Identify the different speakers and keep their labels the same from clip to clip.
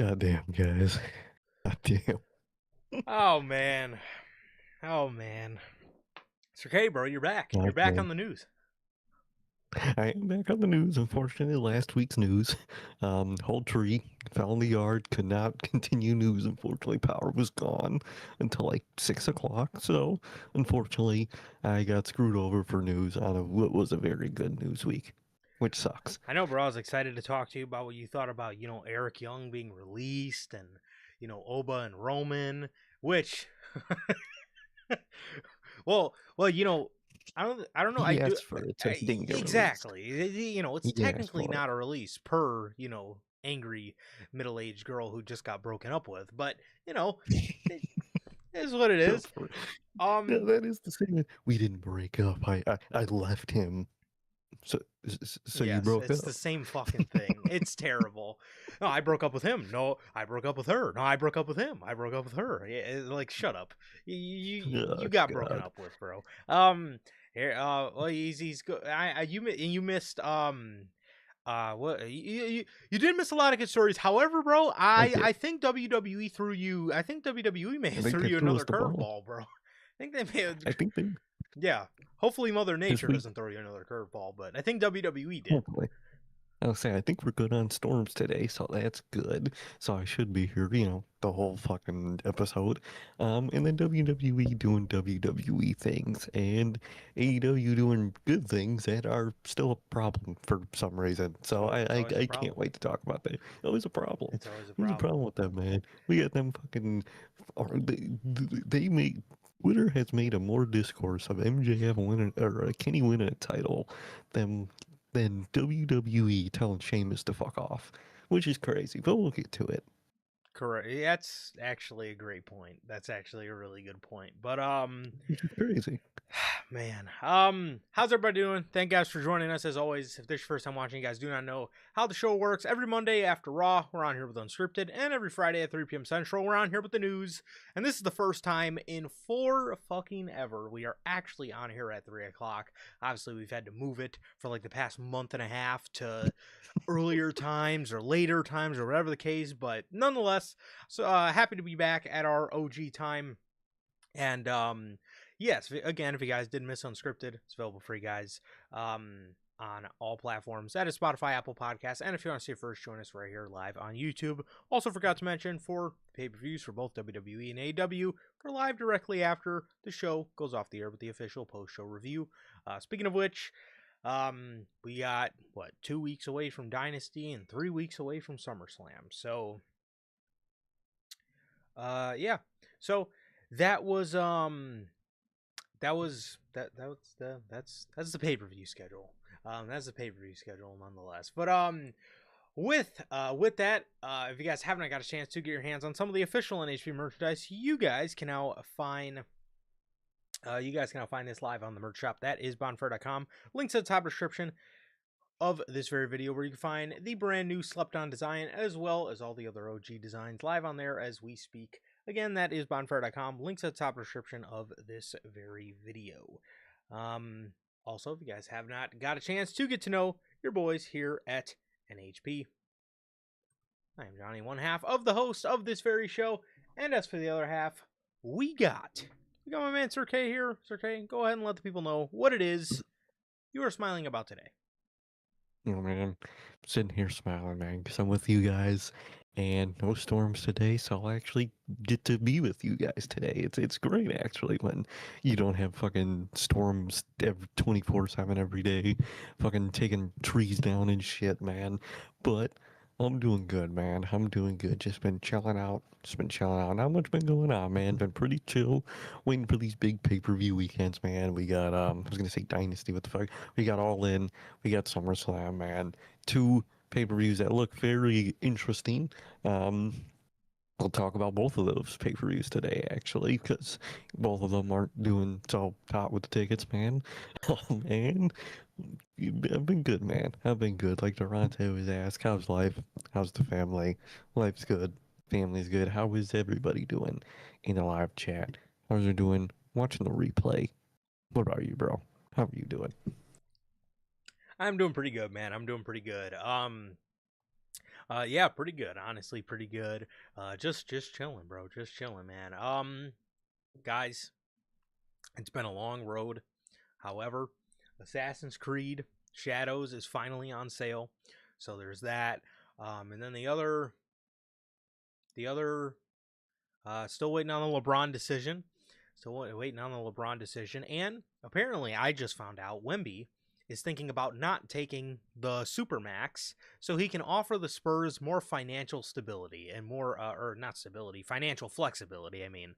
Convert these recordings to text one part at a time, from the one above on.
Speaker 1: Goddamn, guys. Goddamn.
Speaker 2: Oh man. Oh man. It's okay, bro. You're back. You're back
Speaker 1: Okay.
Speaker 2: on the news.
Speaker 1: I am back on the news. Unfortunately, last week's news. Whole tree fell in the yard, could not continue news. Unfortunately, power was gone until like 6 o'clock. So, unfortunately, I got screwed over for news on what was a very good news week, which sucks.
Speaker 2: I know, bro. I was excited to talk to you about what you thought about, Eric Young being released and, Oba and Roman, which well, I don't know.
Speaker 1: He asked for it, so he didn't get released.
Speaker 2: Exactly. It's
Speaker 1: He asked
Speaker 2: technically
Speaker 1: for it.
Speaker 2: not a release per, angry middle-aged girl who just got broken up with, but, it is what it
Speaker 1: Go
Speaker 2: is.
Speaker 1: for it. No, that is the same. We didn't break up. I left him. So you
Speaker 2: Yes,
Speaker 1: broke
Speaker 2: it's
Speaker 1: up.
Speaker 2: the same fucking thing. It's terrible. No, I broke up with him. No, I broke up with her. No, I broke up with him. I broke up with her. Like, shut up. You
Speaker 1: Oh,
Speaker 2: got broken
Speaker 1: God.
Speaker 2: up with, bro. Here, well, he's good. You missed what you did miss a lot of good stories. However, bro,
Speaker 1: I
Speaker 2: I
Speaker 1: did.
Speaker 2: I think WWE threw you. I think WWE may
Speaker 1: I
Speaker 2: have
Speaker 1: think
Speaker 2: threw
Speaker 1: they
Speaker 2: you
Speaker 1: threw us
Speaker 2: another
Speaker 1: the ball.
Speaker 2: curveball, bro. I think they may have.
Speaker 1: I think they
Speaker 2: Yeah. Hopefully, Mother
Speaker 1: this
Speaker 2: Nature
Speaker 1: week.
Speaker 2: doesn't throw you another curveball, but I think WWE did.
Speaker 1: Hopefully, I'll say I think we're good on storms today, so that's good. So I should be here, the whole fucking episode. And then WWE doing WWE things, and AEW doing good things that are still a problem for some reason. So I
Speaker 2: It's
Speaker 1: I,
Speaker 2: always a
Speaker 1: I can't
Speaker 2: problem.
Speaker 1: wait to talk about that. Always a problem.
Speaker 2: It's always a
Speaker 1: There's a
Speaker 2: problem.
Speaker 1: problem with that, man. We got them fucking. They make. Twitter has made a more discourse of MJF winning or Kenny winning a title than WWE telling Sheamus to fuck off, which is crazy, but we'll get to it.
Speaker 2: Correct. That's actually a great point. That's actually a really good point. But
Speaker 1: Which is crazy.
Speaker 2: man, how's everybody doing? Thank you guys for joining us as always. If this is your first time watching, you guys do not know how the show works. Every Monday after Raw, we're on here with Unscripted, and every Friday at 3 p.m. Central, we're on here with the news. And this is the first time in four fucking ever we are actually on here at 3 o'clock. Obviously, we've had to move it for like the past month and a half to earlier times or later times or whatever the case, but nonetheless, so happy to be back at our OG time. And yes, again, if you guys did miss Unscripted, it's available for you guys on all platforms. That is Spotify, Apple Podcasts, and if you want to see it first, join us right here live on YouTube. Also forgot to mention for pay-per-views for both WWE and AEW, we're live directly after the show goes off the air with the official post-show review. Speaking of which, we got 2 weeks away from Dynasty and 3 weeks away from SummerSlam. So yeah. So that's the pay-per-view schedule. That's the pay-per-view schedule nonetheless. But with that, if you guys haven't got a chance to get your hands on some of the official NHP merchandise, you guys can now find this live on the merch shop. That is bonfire.com. Links at the top description of this very video, where you can find the brand new slept on design as well as all the other OG designs live on there as we speak. Again, that is bonfire.com. Links at the top description of this very video. Also, if you guys have not got a chance to get to know your boys here at NHP, I am Johnny, one half of the host of this very show, and as for the other half, we got my man Sir K here. Sir K, go ahead and let the people know what it is you are smiling about today.
Speaker 1: Oh man, I'm sitting here smiling, man, because I'm with you guys, and no storms today, so I'll actually get to be with you guys today. It's great actually when you don't have fucking storms 24/7 every day, fucking taking trees down and shit, man. But I'm doing good, man. I'm doing good. Just been chilling out. Not much been going on, man. Been pretty chill. Waiting for these big pay-per-view weekends, man. We got I was gonna say Dynasty, what the fuck? We got All In. We got SummerSlam, man. Two pay-per-views that look very interesting. We'll talk about both of those pay-per-views today, actually, because both of them aren't doing so hot with the tickets, man. Oh, man. I've been good, man. I've been good. Like Durante always asks, how's life? How's the family? Life's good. Family's good. How is everybody doing in the live chat? How's they doing watching the replay? What about you, bro? How are you doing?
Speaker 2: I'm doing pretty good, man. I'm doing pretty good. Yeah, pretty good. Honestly, pretty good. Just chilling, bro. Just chilling, man. Guys, it's been a long road. However, Assassin's Creed Shadows is finally on sale, so there's that. And then the other, still waiting on the LeBron decision. Still waiting on the LeBron decision, and apparently, I just found out Wemby is thinking about not taking the Supermax so he can offer the Spurs more financial stability and more, or not stability, financial flexibility. I mean,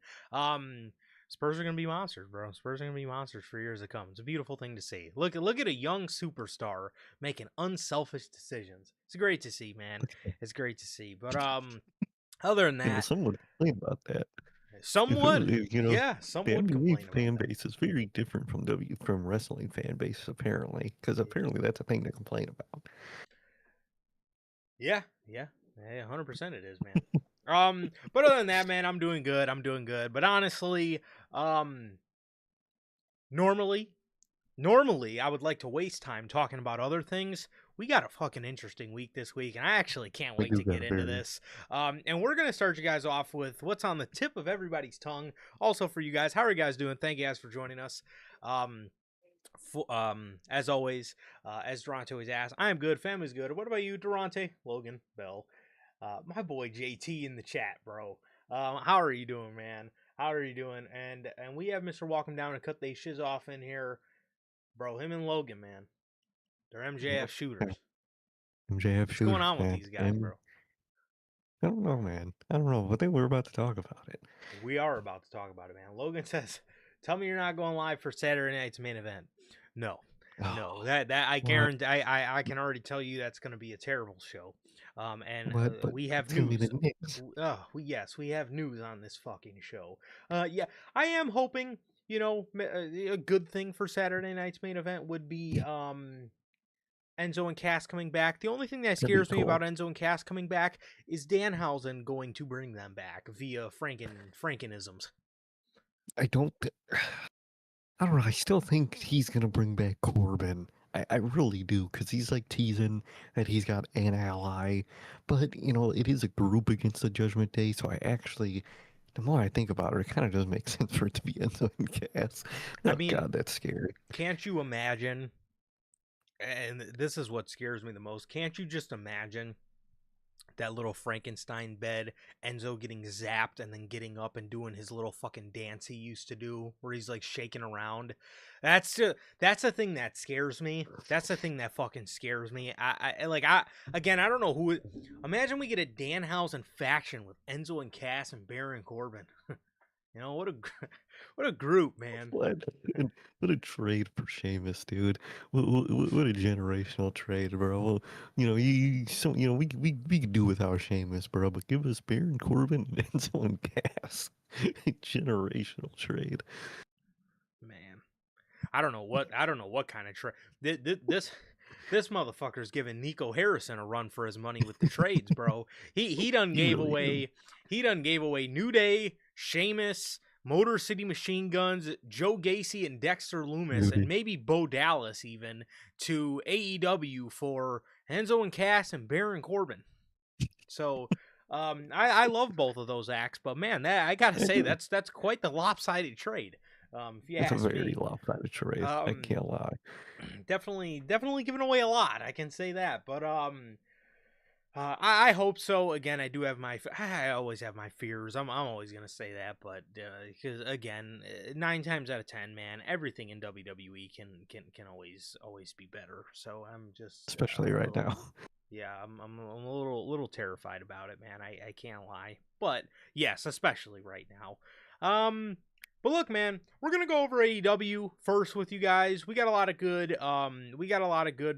Speaker 2: Spurs are gonna be monsters, bro. Spurs are gonna be monsters for years to come. It's a beautiful thing to see. Look at a young superstar making unselfish decisions. It's great to see, man. It's great to see. But other than that,
Speaker 1: Some would complain about that. If it was,
Speaker 2: somewhat,
Speaker 1: the
Speaker 2: some would
Speaker 1: NBA
Speaker 2: complain about
Speaker 1: fan
Speaker 2: that.
Speaker 1: base is very different from wrestling fan base, apparently, because apparently that's a thing to complain about.
Speaker 2: Yeah, 100% it is, man. But other than that, man, I'm doing good. I'm doing good. But honestly, um, normally, normally I would like to waste time talking about other things. We got a fucking interesting week this week, and I actually can't
Speaker 1: We
Speaker 2: wait
Speaker 1: do
Speaker 2: to
Speaker 1: got
Speaker 2: get
Speaker 1: a
Speaker 2: into
Speaker 1: very
Speaker 2: this. And we're gonna start you guys off with what's on the tip of everybody's tongue. Also for you guys, how are you guys doing? Thank you guys for joining us. Um, as always, as Durante always asks, I am good. Family's good. What about you, Durante? Logan Bell, my boy JT in the chat, bro. How are you doing, man? How are you doing? And we have Mr. Walk 'em Down and Cut they shiz off in here, bro. Him and Logan, man. They're MJF shooters.
Speaker 1: MJF
Speaker 2: What's going
Speaker 1: shooters,
Speaker 2: on with
Speaker 1: man.
Speaker 2: these guys,
Speaker 1: And
Speaker 2: bro?
Speaker 1: I don't know, man. I don't know, but they were about to talk about it.
Speaker 2: We are about to talk about it, man. Logan says, "Tell me you're not going live for Saturday night's main event." No, no,
Speaker 1: Oh,
Speaker 2: that I
Speaker 1: what?
Speaker 2: guarantee. I can already tell you that's going to be a terrible show. And
Speaker 1: What? But
Speaker 2: we have
Speaker 1: it's gonna be the
Speaker 2: news.
Speaker 1: Knicks.
Speaker 2: Yes, we have news on this fucking show. Yeah, I am hoping. A good thing for Saturday night's main event would be Enzo and Cass coming back. The only thing that
Speaker 1: That'd be
Speaker 2: scares me about
Speaker 1: cool.
Speaker 2: Enzo and Cass coming back is Danhausen going to bring them back via Frankenisms.
Speaker 1: I don't. I don't know. I still think he's gonna bring back Corbin. I really do, because he's like teasing that he's got an ally, but it is a group against the Judgment Day. So the more I think about it, it kind of does make sense for it to be Enzo and Cass.
Speaker 2: I
Speaker 1: Oh
Speaker 2: mean,
Speaker 1: God, that's scary.
Speaker 2: can't you imagine? And this is what scares me the most. Can't you just imagine that little Frankenstein bed, Enzo getting zapped and then getting up and doing his little fucking dance he used to do where he's like shaking around? That's the thing that scares me. That's the thing that fucking scares me. Again, I don't know who. Imagine we get a Danhausen faction with Enzo and Cass and Baron Corbin. What a what a group, man.
Speaker 1: What? What a trade for Sheamus, dude. What a generational trade, bro. Well, we could do without Sheamus, bro, but give us Baron Corbin and Enzo and Cass. Generational trade.
Speaker 2: Man, I don't know what kind of trade. This motherfucker's giving Nico Harrison a run for his money with the trades, bro. He done
Speaker 1: He
Speaker 2: gave
Speaker 1: really
Speaker 2: away
Speaker 1: is.
Speaker 2: New Day, Sheamus, Motor City Machine Guns, Joe Gacy, and Dexter Loomis, and
Speaker 1: Dude,
Speaker 2: maybe Bo Dallas even to AEW for Enzo and Cass and Baron Corbin. So I love both of those acts, but man, that I gotta
Speaker 1: I
Speaker 2: say
Speaker 1: do.
Speaker 2: that's quite the lopsided trade. If you
Speaker 1: It's a
Speaker 2: ask
Speaker 1: very
Speaker 2: me.
Speaker 1: lopsided trade. I
Speaker 2: Um,
Speaker 1: can't lie.
Speaker 2: definitely giving away a lot. I can say that, but I hope so. Again, I do have I always have my fears. I'm always gonna say that, but because again, 9 times out of 10, man, everything in WWE can always be better. So I'm just
Speaker 1: Especially
Speaker 2: a
Speaker 1: right
Speaker 2: little.
Speaker 1: now.
Speaker 2: Yeah, I'm a little terrified about it, man. I can't lie, but yes, especially right now. But look, man, we're gonna go over AEW first with you guys. We got a lot of good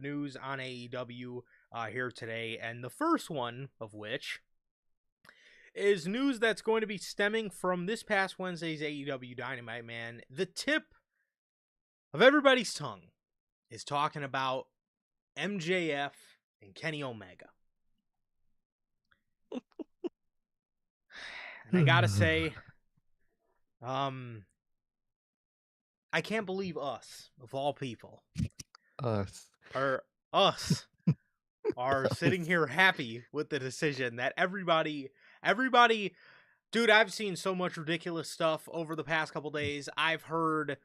Speaker 2: news on AEW here today, and the first one of which is news that's going to be stemming from this past Wednesday's AEW Dynamite. Man, the tip of everybody's tongue is talking about MJF and Kenny Omega. And I gotta say, I can't believe us, of all people,
Speaker 1: Us.
Speaker 2: or us, are sitting here happy with the decision that everybody, dude, I've seen so much ridiculous stuff over the past couple days. I've heard,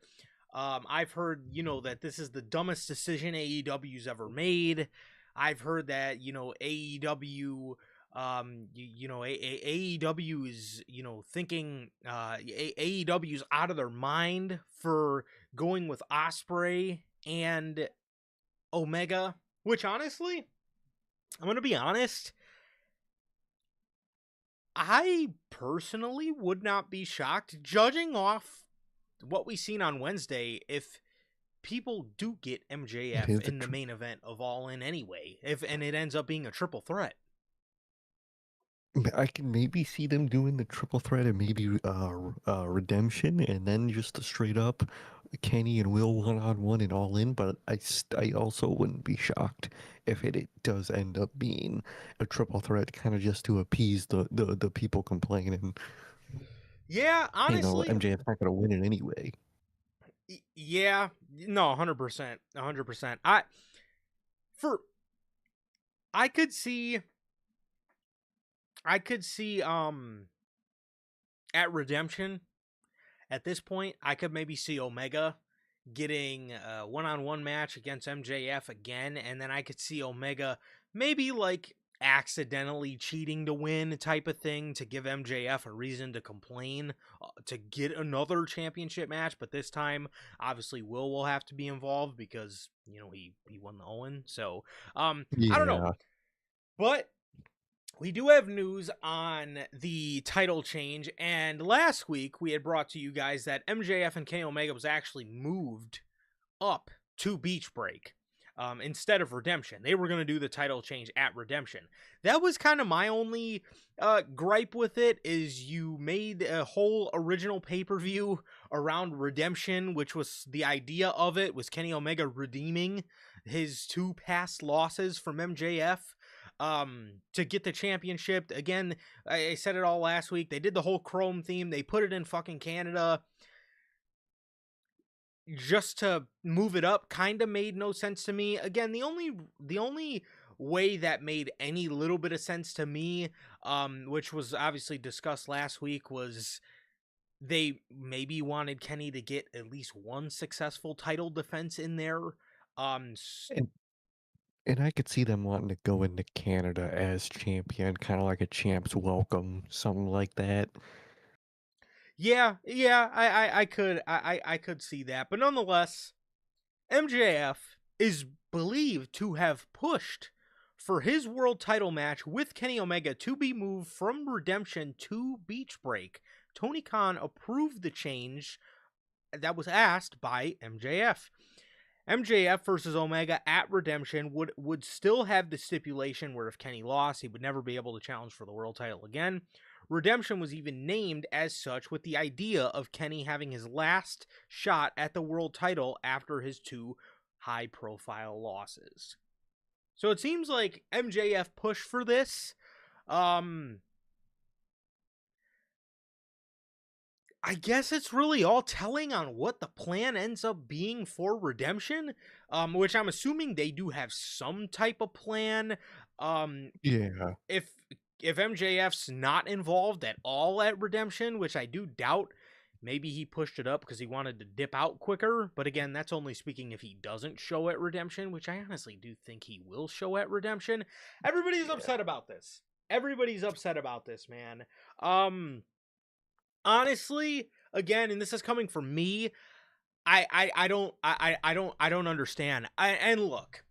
Speaker 2: that this is the dumbest decision AEW's ever made. I've heard that, AEW, AEW is, thinking, AEW is out of their mind for going with Osprey and Omega, which honestly, I'm going to be honest, I personally would not be shocked, judging off what we've seen on Wednesday, if people do get MJF in the main event of All In anyway, and it ends up being a triple threat.
Speaker 1: I can maybe see them doing the triple threat and maybe Redemption, and then just a straight up Kenny and Will 1-on-1 and All In. But I also wouldn't be shocked if it does end up being a triple threat, kind of just to appease the people complaining.
Speaker 2: Yeah, honestly,
Speaker 1: MJF's not gonna win it anyway.
Speaker 2: Yeah, no, 100%, 100%. I could see at Redemption, at this point, I could maybe see Omega getting a one-on-one match against MJF again, and then I could see Omega maybe like accidentally cheating to win type of thing to give MJF a reason to complain, to get another championship match. But this time, obviously, will have to be involved because he won the Owen. So I don't know, but we do have news on the title change, and last week we had brought to you guys that MJF and Kenny Omega was actually moved up to Beach Break instead of Redemption. They were going to do the title change at Redemption. That was kind of my only gripe with it, is you made a whole original pay-per-view around Redemption, which was the idea of it, was Kenny Omega redeeming his 2 past losses from MJF. To get the championship. Again, I said it all last week. They did the whole Chrome theme. They put it in fucking Canada just to move it up. Kind of made no sense to me. Again, the only way that made any little bit of sense to me, which was obviously discussed last week, was they maybe wanted Kenny to get at least one successful title defense in there.
Speaker 1: And I could see them wanting to go into Canada as champion, kind of like a champ's welcome, something like that.
Speaker 2: Yeah, I could see that, but nonetheless, MJF is believed to have pushed for his world title match with Kenny Omega to be moved from Redemption to Beach Break. Tony Khan approved the change that was asked by MJF. MJF versus Omega at Redemption would still have the stipulation where if Kenny lost, he would never be able to challenge for the world title again. Redemption was even named as such with the idea of Kenny having his last shot at the world title after his 2 high-profile losses. So it seems like MJF pushed for this. I guess it's really all telling on what the plan ends up being for Redemption, which I'm assuming they do have some type of plan.
Speaker 1: Yeah.
Speaker 2: If MJF's not involved at all at Redemption, which I do doubt, maybe he pushed it up because he wanted to dip out quicker. But again, that's only speaking if he doesn't show at Redemption, which I honestly do think he will show at Redemption. Everybody's upset about this. Everybody's upset about this, man. Honestly, again, and this is coming from me, I don't understand. And look,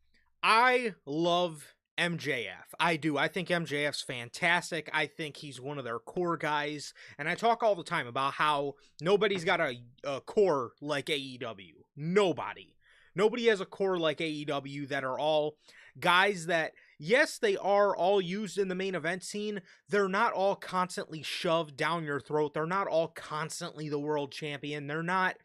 Speaker 2: I love MJF. I do. I think MJF's fantastic. I think he's one of their core guys. And I talk all the time about how nobody's got a core like AEW. Nobody. Nobody has a core like AEW that are all guys that, yes, they are all used in the main event scene. They're not all constantly shoved down your throat. They're not all constantly the world champion. They're not,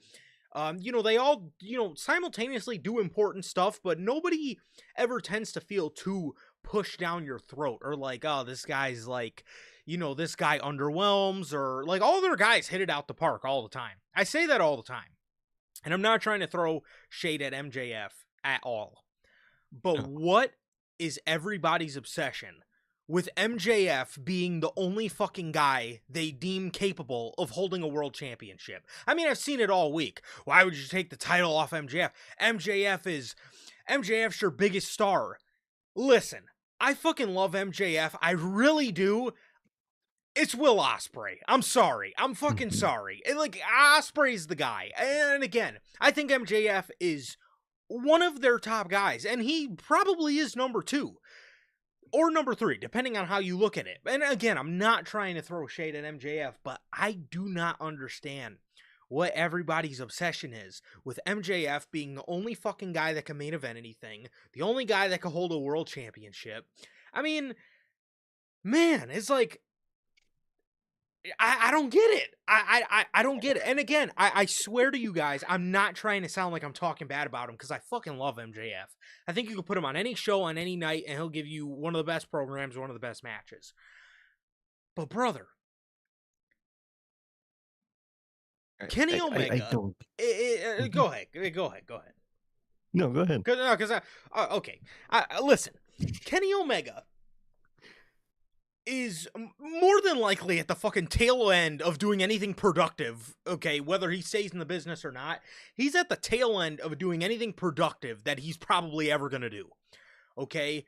Speaker 2: they all, simultaneously do important stuff, but nobody ever tends to feel too pushed down your throat or like, oh, this guy's like, this guy underwhelms, or like all their guys hit it out the park all the time. I say that all the time. And I'm not trying to throw shade at MJF at all. But what is everybody's obsession with MJF being the only fucking guy they deem capable of holding a world championship. I mean, I've seen it all week. Why would you take the title off MJF? MJF's your biggest star. Listen, I fucking love MJF. I really do. It's Will Ospreay. I'm sorry. I'm fucking sorry. And like, Ospreay's the guy. And again, I think MJF is one of their top guys, and he probably is number 2 or number 3, depending on how you look at it. And again, I'm not trying to throw shade at MJF, but I do not understand what everybody's obsession is with MJF being the only fucking guy that can main event anything, the only guy that can hold a world championship. I mean, man, it's like, I don't get it. I don't get it. And again, I swear to you guys, I'm not trying to sound like I'm talking bad about him, because I fucking love MJF. I think you can put him on any show on any night and he'll give you one of the best programs, one of the best matches. But brother, Kenny Omega.
Speaker 1: I don't.
Speaker 2: Go ahead.
Speaker 1: No, go ahead.
Speaker 2: Okay. Listen, Kenny Omega is more than likely at the fucking tail end of doing anything productive, okay, whether he stays in the business or not. He's at the tail end of doing anything productive that he's probably ever gonna do, okay?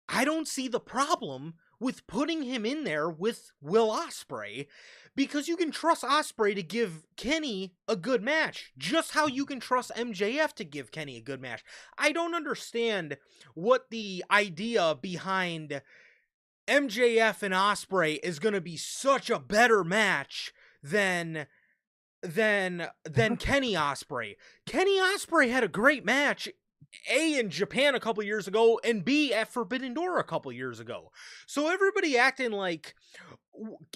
Speaker 2: I don't see the problem with putting him in there with Will Ospreay, because you can trust Ospreay to give Kenny a good match, just how you can trust MJF to give Kenny a good match. I don't understand what the idea behind MJF and Ospreay is going to be such a better match than Kenny Ospreay. Kenny Ospreay had a great match, A, in Japan a couple years ago, and B, at Forbidden Door a couple years ago. So everybody acting like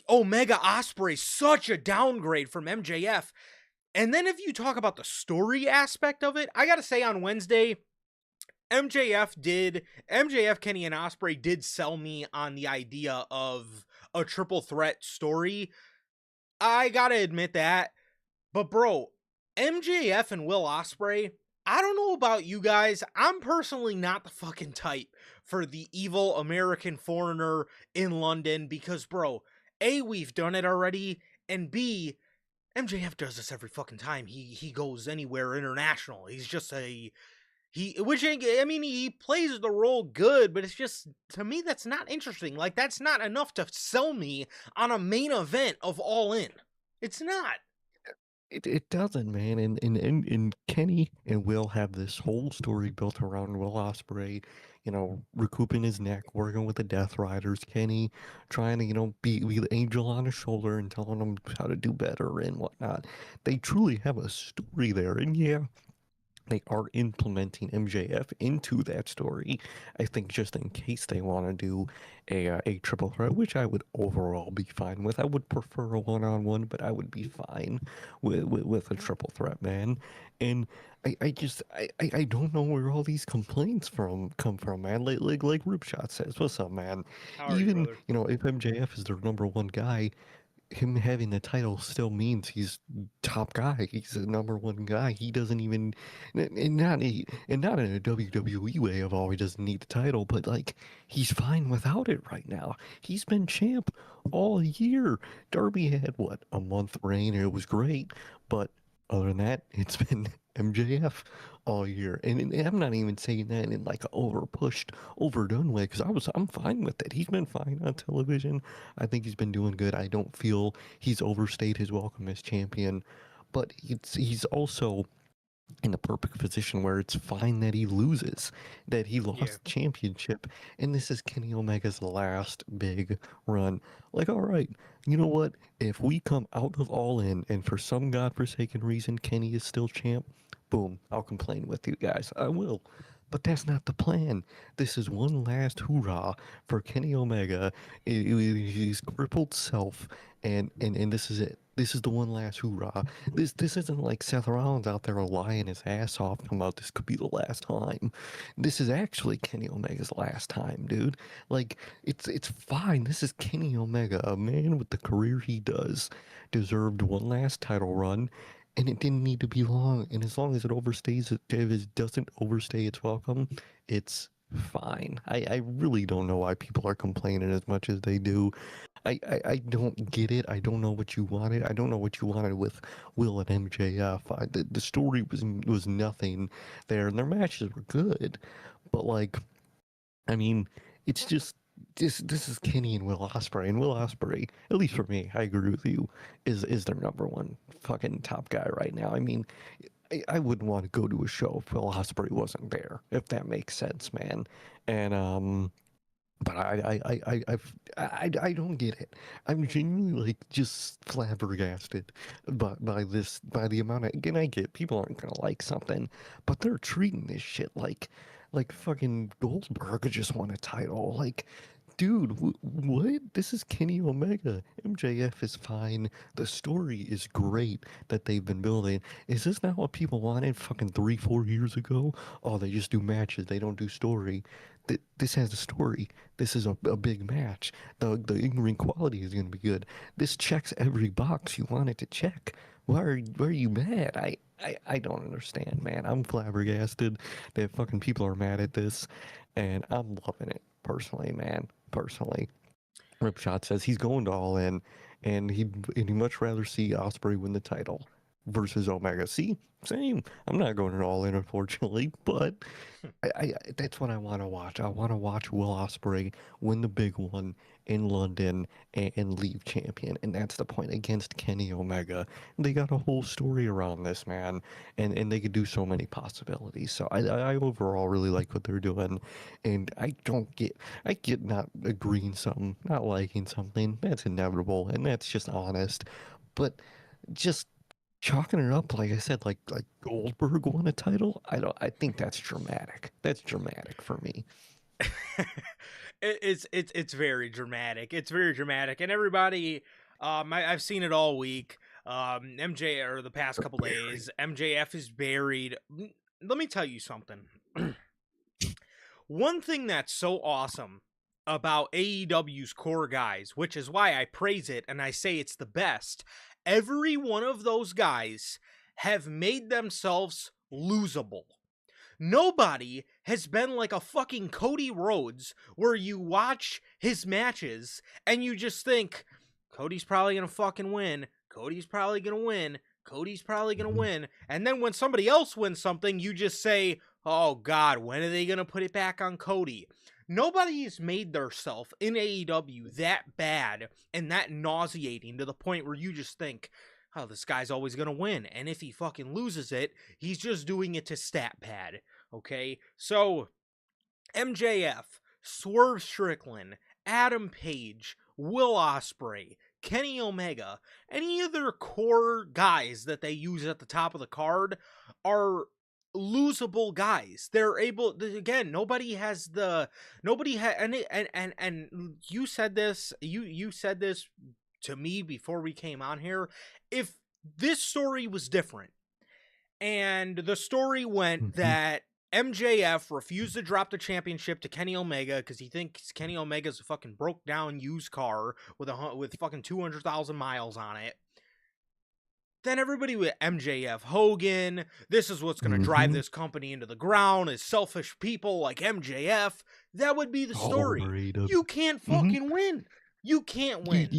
Speaker 2: Omega Ospreay such a downgrade from MJF. And then if you talk about the story aspect of it, I got to say on Wednesday, MJF, Kenny, and Ospreay did sell me on the idea of a triple threat story. I gotta admit that. But bro, MJF and Will Ospreay, I don't know about you guys, I'm personally not the fucking type for the evil American foreigner in London, because bro, A, we've done it already, and B, MJF does this every fucking time he goes anywhere international. He's just he plays the role good, but it's just, to me, that's not interesting. Like, that's not enough to sell me on a main event of All In. It's not.
Speaker 1: It doesn't, man. And Kenny and Will have this whole story built around Will Ospreay, recouping his neck, working with the Death Riders. Kenny trying to, be the angel on his shoulder and telling him how to do better and whatnot. They truly have a story there, and yeah, they are implementing MJF into that story. I think just in case they want to do a triple threat, which I would overall be fine with. I would prefer a one-on-one, but I would be fine with a triple threat, man. And I don't know where all these complaints come from, man. Like Ripshot says, what's up, man?
Speaker 2: How are you,
Speaker 1: Even
Speaker 2: brother?
Speaker 1: if MJF is their number one guy, him having the title still means he's top guy. He's the number one guy. He doesn't even, and not in a WWE way of he doesn't need the title, but like he's fine without it right now. He's been champ all year. Darby had what, a month reign, and it was great, but other than that, it's been MJF all year, and I'm not even saying that in like a overpushed, overdone way, because I'm fine with it. He's been fine on television. I think he's been doing good. I don't feel he's overstayed his welcome as champion, but he's also in the perfect position where it's fine that he loses, that he lost the championship, and this is Kenny Omega's last big run. Like, all right, you know what? If we come out of All In and for some godforsaken reason Kenny is still champ, boom, I'll complain with you guys. I will. But that's not the plan. This is one last hoorah for Kenny Omega, his crippled self, and this is it. This is the one last hoorah. This isn't like Seth Rollins out there lying his ass off talking about this could be the last time. This is actually Kenny Omega's last time, dude. Like, it's fine. This is Kenny Omega, a man with the career he does, deserved one last title run, and it didn't need to be long. And as long as it overstays, if it doesn't overstay its welcome, it's fine. I really don't know why people are complaining as much as they do. I don't get it. I don't know what you wanted. I don't know what you wanted with Will and MJF. The story was nothing there, and their matches were good, but like, I mean, it's just this is Kenny and Will Ospreay, and Will Ospreay, at least for me, I agree with you, is their number one fucking top guy right now. I mean, I wouldn't want to go to a show if Will Ospreay wasn't there, if that makes sense, man. And but I don't get it. I'm genuinely like just flabbergasted by the amount of, again, I get people aren't gonna like something, but they're treating this shit like fucking Goldberg just won a title. Like, dude, what? This is Kenny Omega. MJF is fine. The story is great that they've been building. Is this not what people wanted fucking 3, 4 years ago? Oh, they just do matches. They don't do story. This has a story. This is a big match. The in-ring quality is going to be good. This checks every box you want it to check. Why are you mad? I don't understand, man. I'm flabbergasted that fucking people are mad at this, and I'm loving it personally, man. Personally, Ripshot says he's going to All In, and he'd much rather see Osprey win the title versus Omega. See, same. I'm not going to All In, unfortunately, but I that's what I want to watch. I want to watch Will Ospreay win the big one in London and leave champion, and that's the point against Kenny Omega. They got a whole story around this, man, and they could do so many possibilities. So I overall really like what they're doing, and I get not agreeing something, not liking something. That's inevitable, and that's just honest. But just chalking it up, like I said, like Goldberg won a title. I think that's dramatic. That's dramatic for me.
Speaker 2: It's very dramatic. It's very dramatic, and everybody, I've seen it all week. MJ or the past couple days, MJF is buried. Let me tell you something. One thing that's so awesome about AEW's core guys, which is why I praise it and I say it's the best, every one of those guys have made themselves losable. Nobody has been like a fucking Cody Rhodes where you watch his matches and you just think, Cody's probably going to fucking win. Cody's probably going to win. Cody's probably going to win. And then when somebody else wins something, you just say, oh God, when are they going to put it back on Cody? Nobody has made theirself in AEW that bad and that nauseating to the point where you just think, oh, this guy's always going to win. And if he fucking loses it, he's just doing it to stat pad. Okay? So, MJF, Swerve Strickland, Adam Page, Will Ospreay, Kenny Omega, any of their core guys that they use at the top of the card are losable guys. They're able, again, nobody has and you said this, you said this to me before we came on here. If this story was different and the story went that MJF refused to drop the championship to Kenny Omega because he thinks Kenny Omega's a fucking broke down used car with fucking 200,000 miles on it, then everybody with MJF, Hogan, this is what's going to drive this company into the ground is selfish people like MJF. That would be the story. You can't fucking win. You can't win.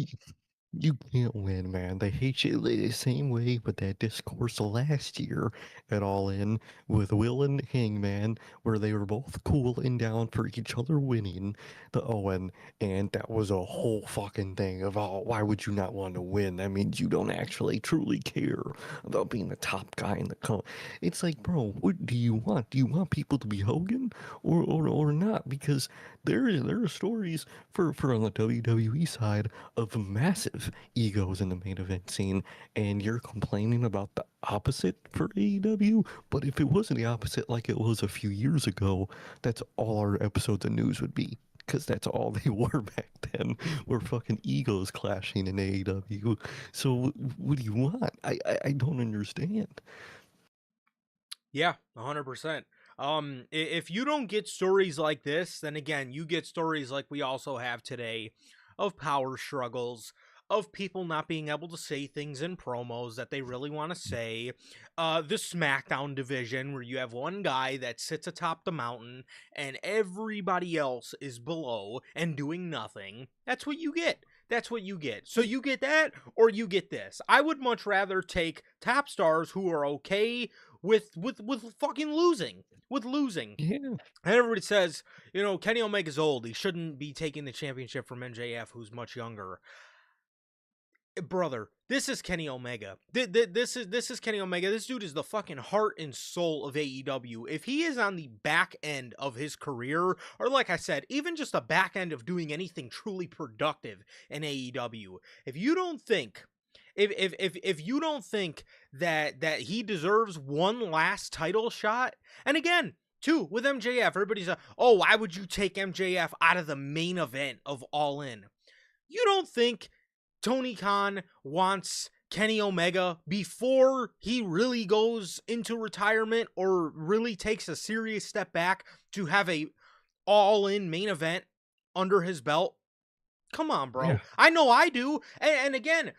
Speaker 1: You can't win, man. They hate you the same way with that discourse last year at All In with Will and Hangman, where they were both cool and down for each other winning the Owen, and that was a whole fucking thing of, oh, why would you not want to win? That means you don't actually truly care about being the top guy in the company. It's like, bro, what do you want? Do you want people to be Hogan or not? Because there are stories for on the WWE side of massive egos in the main event scene, and you're complaining about the opposite for AEW. But if it wasn't the opposite like it was a few years ago, that's all our episodes of news would be. Because that's all they were back then, were fucking egos clashing in AEW. So what do you want? I don't understand.
Speaker 2: Yeah, 100%. If you don't get stories like this, then again, you get stories like we also have today of power struggles, of people not being able to say things in promos that they really want to say. The SmackDown division, where you have one guy that sits atop the mountain and everybody else is below and doing nothing. That's what you get. That's what you get. So you get that or you get this. I would much rather take top stars who are okay with fucking losing. With losing.
Speaker 1: Yeah.
Speaker 2: And everybody says, Kenny Omega's old. He shouldn't be taking the championship from MJF, who's much younger. Brother, this is Kenny Omega. This is Kenny Omega. This dude is the fucking heart and soul of AEW. If he is on the back end of his career, or like I said, even just the back end of doing anything truly productive in AEW, if you don't think if you don't think that he deserves one last title shot, and again, too, with MJF, everybody's oh, why would you take MJF out of the main event of All In? You don't think Tony Khan wants Kenny Omega before he really goes into retirement or really takes a serious step back to have a all-in main event under his belt? Come on, bro.
Speaker 1: Yeah.
Speaker 2: I know I do. And again,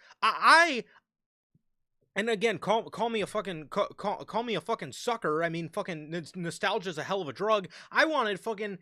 Speaker 2: call me a fucking call me a fucking sucker. I mean, fucking nostalgia's a hell of a drug. I wanted fucking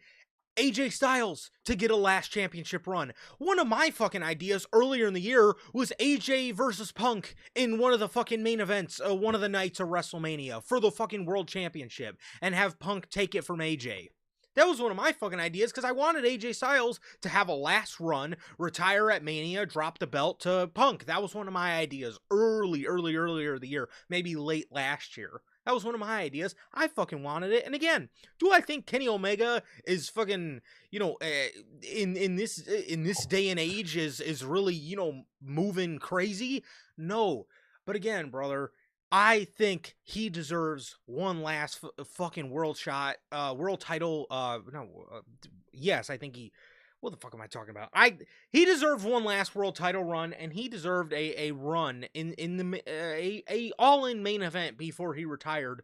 Speaker 2: AJ Styles to get a last championship run. One of my fucking ideas earlier in the year was AJ versus Punk in one of the fucking main events, one of the nights of WrestleMania for the fucking world championship, and have Punk take it from AJ. That was one of my fucking ideas because I wanted AJ Styles to have a last run, retire at Mania, drop the belt to Punk. That was one of my ideas earlier the year, maybe late last year. That was one of my ideas. I fucking wanted it. And again, do I think Kenny Omega is fucking, in this day and age is really, moving crazy? No. But again, brother, I think he deserves one last fucking world title. Yes, I think he. What the fuck am I talking about? He deserved one last world title run, and he deserved a run in the a all-in main event before he retired.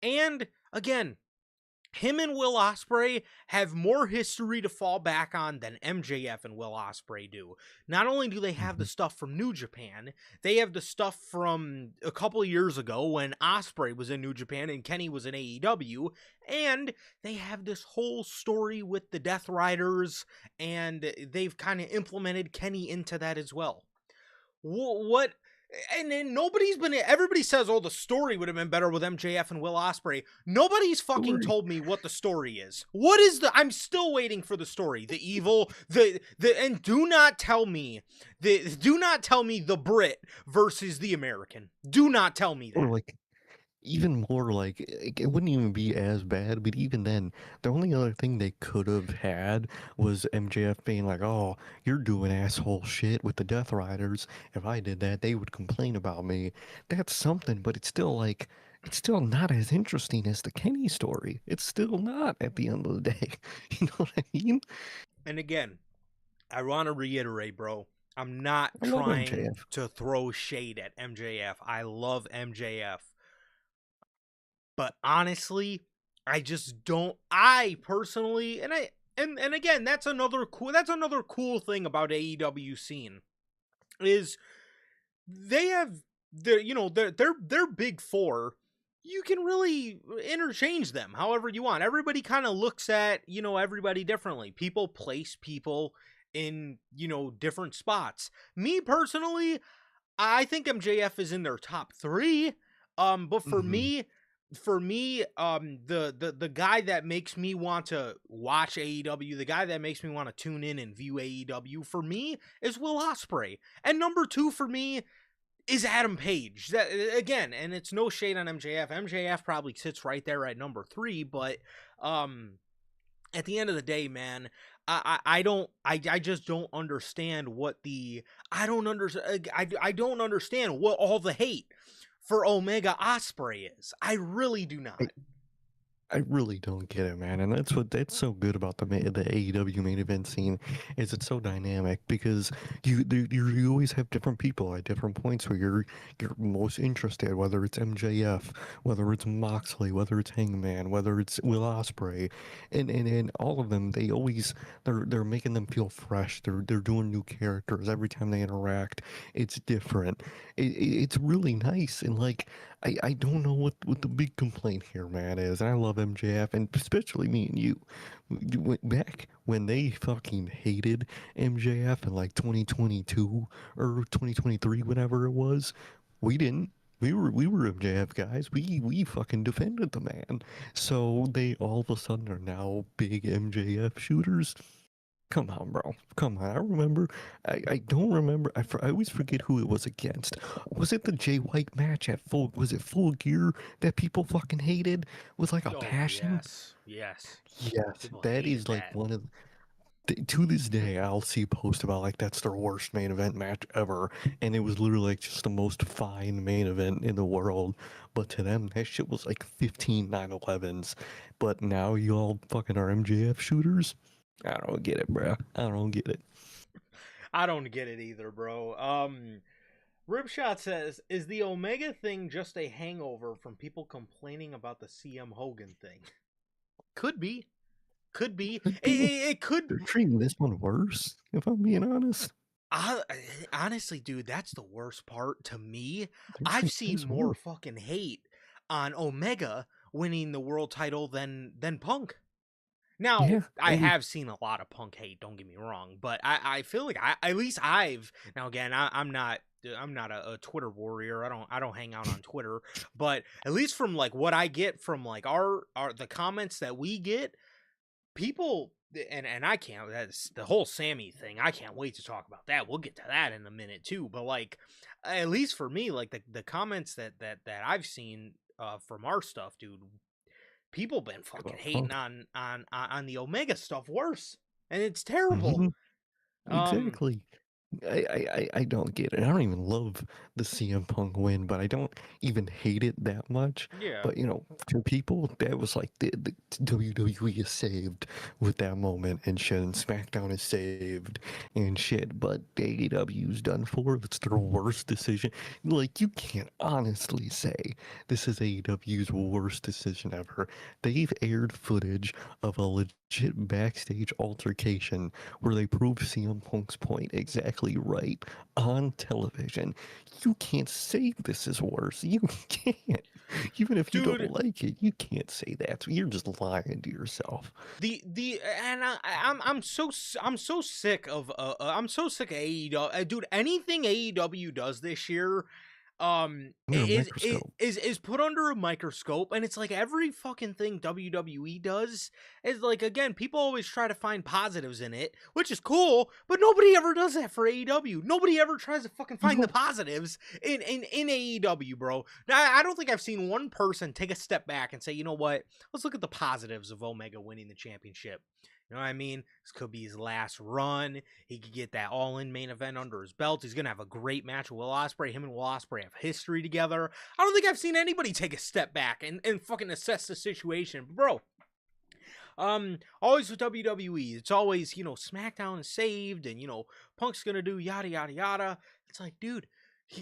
Speaker 2: And again, him and Will Ospreay have more history to fall back on than MJF and Will Ospreay do. Not only do they have the stuff from New Japan, they have the stuff from a couple of years ago when Ospreay was in New Japan and Kenny was in AEW, and they have this whole story with the Death Riders, and they've kind of implemented Kenny into that as well. What? And then everybody says, oh, the story would have been better with MJF and Will Ospreay. Nobody's fucking told me what the story is. What is I'm still waiting for the story. The evil, and do not tell me the Brit versus the American. Do not tell me that.
Speaker 1: Or even more it wouldn't even be as bad, but even then, the only other thing they could have had was MJF being like, oh, you're doing asshole shit with the Death Riders. If I did that, they would complain about me. That's something, but it's still not as interesting as the Kenny story. It's still not at the end of the day. You know what I mean?
Speaker 2: And again, I want to reiterate, bro, I'm not trying to throw shade at MJF. I love MJF. But honestly, I just don't. I personally, and again, that's another cool thing about AEW scene is they have their big four. You can really interchange them however you want. Everybody kind of looks at everybody differently. People place people in different spots. Me personally, I think MJF is in their top 3. But for me, the guy that makes me want to watch AEW, the guy that makes me want to tune in and view AEW, for me, is Will Ospreay. And number 2 for me is Adam Page. That, again, and it's no shade on MJF. MJF probably sits right there at number 3, but at the end of the day, man, I just don't understand I don't understand what all the hate for Omega Ospreay is. I really do not.
Speaker 1: I really don't get it, man, and that's so good about the AEW main event scene, is it's so dynamic because you always have different people at different points where you're most interested, whether it's MJF, whether it's Moxley, whether it's Hangman, whether it's Will Ospreay, and all of them they're making them feel fresh. They're doing new characters every time they interact. It's different. It's really nice and like. I don't know what the big complaint here, man, is. I love MJF, and especially me and you. Back when they fucking hated MJF in like 2022 or 2023, whenever it was, we didn't. We were MJF guys. We fucking defended the man. So they all of a sudden are now big MJF shooters. Come on, bro. Come on. I remember. I don't remember. I always forget who it was against. Was it the Jay White match at Full? Was it Full Gear that people fucking hated with like a
Speaker 2: Oh
Speaker 1: passion?
Speaker 2: yes.
Speaker 1: Yes,
Speaker 2: People
Speaker 1: that
Speaker 2: hated
Speaker 1: is like
Speaker 2: that.
Speaker 1: one of to this day I'll see posts about like that's their worst main event match ever, and it was literally like just the most fine main event in the world. But to them, that shit was like 15 9/11s. But now you all fucking are MJF shooters. I don't get it, bro. I don't get it.
Speaker 2: I don't get it either, bro. Ripshot says, "Is the Omega thing just a hangover from people complaining about the CM Hogan thing?" Could be. Could be.
Speaker 1: Could
Speaker 2: It,
Speaker 1: be.
Speaker 2: it, it could.
Speaker 1: They're treating this one worse, if I'm being honest.
Speaker 2: I, honestly, dude, that's the worst part to me.
Speaker 1: They're
Speaker 2: I've
Speaker 1: treating
Speaker 2: seen
Speaker 1: this
Speaker 2: more
Speaker 1: worse.
Speaker 2: fucking hate on Omega winning the world title than Punk. Now,
Speaker 1: Yeah,
Speaker 2: I
Speaker 1: and
Speaker 2: have seen a lot of Punk hate, don't get me wrong, but I feel like at least I've now again I'm not a Twitter warrior. I don't hang out on Twitter, but at least from like what I get from like our the comments that we get, people and I can't, that's the whole Sammy thing. I can't wait to talk about that. We'll get to that in a minute too. But like at least for me, like the comments that I've seen from our stuff, dude, people been fucking
Speaker 1: about
Speaker 2: hating
Speaker 1: Punk.
Speaker 2: on the Omega stuff worse, and it's terrible.
Speaker 1: Hmm.
Speaker 2: Um,
Speaker 1: Exactly. I don't get it. I don't even love the CM Punk win, but I don't even hate it that much.
Speaker 2: yeah,
Speaker 1: But to people, that was like the WWE is saved with that moment and shit, and SmackDown is saved and shit. But AEW's done for. It's their worst decision. Like you can't honestly say this is AEW's worst decision ever. They've aired footage of a legit backstage altercation where they prove CM Punk's point exactly right on television. You can't say this is worse. You can't. Even if you
Speaker 2: dude.
Speaker 1: don't like it, you can't say that. You're just lying to yourself.
Speaker 2: The and I'm so sick of I'm so sick of AEW, dude. Anything AEW does this year,
Speaker 1: Under a microscope.
Speaker 2: is put under a microscope, and it's like every fucking thing WWE does is like, again, people always try to find positives in it, which is cool, but nobody ever does that for AEW. Nobody ever tries to fucking find the
Speaker 1: No,
Speaker 2: positives in AEW, bro. Now, I don't think I've seen one person take a step back and say, you know what, let's look at the positives of Omega winning the championship. You know what I mean? This could be his last run. He could get that all-in main event under his belt. He's gonna have a great match with Will Ospreay. Him and Will Ospreay have history together. I don't think I've seen anybody take a step back and fucking assess the situation, bro. Always with WWE, it's always, SmackDown is saved, and Punk's gonna do yada yada yada. It's like, dude,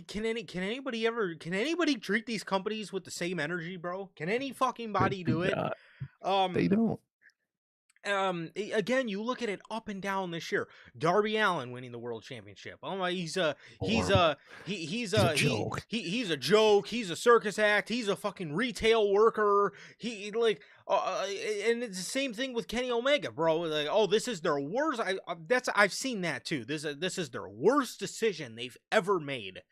Speaker 2: can anybody treat these companies with the same energy, bro? Can any fucking
Speaker 1: they
Speaker 2: body
Speaker 1: do
Speaker 2: do it?
Speaker 1: not. They
Speaker 2: Um,
Speaker 1: don't.
Speaker 2: again, you look at it up and down this year. Darby Allin winning the world championship. Oh my,
Speaker 1: Horrible. He's a
Speaker 2: he
Speaker 1: joke.
Speaker 2: he's a joke. He's a circus act. He's a fucking retail worker. He like, and it's the same thing with Kenny Omega, bro. Like, oh, this is their worst. I've seen that too. This is their worst decision they've ever made.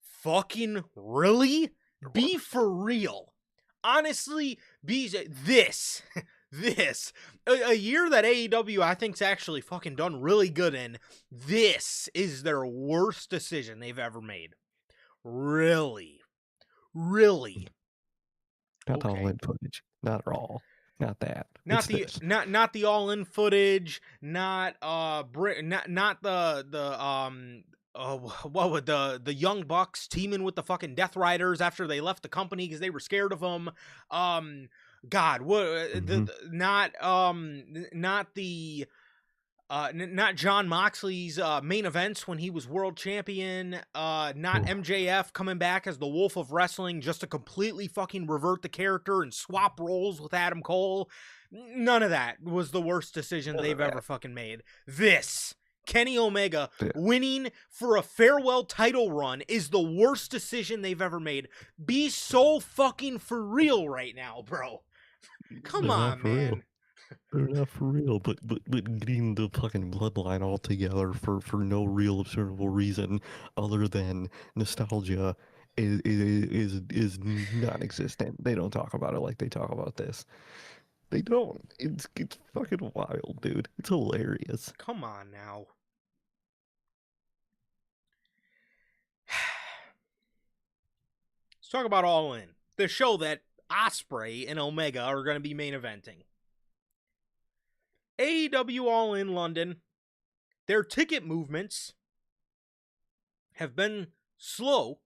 Speaker 2: Fucking really? Be for real. Honestly, be this. This a year that AEW I think's actually fucking done really good in. This is their worst decision they've ever made. Really, really.
Speaker 1: Not the
Speaker 2: Okay.
Speaker 1: all-in footage. Not at all. Not that.
Speaker 2: Not
Speaker 1: It's
Speaker 2: the
Speaker 1: this.
Speaker 2: not the all in footage. Not not the what would the Young Bucks teaming with the fucking Death Riders after they left the company because they were scared of them. God, what
Speaker 1: Hmm.
Speaker 2: not the not John Moxley's main events when he was world champion, not
Speaker 1: Oh,
Speaker 2: MJF coming back as the Wolf of Wrestling just to completely fucking revert the character and swap roles with Adam Cole. None of that was the worst decision
Speaker 1: none of
Speaker 2: they've ever
Speaker 1: that.
Speaker 2: fucking made. This Kenny Omega
Speaker 1: Yeah,
Speaker 2: winning for a farewell title run is the worst decision they've ever made. Be so fucking for real right now, bro. Come
Speaker 1: they're not
Speaker 2: on,
Speaker 1: for real.
Speaker 2: man.
Speaker 1: They're not for real, but getting the fucking bloodline all together for no real observable reason other than nostalgia is non-existent. They don't talk about it like they talk about this. They don't. It's fucking wild, dude. It's hilarious.
Speaker 2: Come on now. Let's talk about All In, the show that Osprey and Omega are going to be main eventing. AEW All In London, their ticket movements have been slow.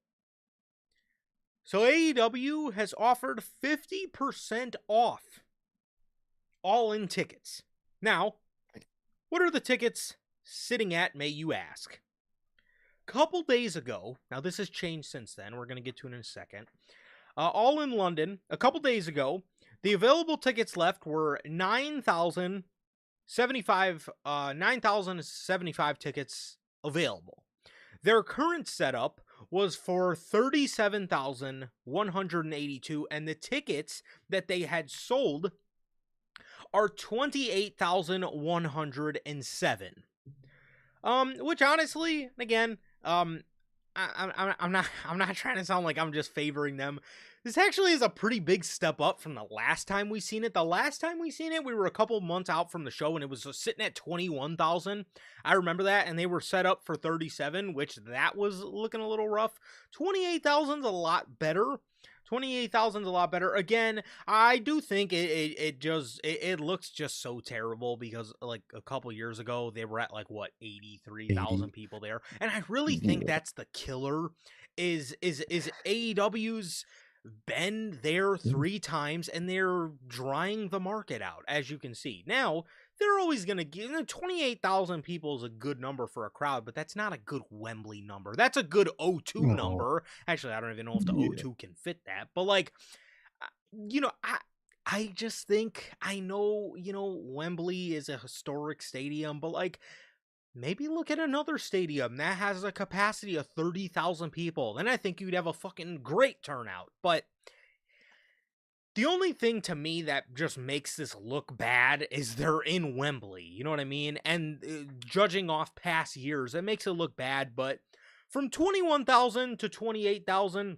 Speaker 2: So AEW has offered 50% off All In tickets. Now, what are the tickets sitting at, may you ask? Couple days ago, now this has changed since then, we're going to get to it in a second. All In London, a couple days ago, the available tickets left were 9,075 tickets available. Their current setup was for 37,182, and the tickets that they had sold are 28,107. Which honestly, again, I'm not trying to sound like I'm just favoring them. This actually is a pretty big step up from the last time we seen it. The last time we seen it, we were a couple months out from the show and it was sitting at 21,000. I remember that, and they were set up for 37, which that was looking a little rough. 28,000's a lot better. 28,000's a lot better. Again, I do think it looks just so terrible because like a couple years ago they were at like what
Speaker 1: 80.
Speaker 2: 83,000 people there, and I really think
Speaker 1: Yeah.
Speaker 2: that's the killer. Is AEW's been there 3 times and they're drying the market out, as you can see. Now, they're always going to give 28,000 people is a good number for a crowd, but that's not a good Wembley number. That's a good O2
Speaker 1: No.
Speaker 2: number. Actually, I don't even know if the
Speaker 1: Yeah.
Speaker 2: O2 can fit that, but like, I just think I know, Wembley is a historic stadium, but like maybe look at another stadium that has a capacity of 30,000 people. Then I think you'd have a fucking great turnout. But the only thing to me that just makes this look bad is they're in Wembley. You know what I mean? And judging off past years, it makes it look bad. But from 21,000 to 28,000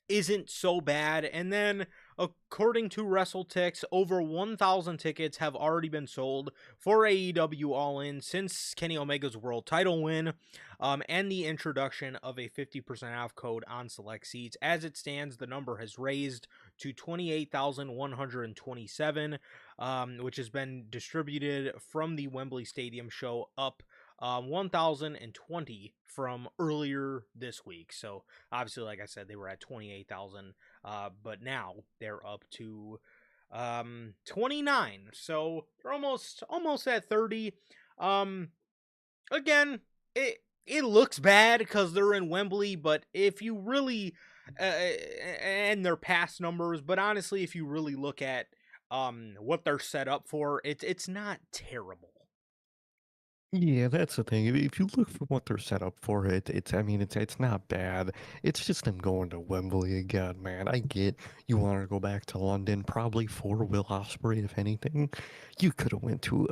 Speaker 2: isn't so bad. And then, according to WrestleTix, over 1,000 tickets have already been sold for AEW All In since Kenny Omega's world title win, and the introduction of a 50% off code on select seats. As it stands, the number has raised to 28,127, which has been distributed from the Wembley Stadium show up 1,020 from earlier this week. So obviously, like I said, they were at 28,000, but now they're up to 29. So they're almost at 30. Again, it looks bad because they're in Wembley, but if you really and their past numbers, but honestly, if you really look at what they're set up for, it's not terrible.
Speaker 1: Yeah, that's the thing. If you look for what they're set up for, I mean, it's not bad. It's just them going to Wembley again, man. I get you want to go back to London, probably for Will Ospreay, if anything. You could have went to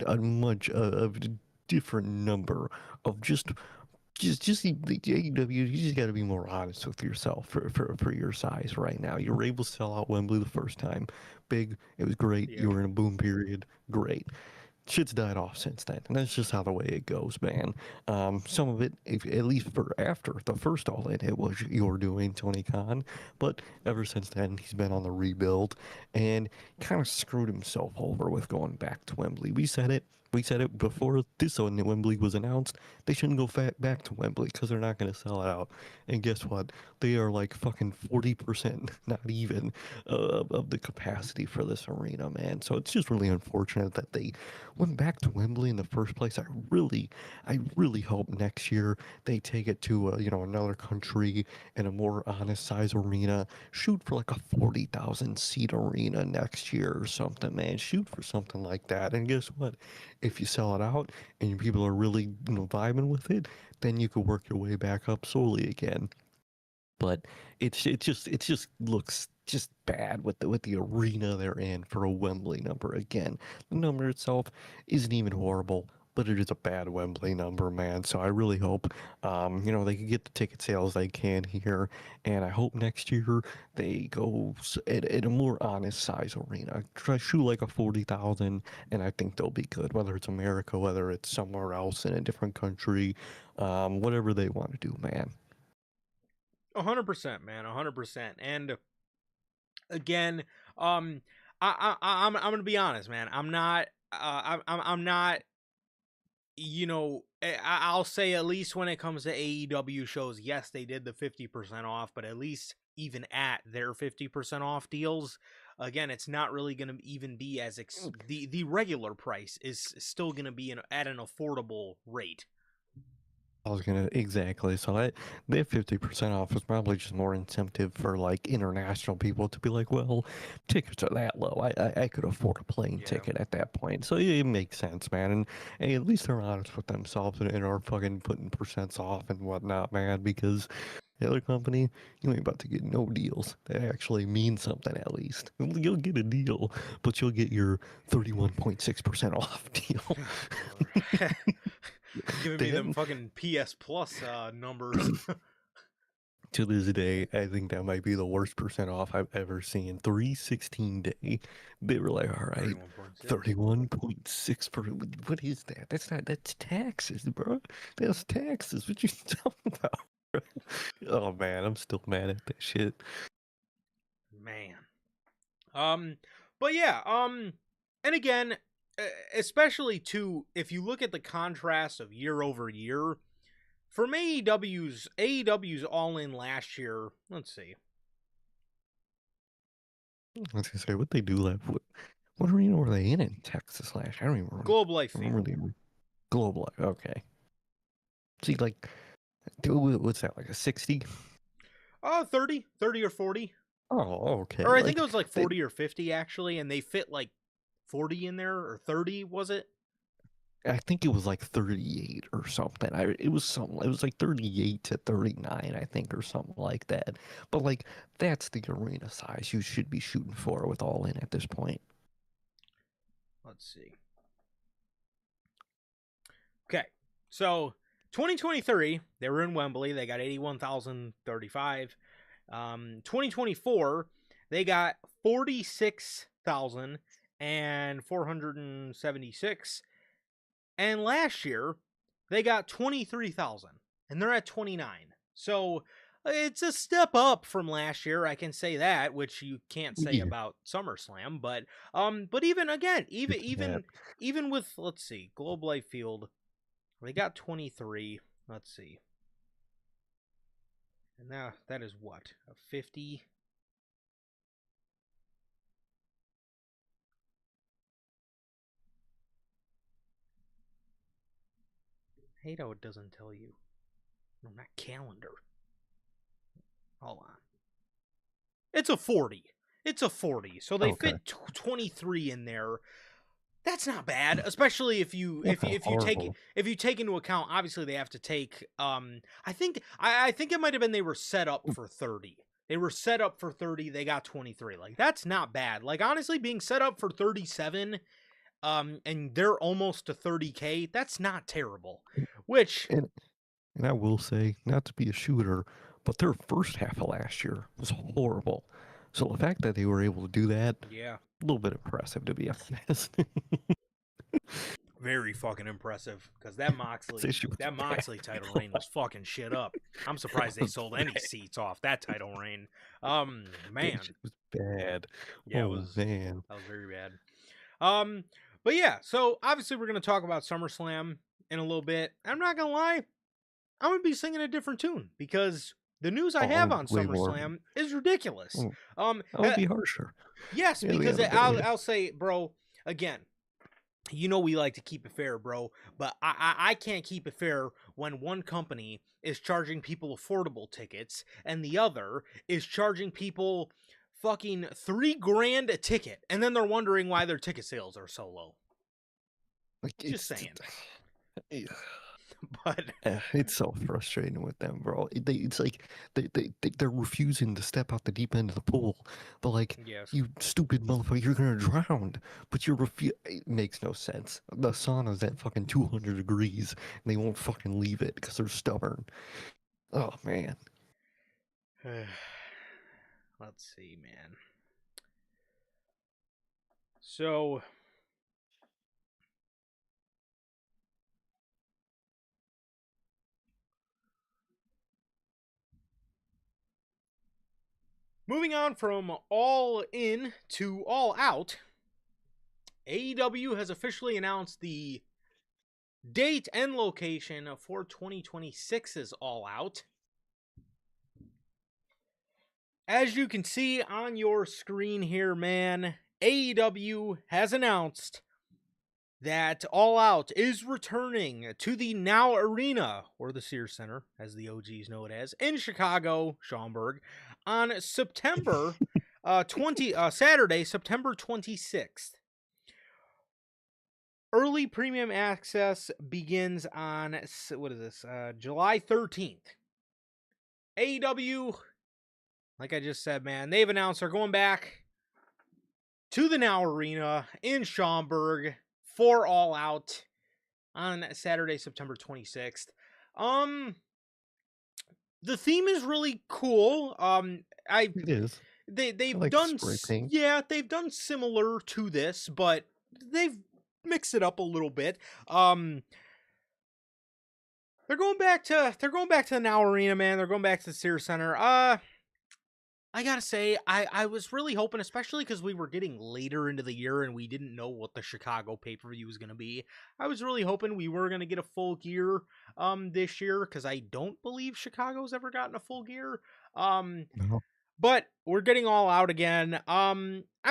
Speaker 1: a much a different number of just the AEW. You just got to be more honest with yourself for your size right now. You were able to sell out Wembley the first time, big. It was great. You
Speaker 2: Yeah.
Speaker 1: were in a boom period, great. Shit's died off since then, and that's just how the way it goes, man. Some of it, at least for after the first All In, it was your doing, Tony Khan. But ever since then, he's been on the rebuild and kind of screwed himself over with going back to Wembley. We said it. We said it before this one Wembley was announced. They shouldn't go back to Wembley because they're not going to sell it out. And guess what? They are like fucking 40%, not even, of the capacity for this arena, man. So it's just really unfortunate that they went back to Wembley in the first place. I really hope next year they take it to another country in a more honest size arena. Shoot for like a 40,000 seat arena next year or something, man. Shoot for something like that. And guess what? If you sell it out and people are really, vibing with it, then you could work your way back up slowly again. But it just looks just bad with the arena they're in for a Wembley number again. The number itself isn't even horrible, but it is a bad Wembley number, man. So I really hope, they can get the ticket sales they can here, and I hope next year they go at a more honest size arena. Try shoot like a 40,000, and I think they'll be good. Whether it's America, whether it's somewhere else in a different country, whatever they want to do, man.
Speaker 2: 100%, man, 100%. And again, I'm gonna be honest, man. I'm not. I'm not. I'll say at least when it comes to AEW shows, yes, they did the 50% off, but at least even at their 50% off deals, again, it's not really going to even be as the regular price is still going to be at an affordable rate.
Speaker 1: I was gonna exactly. So that 50% off is probably just more incentive for like international people to be like, well, tickets are that low. I could afford a plane ticket at that point. So yeah, it makes sense, man. And hey, at least they're honest with themselves and are fucking putting percents off and whatnot, man. Because the other company, you ain't about to get no deals. That actually means something at least. You'll get a deal, but you'll get your 31.6% off deal.
Speaker 2: Giving me them fucking PS Plus numbers.
Speaker 1: To this day, I think that might be the worst percent off I've ever seen. 316 day. They were like, all right, 31.6 per. What is that? That's taxes, bro. That's taxes. What you talking about, bro? Oh man, I'm still mad at that shit.
Speaker 2: Man. But yeah, and again, especially too, if you look at the contrast of year over year, from AEW's All In last year, let's see.
Speaker 1: I was gonna say, what they do left? What arena were they in Texas last year? I don't even remember.
Speaker 2: Globe Life Field.
Speaker 1: Globe Life, okay. See, like, what's that, like a 60?
Speaker 2: 30 or 40.
Speaker 1: Oh, okay.
Speaker 2: Or I think it was like 40 or 50 actually, and they fit like 40 in there, or 30, was it?
Speaker 1: I think it was like 38 or something. It was like 38 to 39, I think, or something like that. But like that's the arena size you should be shooting for with All In at this point.
Speaker 2: Let's see. Okay. So 2023, they were in Wembley. They got 81,035. 2024, they got 46,476. And last year, they got 23,000, and they're at 29. So it's a step up from last year. I can say that, which you can't say about SummerSlam. But even again, even with, let's see, Globe Life Field, they got 23. Let's see, and now that is what, a 50. I hate how it doesn't tell you. No, not calendar. Hold on. It's a 40. It's a 40. So they fit 23 in there. That's not bad, especially if you take into account, obviously they have to take I think it might have been they were set up for 30. They were set up for 30, they got 23. Like that's not bad. Like honestly, being set up for 37 and they're almost to 30K, that's not terrible. Which
Speaker 1: and I will say, not to be a shooter, but their first half of last year was horrible. So the fact that they were able to do that,
Speaker 2: yeah,
Speaker 1: a little bit impressive to be honest.
Speaker 2: Very fucking impressive, because that Moxley title reign was fucking shit up. I'm surprised they sold any seats off that title reign. Man,
Speaker 1: it was bad.
Speaker 2: Yeah,
Speaker 1: man,
Speaker 2: that was very bad. But yeah, so obviously we're going to talk about SummerSlam in a little bit. I'm not going to lie, I'm going to be singing a different tune because the news I have
Speaker 1: Oh,
Speaker 2: on
Speaker 1: way more.
Speaker 2: SummerSlam is ridiculous.
Speaker 1: Oh,
Speaker 2: Um,
Speaker 1: that would be harsher.
Speaker 2: yes,
Speaker 1: At the
Speaker 2: because
Speaker 1: end of the day.
Speaker 2: I'll say, bro, again, you know we like to keep it fair, bro, but I can't keep it fair when one company is charging people affordable tickets and the other is charging people fucking $3,000 a ticket, and then they're wondering why their ticket sales are so low.
Speaker 1: Like
Speaker 2: Just
Speaker 1: it's
Speaker 2: saying.
Speaker 1: yeah.
Speaker 2: But
Speaker 1: It's so frustrating with them, bro. It's like they're refusing to step out the deep end of the pool. But like,
Speaker 2: yes.
Speaker 1: you stupid motherfucker, you're gonna drown. But it makes no sense. The sauna's at fucking 200 degrees, and they won't fucking leave it because they're stubborn. Oh man.
Speaker 2: Let's see, man. So moving on from All In to All Out, AEW has officially announced the date and location for 2026's All Out. As you can see on your screen here, man, AEW has announced that All Out is returning to the Now Arena, or the Sears Center, as the OGs know it as, in Chicago, Schaumburg, on September Saturday, September 26th. Early premium access begins on, what is this, July 13th. AEW, like I just said, man, they've announced they're going back to the Now Arena in Schaumburg for All Out on Saturday, September 26th. The theme is really cool.
Speaker 1: It is. I
Speaker 2: They've
Speaker 1: like the
Speaker 2: done
Speaker 1: spray paint.
Speaker 2: they've done similar to this, but they've mixed it up a little bit. They're going back to the Now Arena, man. They're going back to the Sears Center. I gotta say, I was really hoping, especially because we were getting later into the year and we didn't know what the Chicago pay-per-view was gonna be. I was really hoping we were gonna get a Full Gear this year, because I don't believe Chicago's ever gotten a Full Gear.
Speaker 1: No.
Speaker 2: But we're getting All Out again. I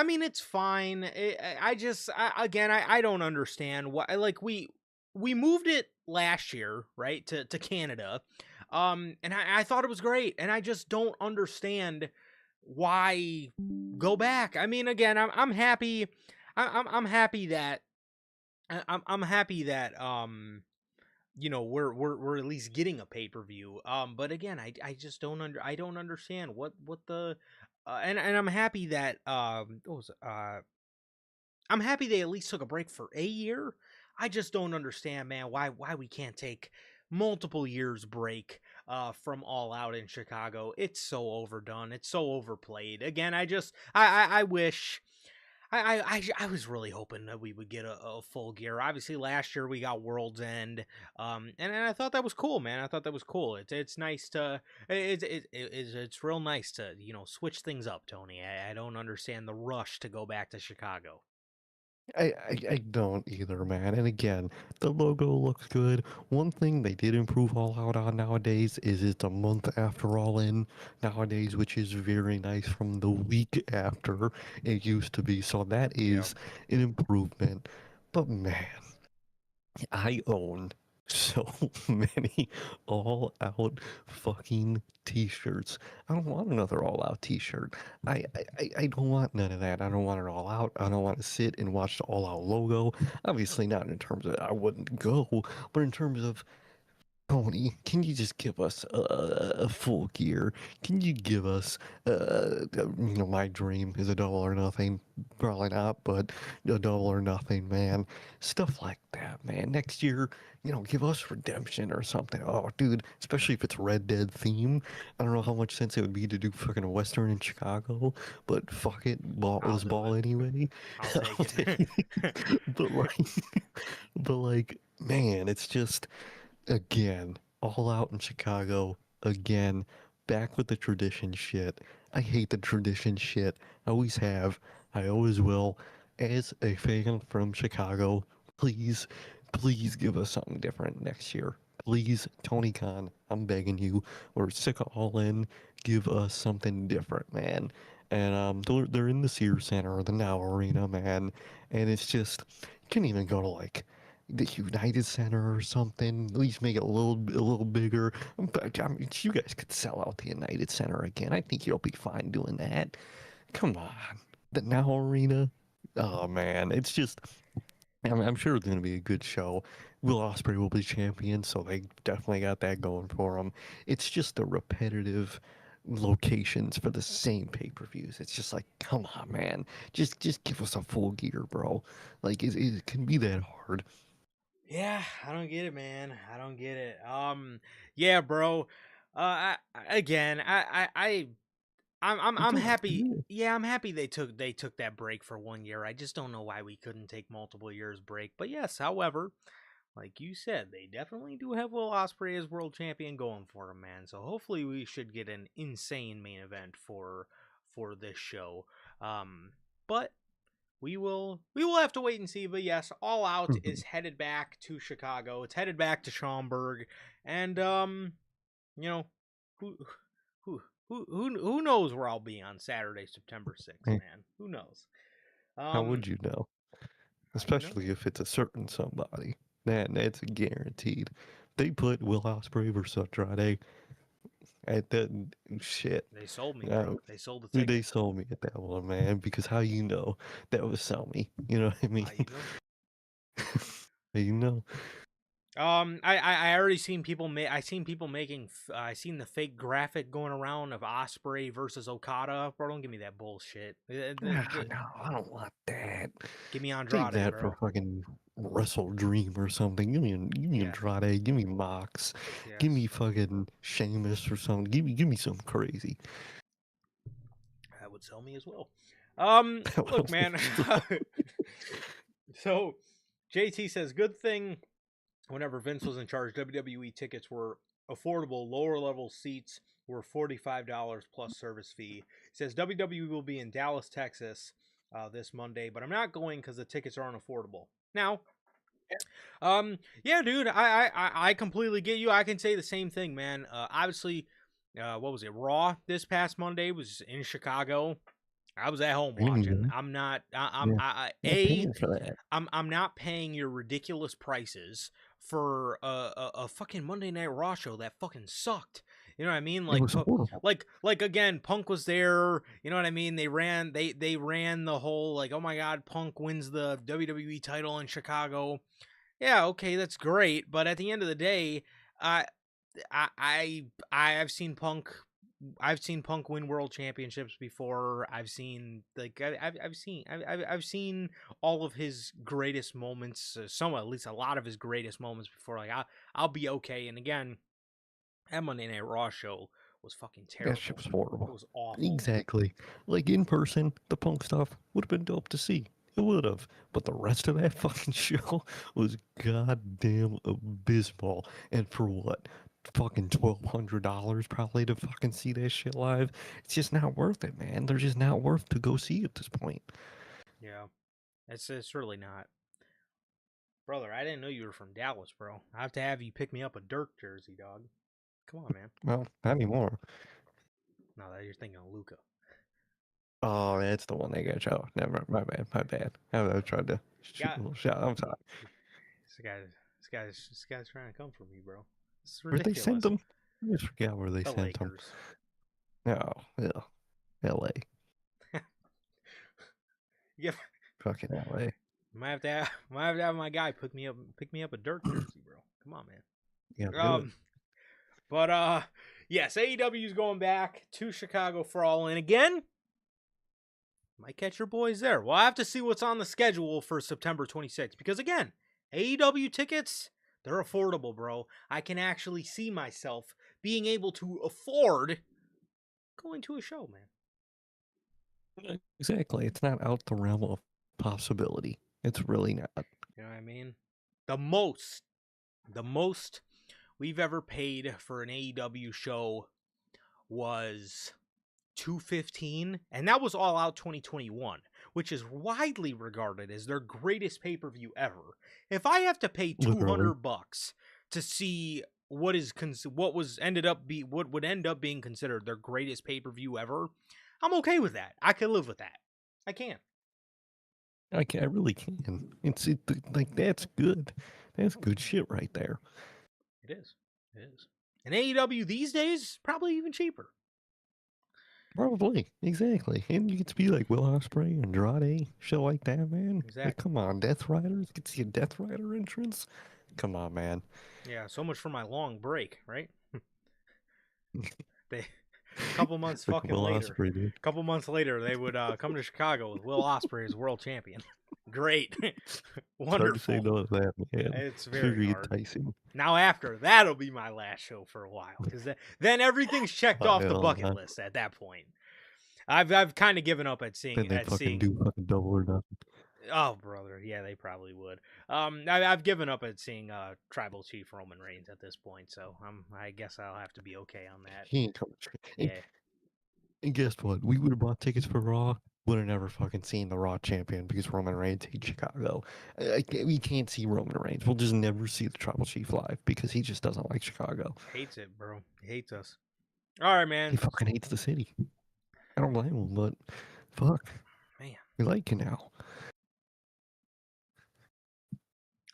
Speaker 2: mean, it's fine. I don't understand why. Like, we moved it last year, right, to Canada, and I thought it was great, and I just don't understand why go back. I mean, again, I'm happy. I'm happy that I'm happy that you know, we're at least getting a pay-per-view. But again, I just I don't understand what the and I'm happy that what was it? I'm happy they at least took a break for a year. I just don't understand, man, why we can't take multiple years break from All Out in Chicago. It's so overdone. It's so overplayed. Again, I wish I was really hoping that we would get a Full Gear. Obviously, last year we got World's End, and I thought that was cool, man. I thought that was cool. It's nice to it's real nice to, you know, switch things up, Tony. I don't understand the rush to go back to Chicago.
Speaker 1: I don't either, man. And again, the logo looks good. One thing they did improve All Out on nowadays is it's a month after All In nowadays, which is very nice from the week after it used to be. So that
Speaker 2: Yeah.
Speaker 1: is an improvement. But man, I own so many all out fucking t-shirts. I don't want another all out t-shirt. I don't want none of that. I don't want it all out. I don't want to sit and watch the all out logo. Obviously not in terms of I wouldn't go, but in terms of Tony, can you just give us a Full Gear? Can you give us, you know, my dream is a Double or Nothing. Probably not, but a Double or Nothing, man. Stuff like that, man. Next year, you know, give us Redemption or something. Oh, dude, especially if it's Red Dead theme. I don't know how much sense it would be to do fucking a Western in Chicago, but fuck it,
Speaker 2: I'll
Speaker 1: let's
Speaker 2: do
Speaker 1: ball
Speaker 2: it.
Speaker 1: anyway.
Speaker 2: I'll take it.
Speaker 1: But like, but like, man, it's just again, all out in Chicago, again, back with the tradition shit. I hate the tradition shit. I always have. I always will. as a fan from Chicago, please, please give us something different next year. Please, Tony Khan, I'm begging you. We're sick of All In. Give us something different, man. And they're in the Sears Center or the Now Arena, man. And it's just, you can even go to like the United Center or something. At least make it a little bigger. I mean, you guys could sell out the United Center again. I think you'll be fine doing that. Come on, the Now Arena. Oh man, it's just. I'm sure it's going to be a good show. Will Ospreay will be champion, so they definitely got that going for them. It's just the repetitive locations for the same pay-per-views. It's just like, come on, man, just give us a full gear, bro. Like it can be that hard.
Speaker 2: Yeah, I don't get it, man. I don't get it. Yeah, bro. Again, I'm
Speaker 1: Give us
Speaker 2: happy.
Speaker 1: gear.
Speaker 2: Yeah, I'm happy they took that break for 1 year. I just don't know why we couldn't take multiple years break. But yes, however, like you said, they definitely do have Will Ospreay as world champion going for him, man. So hopefully we should get an insane main event for this show. But we will have to wait and see. But yes, All Out
Speaker 1: Mhm.
Speaker 2: is headed back to Chicago. It's headed back to Schaumburg, and you know, who who knows where I'll be on Saturday, September 6th,
Speaker 1: Hey,
Speaker 2: man? Who knows?
Speaker 1: how would you know?
Speaker 2: How do you know?
Speaker 1: Especially if it's a certain somebody. That's guaranteed. They put Will Ospreay versus Andrade at that shit.
Speaker 2: They sold me,
Speaker 1: Uh,
Speaker 2: bro. They sold the
Speaker 1: they
Speaker 2: tickets.
Speaker 1: sold me at that one, man. Because how you know that was sell me? You know what I mean?
Speaker 2: How you know?
Speaker 1: You know.
Speaker 2: I already seen people I seen people making. I seen the fake graphic going around of Osprey versus Okada. Bro, don't give me that bullshit.
Speaker 1: No, I don't want that.
Speaker 2: Give me
Speaker 1: Take
Speaker 2: Andrade,
Speaker 1: that for
Speaker 2: bro.
Speaker 1: fucking Wrestle Dream or something. Give me
Speaker 2: Yes,
Speaker 1: Andrade. Give me Mox. Give
Speaker 2: yes,
Speaker 1: me fucking Sheamus or something. Give me something crazy.
Speaker 2: that would sell me as well. Look, man.
Speaker 1: So,
Speaker 2: So, JT says, good thing whenever Vince was in charge, WWE tickets were affordable. Lower level seats were $45 plus service fee. He says WWE will be in Dallas, Texas this Monday, but I'm not going because the tickets aren't affordable. Now, yeah, dude, I completely get you. I can say the same thing, man. Obviously, what was it? Raw this past Monday was in Chicago. I was at home watching.
Speaker 1: anyway,
Speaker 2: I'm not.
Speaker 1: yeah, not
Speaker 2: A.
Speaker 1: paying for that.
Speaker 2: I'm not paying your ridiculous prices for a fucking Monday Night Raw show that fucking sucked. You know what I mean?
Speaker 1: It was horrible.
Speaker 2: Like again, Punk was there. You know what I mean? They ran the whole like, oh my god, Punk wins the WWE title in Chicago. Yeah, okay, that's great, but at the end of the day, I I've seen Punk. I've seen Punk win world championships before. I've seen like I've seen all of his greatest moments. Some at least a lot of his greatest moments before. Like I'll be okay. And again, that Monday Night Raw show was fucking
Speaker 1: That shit was
Speaker 2: terrible. It
Speaker 1: horrible.
Speaker 2: was awful.
Speaker 1: Exactly. Like in person, the Punk stuff would have been dope to see. It would have. But the rest of that fucking show was goddamn abysmal. And for what? Fucking $1,200 probably to fucking see that shit live. It's just not worth it, man. They're just not worth to go see at this point.
Speaker 2: Yeah, it's really not. Brother, I didn't know you were from Dallas, bro. I have to have you pick me up a Dirk jersey, dog. Come on, man.
Speaker 1: Well, not anymore.
Speaker 2: No, that you're thinking of Luca.
Speaker 1: Oh, that's the one they got you. Never, my bad, my bad. I tried to shoot a
Speaker 2: Got
Speaker 1: little shot. I'm sorry.
Speaker 2: this guy's trying to come for me, bro. This is
Speaker 1: Where'd they send
Speaker 2: ridiculous.
Speaker 1: them? I just forgot where they
Speaker 2: The
Speaker 1: sent them.
Speaker 2: Lakers.
Speaker 1: Oh, yeah. LA.
Speaker 2: Yeah,
Speaker 1: Fucking LA.
Speaker 2: might have to have my guy pick me up a Dirk jersey, bro. Come on,
Speaker 1: Yeah,
Speaker 2: man.
Speaker 1: do it.
Speaker 2: But yes, AEW's going back to Chicago for All In again. Might catch your boys there. We'll have to see what's on the schedule for September 26th because again, AEW tickets, they're affordable, bro. I can actually see myself being able to afford going to a show, man.
Speaker 1: Exactly. It's not out the realm of possibility. It's really not.
Speaker 2: You know what I mean? The most we've ever paid for an AEW show was $215, and that was All Out 2021. which is widely regarded as their greatest pay-per-view ever. If I have to pay
Speaker 1: Literally.
Speaker 2: $200 to see what would end up being considered their greatest pay-per-view ever, I'm okay with that. I can live with that. I can.
Speaker 1: I really can. Like that's good. That's good shit right there.
Speaker 2: It is. It is. And AEW these days, probably even cheaper.
Speaker 1: Probably, exactly. And you get to be like Will Ospreay, Andrade, shit like that, man.
Speaker 2: Exactly.
Speaker 1: Like, come on, Death Riders. Get to see a Death Rider entrance. Come on, man.
Speaker 2: Yeah, so much for my long break, right? A couple months
Speaker 1: Like
Speaker 2: fucking
Speaker 1: Will
Speaker 2: later.
Speaker 1: Ospreay, dude.
Speaker 2: A couple months later, they would come to Chicago with Will Ospreay as world champion. Great.
Speaker 1: It's hard to say
Speaker 2: Wonderful.
Speaker 1: no to that, man.
Speaker 2: It's very hard.
Speaker 1: enticing.
Speaker 2: Now after, that'll be my last show for a while. Because then everything's checked off the
Speaker 1: Hell
Speaker 2: bucket
Speaker 1: nah.
Speaker 2: list at that point. I've kind of given up at
Speaker 1: Then
Speaker 2: seeing...
Speaker 1: they fucking do fucking double or nothing.
Speaker 2: Oh, brother. Yeah, they probably would. I've given up at seeing Tribal Chief Roman Reigns at this point, so I guess I'll have to be okay on that.
Speaker 1: He ain't coming.
Speaker 2: Yeah.
Speaker 1: And guess what? We would have bought tickets for Raw. Would have never fucking seen the Raw champion because Roman Reigns hates Chicago. We can't see Roman Reigns. We'll just never see the Tribal Chief live because he just doesn't like Chicago.
Speaker 2: Hates it, bro. He hates us. All right, man.
Speaker 1: He fucking hates the city. I don't blame him, but fuck.
Speaker 2: Man.
Speaker 1: We like you now.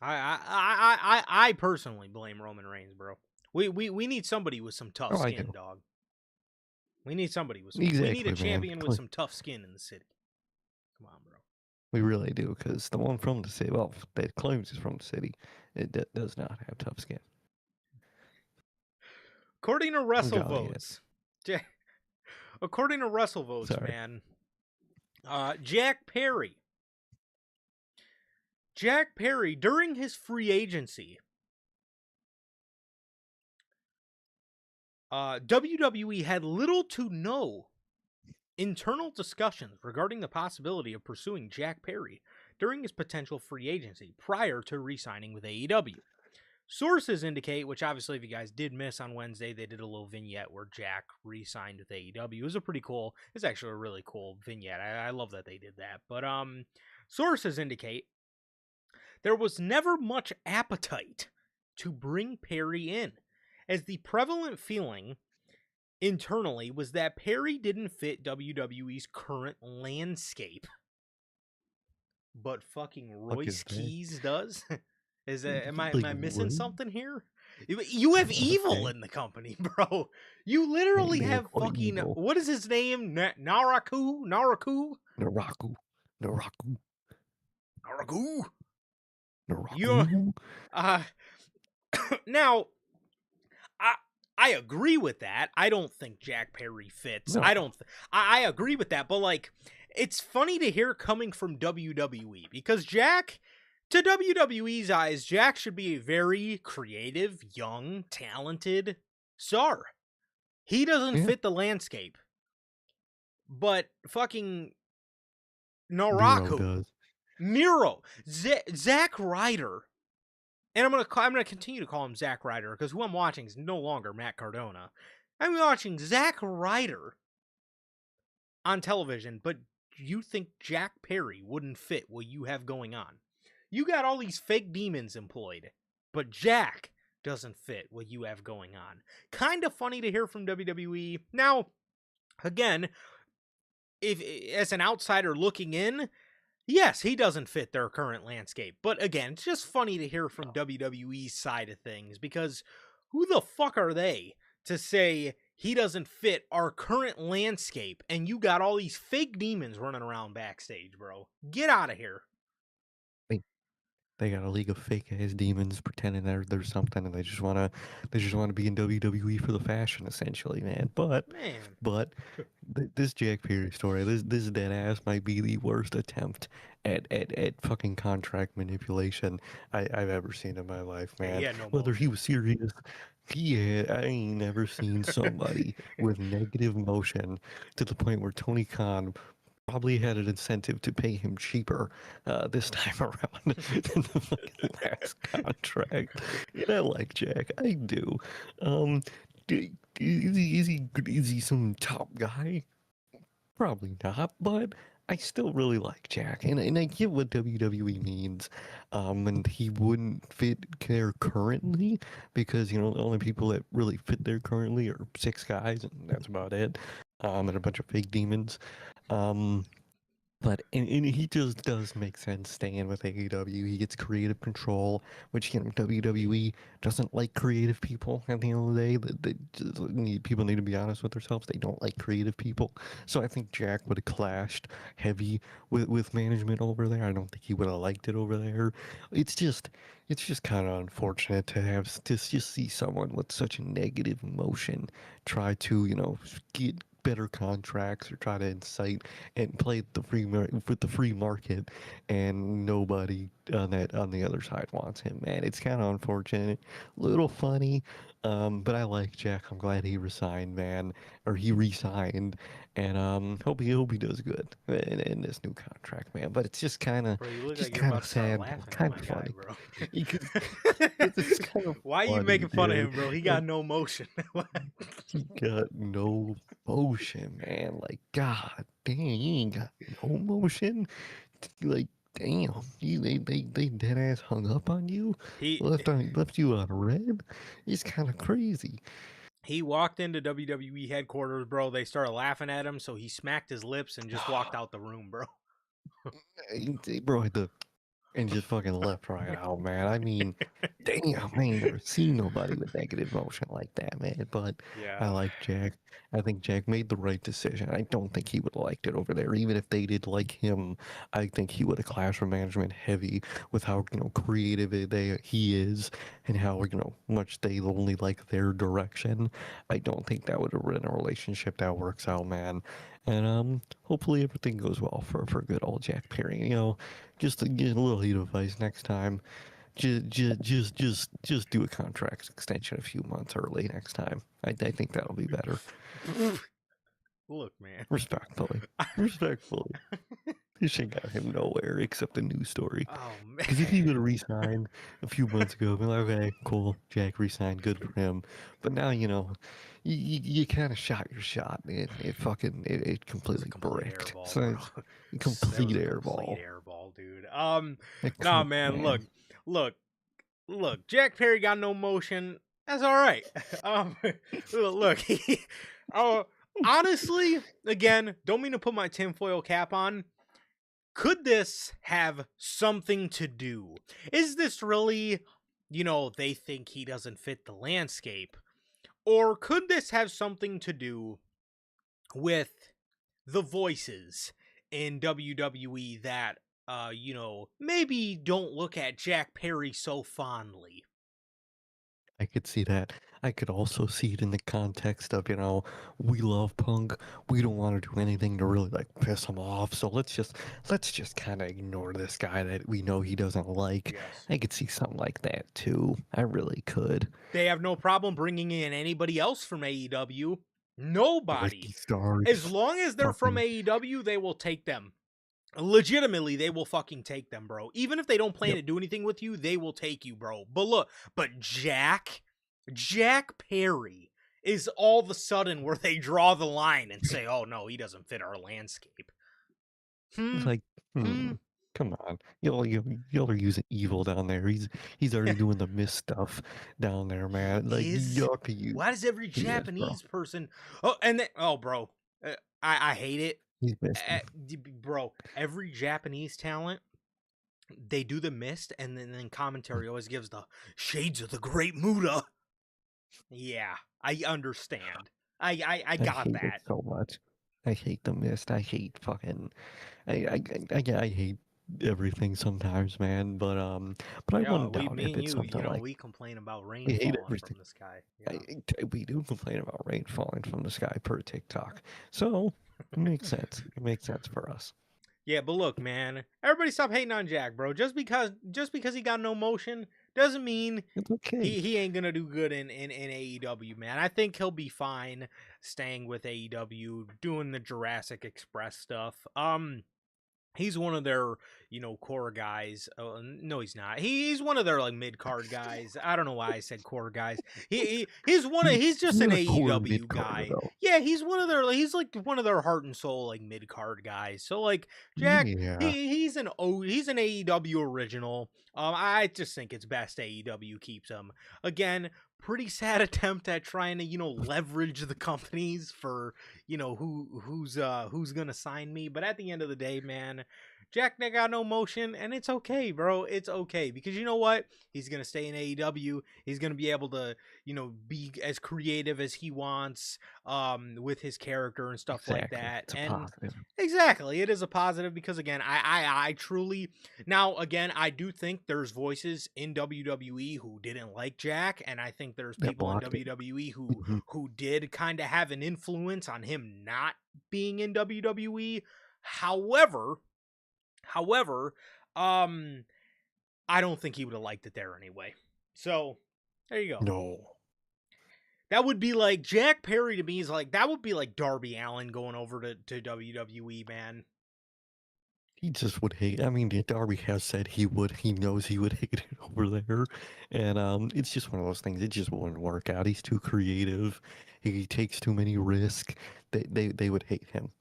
Speaker 2: I personally blame Roman Reigns, bro. We need somebody with some tough skin, dog. We need somebody with some...
Speaker 1: Exactly,
Speaker 2: we need a champion
Speaker 1: man.
Speaker 2: with some tough skin in the city. Come on, bro.
Speaker 1: We really do, because the one from the city, well, that claims he's from the city, it does not have tough skin.
Speaker 2: According to WrestleVotes, man, Jack Perry, during his free agency, WWE had little to no internal discussions regarding the possibility of pursuing Jack Perry during his potential free agency prior to re-signing with AEW. Sources indicate, which obviously if you guys did miss on Wednesday, they did a little vignette where Jack re-signed with AEW. It's actually a really cool vignette. I love that they did that. But sources indicate there was never much appetite to bring Perry in, as the prevalent feeling internally was that Perry didn't fit WWE's current landscape. But fucking Royce Keys does? Am I missing something here? You have Evil in the company, bro. You literally have fucking... Evil. What is his name? Naraku? Now, I agree with that. I don't think Jack Perry fits. No. I agree with that, but like, it's funny to hear coming from WWE, because Jack, to WWE's eyes, Jack should be a very creative, young, talented star. He doesn't fit the landscape. But fucking Naraku, Miro, Zack Ryder, and I'm gonna continue to call him Zack Ryder, because who I'm watching is no longer Matt Cardona. I'm watching Zack Ryder on television, but you think Jack Perry wouldn't fit what you have going on? You got all these fake demons employed, but Jack doesn't fit what you have going on. Kind of funny to hear from WWE. Now, again, if as an outsider looking in, yes, he doesn't fit their current landscape. But again, it's just funny to hear from WWE's side of things, because who the fuck are they to say he doesn't fit our current landscape and you got all these fake demons running around backstage, bro? Get out of here.
Speaker 1: They got a league of fake ass demons pretending there's something, and they just wanna be in WWE for the fashion, essentially, man. But this Jack Perry story, this dead ass might be the worst attempt at fucking contract manipulation I've ever seen in my life, man.
Speaker 2: Yeah, no
Speaker 1: Whether he was serious, I ain't never seen somebody with negative motion to the point where Tony Khan probably had an incentive to pay him cheaper this time around than the fucking last contract. And I like Jack. I do. Is he some top guy? Probably not, but I still really like Jack, and I get what WWE means, and he wouldn't fit there currently because you know the only people that really fit there currently are six guys, and that's about it, and a bunch of fake demons, um, but and he just does make sense staying with AEW. He gets creative control, which you know WWE doesn't like creative people. At the end of the day, people need to be honest with themselves. They don't like creative people. So I think Jack would have clashed heavy with management over there. I don't think he would have liked it over there. It's just it's just kind of unfortunate to have to just see someone with such a negative emotion try to get better contracts or try to incite and play with the free market, and nobody on the other side wants him. Man, it's kind of unfortunate, little funny, but I like Jack. I'm glad he resigned, man, or he resigned, and hope he does good in this new contract, man. But it's
Speaker 2: Bro, you look like you're about to start
Speaker 1: sad,
Speaker 2: laughing at
Speaker 1: kind
Speaker 2: my
Speaker 1: of
Speaker 2: guy,
Speaker 1: funny.
Speaker 2: bro.
Speaker 1: Because it's kind of
Speaker 2: Why are you
Speaker 1: funny,
Speaker 2: making fun of
Speaker 1: dude.
Speaker 2: him, bro? He
Speaker 1: Like
Speaker 2: got no motion.
Speaker 1: he got no motion, man. Like, god dang, he ain't got no motion. Like, damn, they dead ass hung up on you,
Speaker 2: he
Speaker 1: left you on red. It's kind of crazy.
Speaker 2: he walked into WWE headquarters, bro. They started laughing at him, so he smacked his lips and just walked out the room, bro.
Speaker 1: Bro, and just fucking left right out, man. I mean, damn, I ain't never seen nobody with negative emotion like that, man. But I
Speaker 2: Yeah.
Speaker 1: like Jack. I think Jack made the right decision. I don't think he would have liked it over there. Even if they did like him, I think he would have clashed with management heavy with how, creative he is and how, much they only like their direction. I don't think that would have been a relationship that works out, man. And hopefully everything goes well for good old Jack Perry. Just to get a little heat of advice next time. Just do a contract extension a few months early next time. I think that'll be better.
Speaker 2: Look, man.
Speaker 1: Respectfully, respectfully. This shit got him nowhere except a news story.
Speaker 2: Oh
Speaker 1: Because if he would
Speaker 2: man.
Speaker 1: have resigned a few months ago, be like, okay, cool, Jack resigned, good for him. But now you kind of shot your shot, and it
Speaker 2: It was a
Speaker 1: completely
Speaker 2: complete
Speaker 1: bricked.
Speaker 2: airball,
Speaker 1: So
Speaker 2: bro.
Speaker 1: it's a
Speaker 2: That was
Speaker 1: complete
Speaker 2: a complete
Speaker 1: airball.
Speaker 2: airball, dude. Nah,
Speaker 1: It
Speaker 2: man.
Speaker 1: man.
Speaker 2: Look, look. Jack Perry got no motion. That's all right. Um, look. Oh, honestly, again, don't mean to put my tinfoil cap on. Could this have something to do? Is this really, they think he doesn't fit the landscape, or could this have something to do with the voices in WWE that maybe don't look at Jack Perry so fondly?
Speaker 1: I could see that. I could also see it in the context of, we love Punk. We don't want to do anything to really like piss him off. So let's just kind of ignore this guy that we know he doesn't like.
Speaker 2: Yes.
Speaker 1: I could see something like that too. I really could.
Speaker 2: They have no problem bringing in anybody else from AEW.
Speaker 1: Ricky
Speaker 2: Nobody. As
Speaker 1: Starks,
Speaker 2: long as they're from
Speaker 1: fucking
Speaker 2: AEW, they will take them. Legitimately, they will fucking take them, bro. Even if they don't plan
Speaker 1: yep.
Speaker 2: to do anything with you, they will take you, bro. But look, Jack Perry is all of a sudden where they draw the line and say, "Oh no, he doesn't fit our landscape."
Speaker 1: It's
Speaker 2: Hmm.
Speaker 1: like,
Speaker 2: Hmm.
Speaker 1: come on. Y'all are using evil down there. He's already doing the mist stuff down there, man. Like
Speaker 2: Is
Speaker 1: y'all could use.
Speaker 2: why does every
Speaker 1: He is, bro.
Speaker 2: Japanese person? Oh, and then, oh, bro, I hate it,
Speaker 1: He's misty.
Speaker 2: bro. Every Japanese talent, they do the mist, and then commentary always gives the shades of the Great Muda. Yeah, I understand. I
Speaker 1: I
Speaker 2: got
Speaker 1: hate it
Speaker 2: that.
Speaker 1: so much. I hate the mist. I hate fucking. I hate everything sometimes, man. But I
Speaker 2: Yeah,
Speaker 1: wouldn't doubt
Speaker 2: me
Speaker 1: if
Speaker 2: and
Speaker 1: it's
Speaker 2: you,
Speaker 1: something like
Speaker 2: we complain about
Speaker 1: I
Speaker 2: rain
Speaker 1: hate
Speaker 2: falling from
Speaker 1: everything.
Speaker 2: the sky.
Speaker 1: I,
Speaker 2: Yeah.
Speaker 1: we do complain about rain falling from the sky per TikTok, so it makes sense. It makes sense for us.
Speaker 2: Yeah, but look, man, everybody stop hating on Jack, bro. Just because he got no motion doesn't mean
Speaker 1: It's okay.
Speaker 2: he ain't gonna do good in AEW, man. I think he'll be fine staying with AEW, doing the Jurassic Express stuff. He's one of their, core guys. No, he's not. He's one of their like mid card guys. I don't know why I said core guys. He's one of he's just
Speaker 1: He's
Speaker 2: an
Speaker 1: not a core
Speaker 2: AEW
Speaker 1: mid carder
Speaker 2: guy.
Speaker 1: though.
Speaker 2: Yeah, he's like one of their heart and soul like mid card guys. So like Jack,
Speaker 1: Yeah,
Speaker 2: he's an AEW original. I just think it's best AEW keeps him. Again, pretty sad attempt at trying to leverage the companies for who's gonna sign me. But at the end of the day, man, Jack got no motion, and it's okay, bro. It's okay because you know what? He's gonna stay in AEW. He's gonna be able to, be as creative as he wants, with his character and stuff like
Speaker 1: exactly.
Speaker 2: that.
Speaker 1: It's a
Speaker 2: And
Speaker 1: positive.
Speaker 2: exactly, it is a positive because again, I truly now again I do think there's voices in WWE who didn't like Jack, and I think there's
Speaker 1: That
Speaker 2: people in
Speaker 1: blocked it.
Speaker 2: WWE
Speaker 1: Mhm.
Speaker 2: who did kind of have an influence on him not being in WWE. However, um, I don't think he would have liked it there anyway. So there you go.
Speaker 1: No.
Speaker 2: That would be like Jack Perry to me is like that would be like Darby Allin going over to WWE, man.
Speaker 1: He just would hate. I mean, Darby has said he would. He knows he would hate it over there, and it's just one of those things. It just wouldn't work out. He's too creative. He takes too many risks. They would hate him.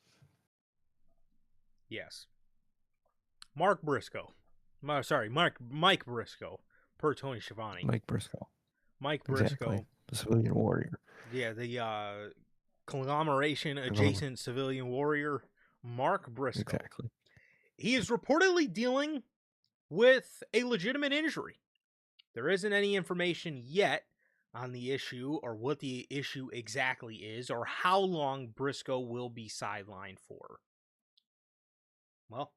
Speaker 2: Yes. Mark Briscoe. Sorry, Mike Briscoe, per Tony Schiavone.
Speaker 1: Mike Briscoe.
Speaker 2: Mike
Speaker 1: Exactly.
Speaker 2: Briscoe.
Speaker 1: The civilian warrior.
Speaker 2: Yeah, the conglomeration adjacent civilian warrior, Mark Briscoe.
Speaker 1: Exactly.
Speaker 2: He is reportedly dealing with a legitimate injury. There isn't any information yet on the issue or what the issue exactly is or how long Briscoe will be sidelined for. Well,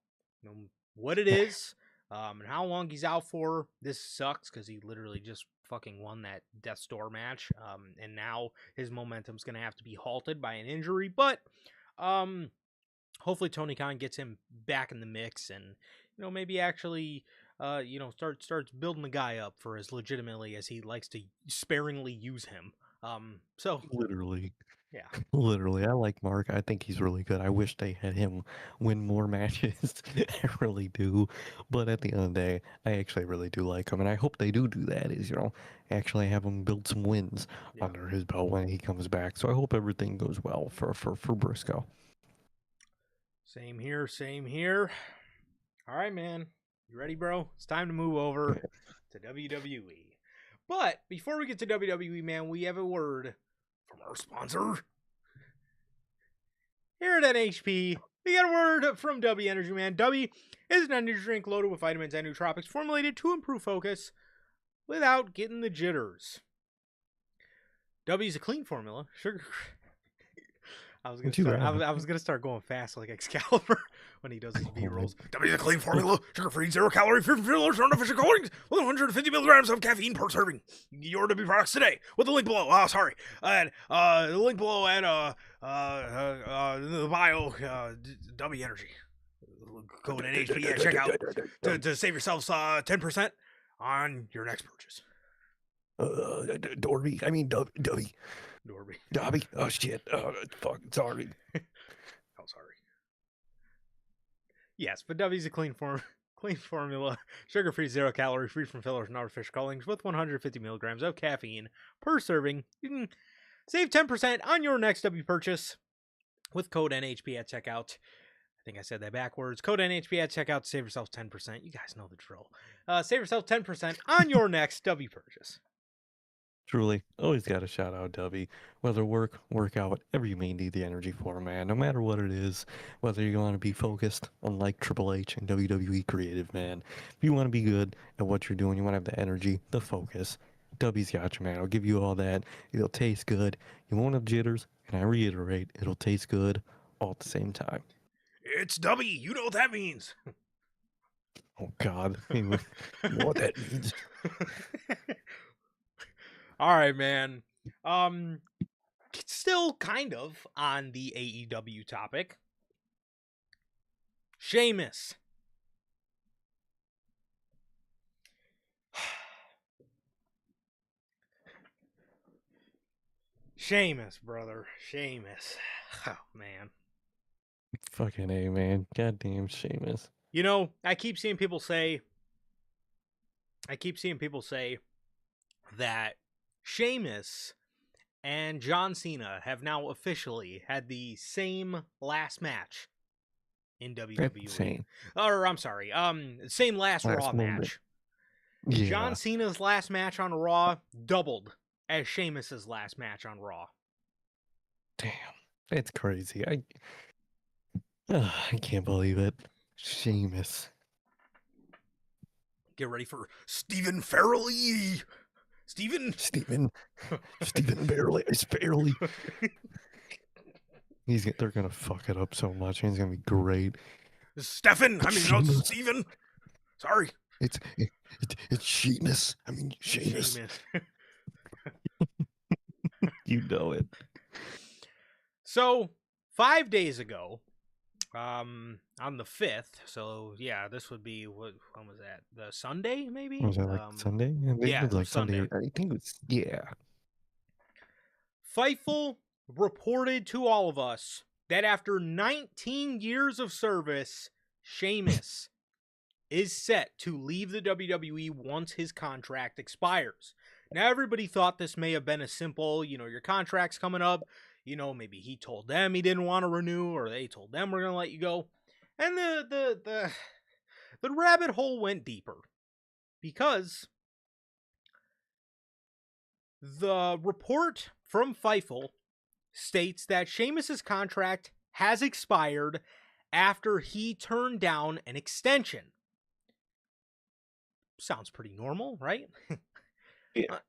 Speaker 2: what it is, and how long he's out for. This sucks because he literally just fucking won that Death's Door match, and now his momentum's going to have to be halted by an injury. But hopefully Tony Khan gets him back in the mix, and maybe actually starts building the guy up for as legitimately as he likes to sparingly use him. So
Speaker 1: Literally.
Speaker 2: yeah.
Speaker 1: Literally, I like Mark. I think he's really good. I wish they had him win more matches. I really do. But at the end of the day, I actually really do like him. And I hope they do that is, actually have him build some wins
Speaker 2: Yeah.
Speaker 1: under his belt when he comes back. So I hope everything goes well for Briscoe.
Speaker 2: Same here, same here. All right, man. You ready, bro? It's time to move over
Speaker 1: Yeah.
Speaker 2: to WWE. But before we get to WWE, man, we have a word from our sponsor. Here at NHP, we got a word from W Energy, man. W is an energy drink loaded with vitamins and nootropics formulated to improve focus without getting the jitters. W is a clean formula. Sugar. I was gonna
Speaker 1: What you
Speaker 2: start.
Speaker 1: laughing?
Speaker 2: I was gonna start going fast like Excalibur when he does his B
Speaker 1: Oh,
Speaker 2: rolls.
Speaker 1: man.
Speaker 2: W is a clean formula, sugar-free, zero-calorie, free from fillers, no artificial colorings, with 150 milligrams of caffeine per serving. Get your W products today with the link below. Sorry, and the link below and the bio. W Energy code NHP at checkout to save yourselves 10% on your next purchase.
Speaker 1: Dorby. I mean, Dobby.
Speaker 2: Dorby.
Speaker 1: Dobby. Oh, shit. Fuck. Sorry.
Speaker 2: Oh, sorry. Yes, but W's a clean formula, sugar-free, zero-calorie, free from fillers and artificial colorings, with 150 milligrams of caffeine per serving. You can save 10% on your next W purchase with code NHP at checkout. I think I said that backwards. Code NHP at checkout to save yourself 10%. You guys know the drill. Save yourself 10% on your next W purchase.
Speaker 1: Truly, always got to shout out Dubby. Whether workout, whatever you may need the energy for, man. No matter what it is, whether you want to be focused, unlike Triple H and WWE Creative, man. If you want to be good at what you're doing, you want to have the energy, the focus. Dubby's got you, man. I'll give you all that. It'll taste good. You won't have jitters, and I reiterate, it'll taste good all at the same time.
Speaker 2: It's W. You know what that means.
Speaker 1: Oh God, you know what that means.
Speaker 2: All right, man. Still kind of on the AEW topic. Sheamus. Sheamus, brother. Sheamus. Oh, man.
Speaker 1: Fucking A, man. Goddamn Sheamus.
Speaker 2: You know, I keep seeing people say that Sheamus and John Cena have now officially had the same last match in
Speaker 1: That's
Speaker 2: WWE.
Speaker 1: insane.
Speaker 2: Or I'm sorry, same last Raw
Speaker 1: Last moment.
Speaker 2: match. John
Speaker 1: Yeah.
Speaker 2: Cena's last match on Raw doubled as Sheamus's last match on Raw.
Speaker 1: Damn. It's crazy. I can't believe it. Sheamus.
Speaker 2: Get ready for Stephen Farrelly. Stephen
Speaker 1: Barely. It's barely. They're gonna fuck it up so much. And it's gonna be great.
Speaker 2: Stephen. I mean, no,
Speaker 1: Sheamus.
Speaker 2: Stephen. Sorry.
Speaker 1: It's Sheamus. I mean, Sheamus. You know it.
Speaker 2: So 5 days ago, on the 5th. So yeah, this would be when was that? The Sunday, maybe?
Speaker 1: Was that like Sunday? I think
Speaker 2: yeah,
Speaker 1: it was like
Speaker 2: Sunday.
Speaker 1: I think it was, yeah.
Speaker 2: Fightful reported to all of us that after 19 years of service, Sheamus is set to leave the WWE once his contract expires. Now, everybody thought this may have been a simple, your contract's coming up. Maybe he told them he didn't want to renew, or they told them we're going to let you go. And the rabbit hole went deeper because the report from Fightful states that Sheamus's contract has expired after he turned down an extension. Sounds pretty normal, right?
Speaker 1: Yeah.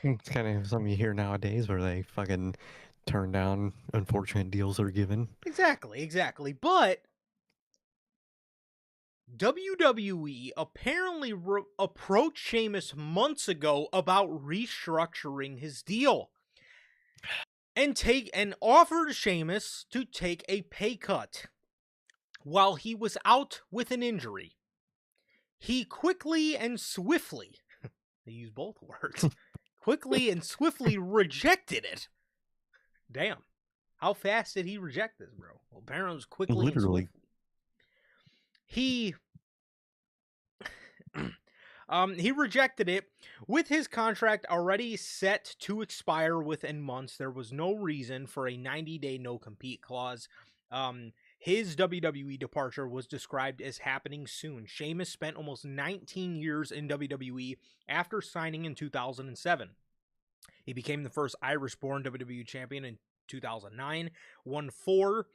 Speaker 1: It's kind of something you hear nowadays where they fucking turn down unfortunate deals they're given.
Speaker 2: Exactly. But WWE apparently approached Sheamus months ago about restructuring his deal and offered Sheamus to take a pay cut while he was out with an injury. He quickly and swiftly, they use both words, quickly and swiftly rejected it. Damn. How fast did he reject this, bro? Well, apparently it was quickly and swiftly. He rejected it with his contract already set to expire within months. There was no reason for a 90-day no-compete clause. His WWE departure was described as happening soon. Sheamus spent almost 19 years in WWE after signing in 2007. He became the first Irish-born WWE champion in 2009, won 4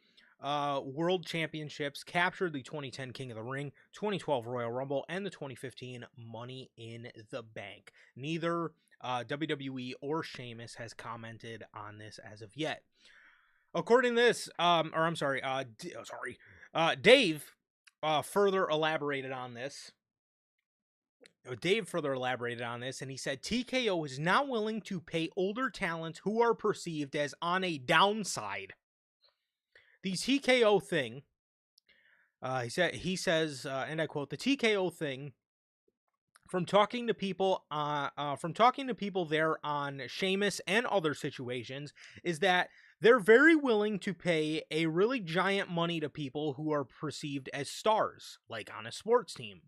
Speaker 2: World Championships, captured the 2010 King of the Ring, 2012 Royal Rumble, and the 2015 Money in the Bank. Neither WWE or Sheamus has commented on this as of yet. According to this, Dave further elaborated on this. Dave further elaborated on this, and he said TKO is not willing to pay older talent who are perceived as on a downside. The TKO thing, he says, and I quote, the TKO thing, from talking to people there on Sheamus and other situations, is that they're very willing to pay a really giant money to people who are perceived as stars, like on a sports team.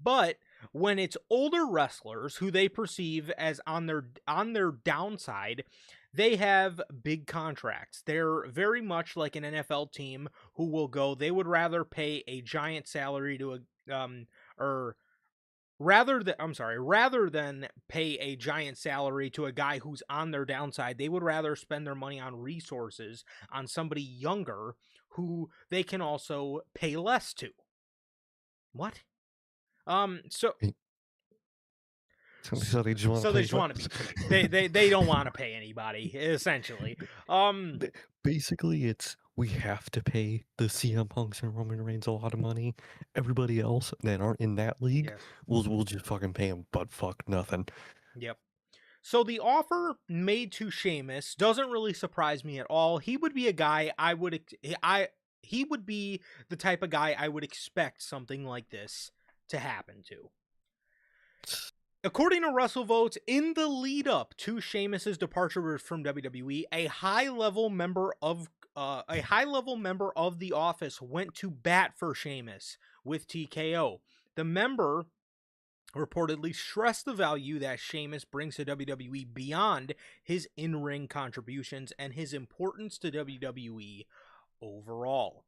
Speaker 2: But when it's older wrestlers who they perceive as on their downside, they have big contracts. They're very much like an NFL team who will go, they would rather pay a giant salary to rather than pay a giant salary to a guy who's on their downside, they would rather spend their money on resources on somebody younger who they can also pay less to. What? So
Speaker 1: they just want
Speaker 2: to be they don't want to pay anybody, essentially.
Speaker 1: Basically, it's we have to pay the CM Punks and Roman Reigns a lot of money. Everybody else that aren't in that league, yes, we'll just fucking pay them, but fuck nothing.
Speaker 2: Yep. So the offer made to Sheamus doesn't really surprise me at all. He would be a guy he would be the type of guy I would expect something like this to happen to. According to WrestleVotes, in the lead up to Sheamus's departure from WWE, a high-level member of the office went to bat for Sheamus with TKO. The member reportedly stressed the value that Sheamus brings to WWE beyond his in-ring contributions and his importance to WWE overall.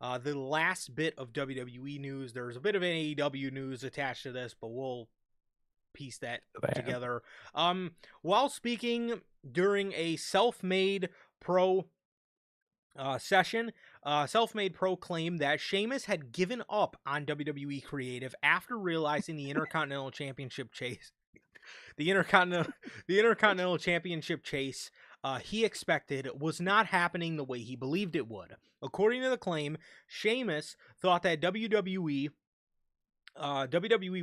Speaker 2: The last bit of WWE news, there's a bit of AEW news attached to this, but we'll piece that together. While speaking during a Self-Made Pro session, Self-Made Pro claimed that Sheamus had given up on WWE creative after realizing the Intercontinental Championship chase. The Intercontinental Championship chase he expected was not happening the way he believed it would. According to the claim, Sheamus thought that WWE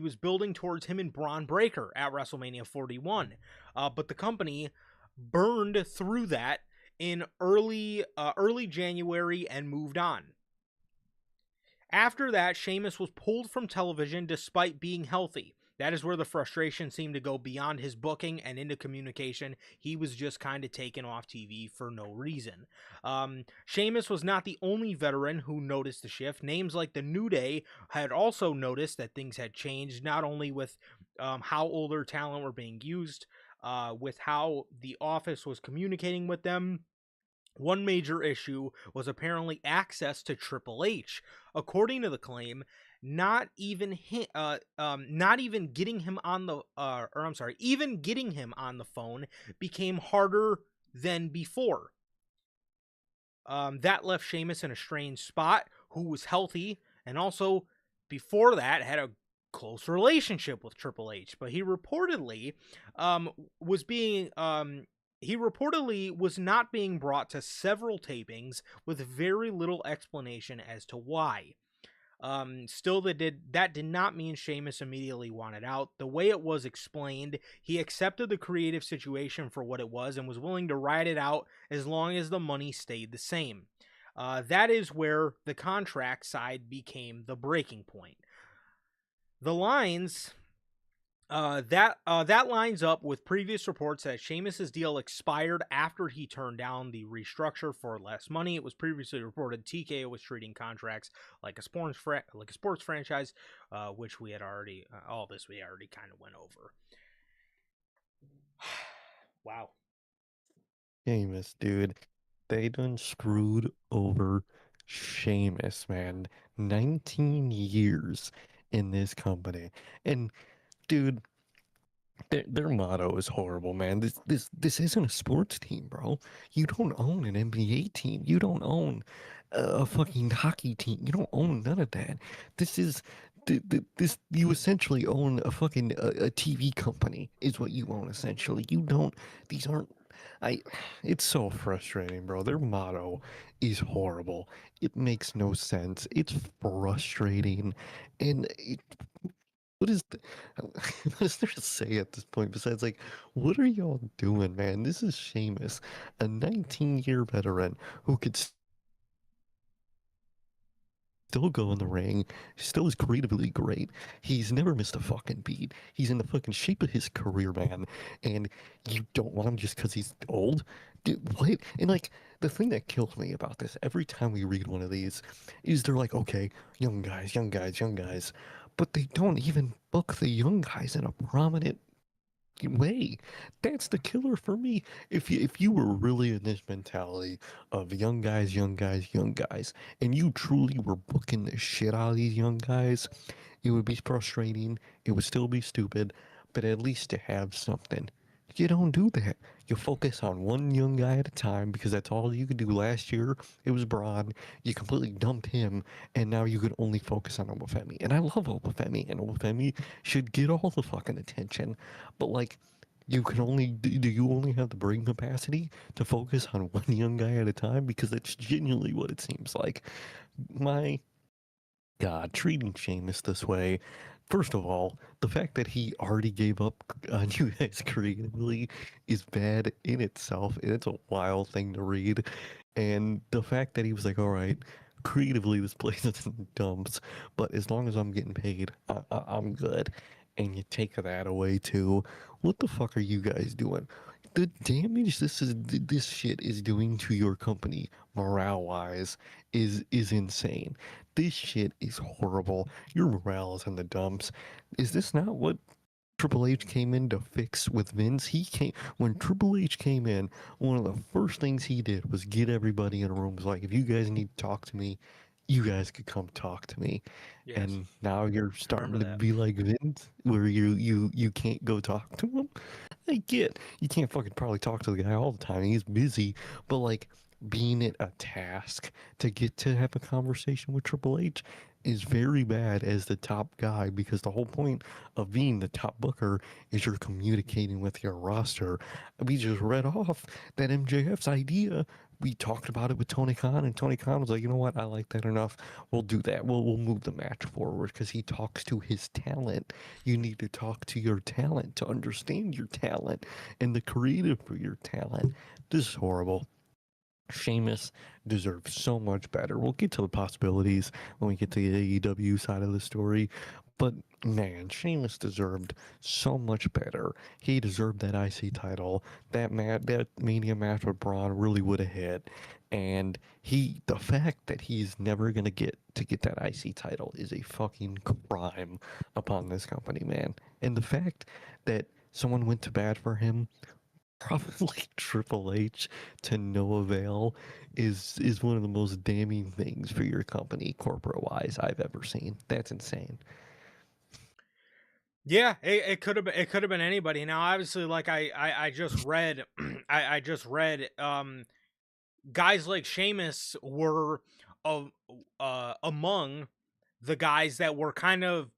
Speaker 2: was building towards him and Braun Breaker at WrestleMania 41, but the company burned through that in early January and moved on. After that, Sheamus was pulled from television despite being healthy. That is where the frustration seemed to go beyond his booking and into communication. He was just kind of taken off TV for no reason. Sheamus was not the only veteran who noticed the shift. Names like the New Day had also noticed that things had changed, not only with how older talent were being used, with how the office was communicating with them. One major issue was apparently access to Triple H. According to the claim, not even getting him on the even getting him on the phone became harder than before. That left Sheamus in a strange spot, who was healthy and also before that had a close relationship with Triple H, but he reportedly was not being brought to several tapings with very little explanation as to why. Still, that did not mean Sheamus immediately wanted out. The way it was explained, he accepted the creative situation for what it was and was willing to ride it out as long as the money stayed the same. That is where the contract side became the breaking point. The lines... that lines up with previous reports that Sheamus's deal expired after he turned down the restructure for less money. It was previously reported TKO was treating contracts like a sports franchise, which we had already all this we already kind of went over. Wow.
Speaker 1: Sheamus, dude. They done screwed over Sheamus, man. 19 years in this company. And dude, their motto is horrible, man. This isn't a sports team, bro. You don't own an NBA team. You don't own a fucking hockey team. You don't own none of that. This is this you essentially own a fucking a TV company is what you own essentially. You don't. These aren't. I. It's so frustrating, bro. Their motto is horrible. It makes no sense. It's frustrating, and what is what is there to say at this point besides like, what are y'all doing, man? This is Sheamus, a 19-year veteran who could still go in the ring, still is creatively great. He's never missed a fucking beat. He's in the fucking shape of his career, man. And you don't want him just because he's old? Dude, what? And like, the thing that kills me about this, every time we read one of these, is they're like, okay, young guys, young guys, young guys. But they don't even book the young guys in a prominent way. That's the killer for me. If you were really in this mentality of young guys, young guys, young guys, and you truly were booking the shit out of these young guys, it would be frustrating. It would still be stupid, but at least to have something. You don't do that. You focus on one young guy at a time because that's all you could do. Last year, it was Braun. You completely dumped him, and now you could only focus on Obafemi. And I love Obafemi, and Obafemi should get all the fucking attention. But, like, you can only, do you only have the brain capacity to focus on one young guy at a time? Because that's genuinely what it seems like. My God, treating Sheamus this way. First of all, the fact that he already gave up on you guys creatively is bad in itself, and it's a wild thing to read. And the fact that he was like, all right, creatively this place is in dumps, but as long as I'm getting paid, I'm good. and you take that away too. What the fuck are you guys doing? The damage this shit is doing to your company morale wise is insane. This shit is horrible. Your morale is in the dumps. Is this not what Triple H came in to fix with Vince? When Triple H came in, one of the first things he did was get everybody in a room. Was like, if you guys need to talk to me, you guys could come talk to me.
Speaker 2: Yes,
Speaker 1: And now you're
Speaker 2: I remember
Speaker 1: starting to
Speaker 2: that.
Speaker 1: be like Vince, where you can't go talk to him. I get you can't fucking probably talk to the guy all the time. He's busy, but like being it a task to get to have a conversation with Triple H is very bad as the top guy, because the whole point of being the top booker is you're communicating with your roster. We just read off that MJF's idea. We talked about it with Tony Khan, and Tony Khan was like, you know what, I like that enough. We'll do that. We'll move the match forward, because he talks to his talent. You need to talk to your talent to understand your talent and the creative for your talent. This is horrible. Sheamus deserves so much better. We'll get to the possibilities when we get to the AEW side of the story. But man, Sheamus deserved so much better. He deserved that IC title. That Mania match with Braun really would have hit. And the fact that he's never gonna get that IC title is a fucking crime upon this company, man. And the fact that someone went to bat for him, probably Triple H, to no avail, is one of the most damning things for your company corporate wise I've ever seen. That's insane.
Speaker 2: Yeah, it could have been anybody. Now, obviously, like I just read, I just read, guys like Sheamus were among the guys that were kind of,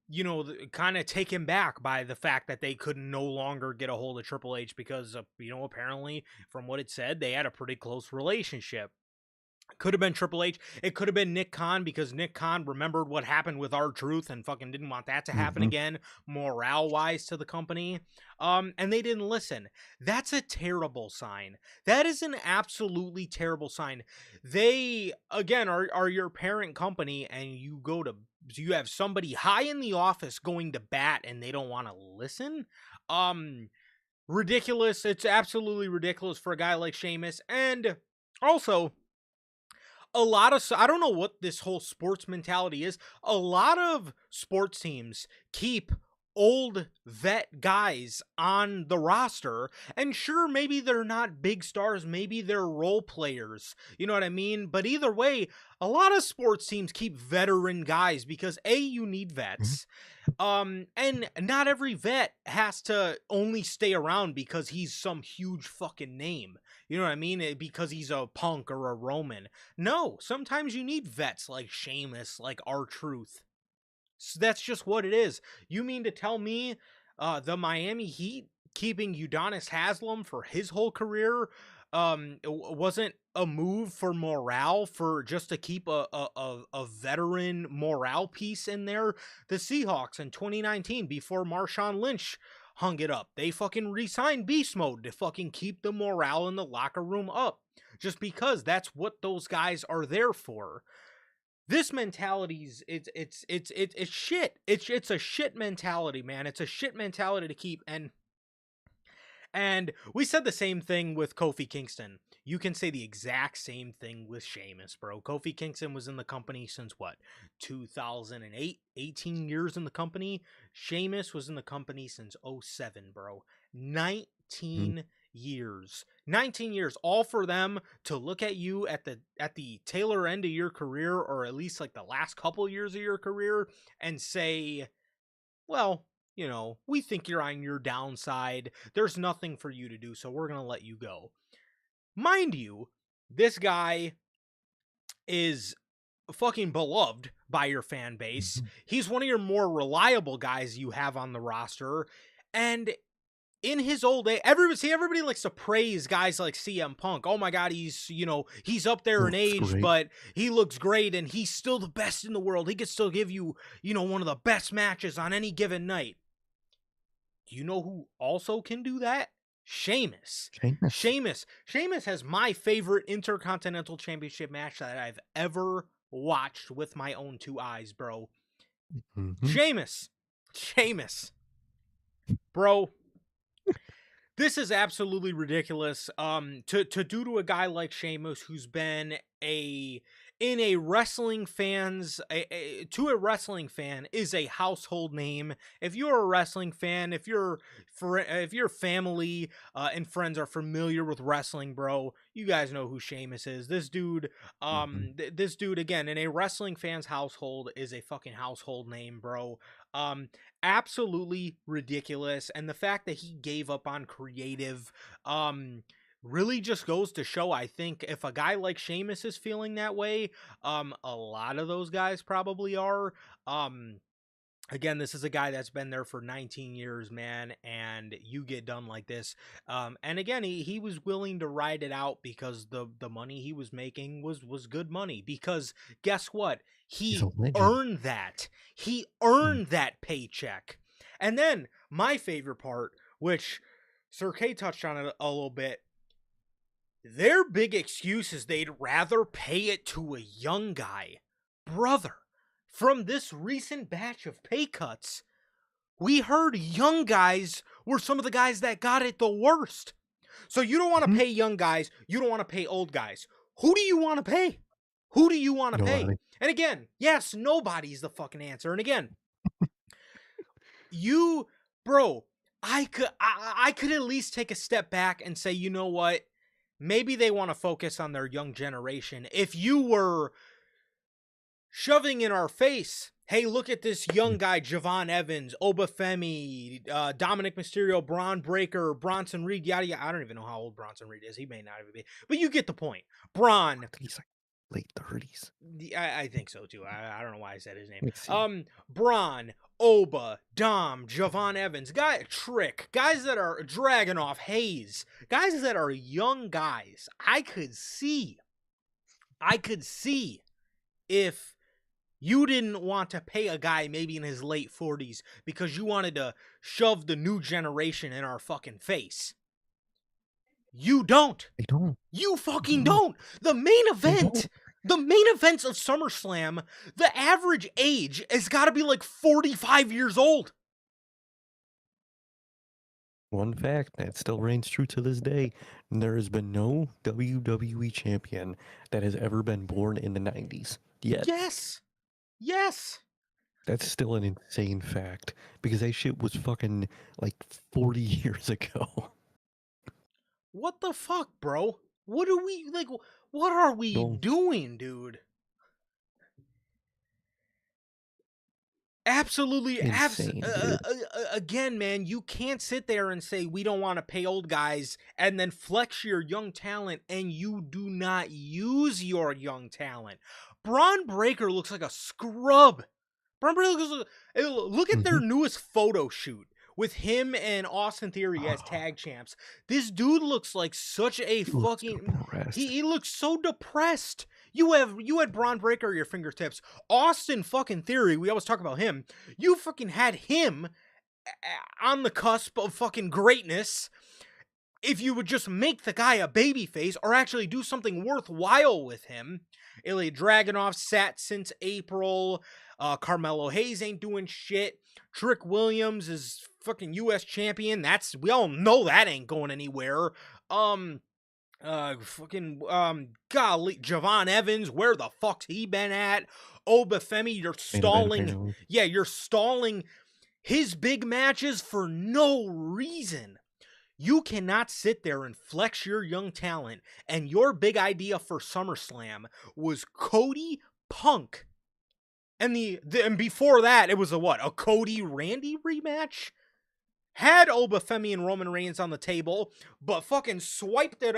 Speaker 2: kind of taken back by the fact that they could no longer get a hold of Triple H because, apparently, from what it said, they had a pretty close relationship. Could have been Triple H. It could have been Nick Khan, because Nick Khan remembered what happened with R-Truth and fucking didn't want that to happen
Speaker 1: Mm-hmm.
Speaker 2: again, morale-wise, to the company. And they didn't listen. That's a terrible sign. That is an absolutely terrible sign. They, again, are your parent company, and you have somebody high in the office going to bat, and they don't want to listen. Ridiculous. It's absolutely ridiculous for a guy like Sheamus. And also, I don't know what this whole sports mentality is. A lot of sports teams keep old vet guys on the roster, and sure, maybe they're not big stars, maybe they're role players, you know what I mean? But either way, a lot of sports teams keep veteran guys because you need vets. And not every vet has to only stay around because he's some huge fucking name. You know what I mean? Because he's a Punk or a Roman. No, sometimes you need vets like Sheamus, like R-Truth. So that's just what it is. You mean to tell me the Miami Heat keeping Udonis Haslem for his whole career wasn't a move for morale, for just to keep a veteran morale piece in there? The Seahawks in 2019, before Marshawn Lynch hung it up, they fucking re-signed Beast Mode to fucking keep the morale in the locker room up, just because that's what those guys are there for. This mentality's it's shit. It's a shit mentality, man. It's a shit mentality to keep. And we said the same thing with Kofi Kingston. You can say the exact same thing with Sheamus, bro. Kofi Kingston was in the company since what? 2008, 18 years in the company. Sheamus was in the company since '07, bro. 19 years. 19 years, all for them to look at you at the tailor end of your career, or at least like the last couple years of your career, and say, well, we think you're on your downside. There's nothing for you to do, so we're going to let you go. Mind you, this guy is fucking beloved by your fan base.
Speaker 1: Mm-hmm.
Speaker 2: He's one of your more reliable guys you have on the roster. And in his old age, everybody likes to praise guys like CM Punk. Oh my God, he's up there in
Speaker 1: Looks
Speaker 2: age,
Speaker 1: great.
Speaker 2: but he looks great, and he's still the best in the world. He could still give you, one of the best matches on any given night. Do you know who also can do that? Sheamus.
Speaker 1: Sheamus.
Speaker 2: Sheamus has my favorite Intercontinental Championship match that I've ever watched with my own two eyes, bro.
Speaker 1: Mm-hmm.
Speaker 2: Sheamus. Bro, this is absolutely ridiculous. To do to a guy like Sheamus, who's been a wrestling fan's to a wrestling fan is a household name. If you're a wrestling fan, if your family and friends are familiar with wrestling, bro, you guys know who Sheamus is. This dude,
Speaker 1: Mhm.
Speaker 2: this dude again in a wrestling fan's household is a fucking household name, bro. Um, Absolutely ridiculous, and the fact that he gave up on creative really just goes to show, I think, if a guy like Sheamus is feeling that way, a lot of those guys probably are. Again, this is a guy that's been there for 19 years, man, and you get done like this. And again, he was willing to ride it out because the money he was making was good money. Because guess what?
Speaker 1: He's
Speaker 2: He
Speaker 1: a legend.
Speaker 2: earned that. He
Speaker 1: Mm.
Speaker 2: earned that paycheck. And then my favorite part, which Sir K touched on it a little bit, their big excuse is they'd rather pay it to a young guy. Brother, from this recent batch of pay cuts, we heard young guys were some of the guys that got it the worst. So you don't want to
Speaker 1: Mhm.
Speaker 2: pay young guys, you don't want to pay old guys. Who do you want to pay? Who do you want to pay?
Speaker 1: Nobody.
Speaker 2: And again, yes, nobody's the fucking answer. And again, you, bro, I could at least take a step back and say, you know what? Maybe they want to focus on their young generation. If you were shoving in our face, hey, look at this young
Speaker 1: Mm.
Speaker 2: guy, Javon Evans, Obafemi, Dominic Mysterio, Braun Breaker, Bronson Reed, yada yada. I don't even know how old Bronson Reed is. He may not even be, but you get the point.
Speaker 1: I
Speaker 2: Braun,
Speaker 1: think he's like late 30s.
Speaker 2: I think so too. I don't know why I said his name.
Speaker 1: Let me see.
Speaker 2: Braun, Oba, Dom, Javon Evans, Trick, guys that are dragging off Hayes, guys that are young guys. I could see if you didn't want to pay a guy maybe in his late 40s because you wanted to shove the new generation in our fucking face. You don't.
Speaker 1: They don't.
Speaker 2: You fucking
Speaker 1: No,
Speaker 2: don't. The main
Speaker 1: they don't.
Speaker 2: event, the main events of SummerSlam, the average age has got to be like 45 years old.
Speaker 1: One fact that still reigns true to this day, there has been no WWE champion that has ever been born in the 90s yet.
Speaker 2: Yes. Yes.
Speaker 1: That's still an insane fact because that shit was fucking like 40 years ago.
Speaker 2: What the fuck, bro? What are we like? What are we
Speaker 1: Well,
Speaker 2: doing, dude? Absolutely.
Speaker 1: insane, dude.
Speaker 2: Again, man, you can't sit there and say we don't want to pay old guys and then flex your young talent and you do not use your young talent. Braun Breaker looks like a scrub. Braun Breaker looks like, look at their
Speaker 1: Mhm.
Speaker 2: newest photo shoot with him and Austin Theory as tag champs. This dude looks like such a
Speaker 1: He looks
Speaker 2: fucking
Speaker 1: depressed.
Speaker 2: he looks so depressed. You had Braun Breaker at your fingertips. Austin fucking Theory, we always talk about him. You fucking had him on the cusp of fucking greatness. If you would just make the guy a babyface or actually do something worthwhile with him. Ilya Dragunov sat since April. Carmelo Hayes ain't doing shit. Trick Williams is fucking U.S. champion. We all know that ain't going anywhere. Golly, Javon Evans, where the fuck's he been at? Obafemi, you're
Speaker 1: Main event
Speaker 2: stalling.
Speaker 1: apparently.
Speaker 2: Yeah, you're stalling his big matches for no reason. You cannot sit there and flex your young talent. And your big idea for SummerSlam was Cody Punk. And and before that, it was a Cody Randy rematch? Had Obafemi and Roman Reigns on the table, but fucking swiped it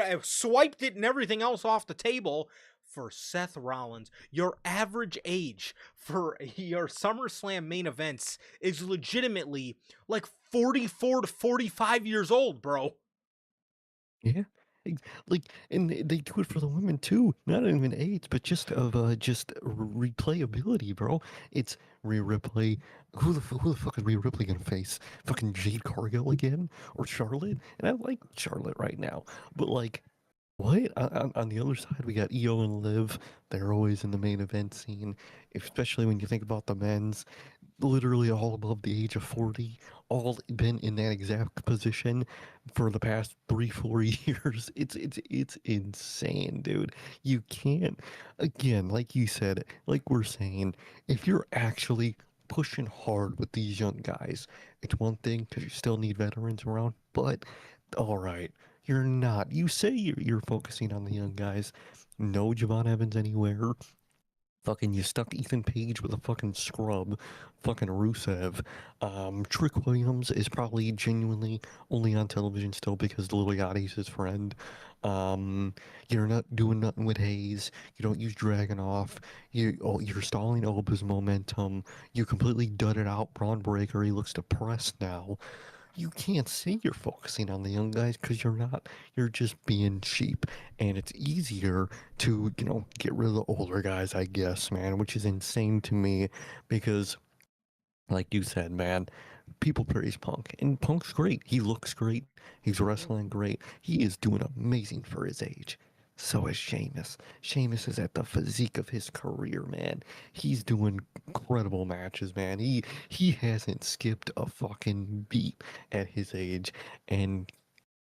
Speaker 2: and everything else off the table for Seth Rollins. Your average age for your SummerSlam main events is legitimately like 44 to 45 years old, bro.
Speaker 1: Yeah. Like, and they do it for the women too. Not even age, but just replayability, bro. It's Rhea Ripley. Who the fuck is Rhea Ripley gonna face? Fucking Jade Cargill again or Charlotte? And I like Charlotte right now, but like, what? On the other side, we got Io and Liv. They're always in the main event scene, especially when you think about the men's. Literally all above the age of 40, all been in that exact position for the past 3, 4 years. It's insane, dude. You can't, again, like you said, like we're saying, if you're actually pushing hard with these young guys, it's one thing because you still need veterans around, but all right, you're not. You say you're focusing on the young guys. No Javon Evans anywhere. Fucking, you stuck Ethan Page with a fucking scrub. Fucking Rusev. Trick Williams is probably genuinely only on television still because Lil Yachty's his friend. You're not doing nothing with Hayes. You don't use Dragunov. You're stalling Oba's momentum. You completely dudded out Braun Breaker. He looks depressed now. You can't say you're focusing on the young guys because you're not. You're just being cheap. And it's easier to, get rid of the older guys, I guess, man, which is insane to me because, like you said, man, people praise Punk. And Punk's great. He looks great. He's wrestling great. He is doing amazing for his age. So is Sheamus. Sheamus is at the physique of his career, man. He's doing incredible matches, man. He hasn't skipped a fucking beat at his age, and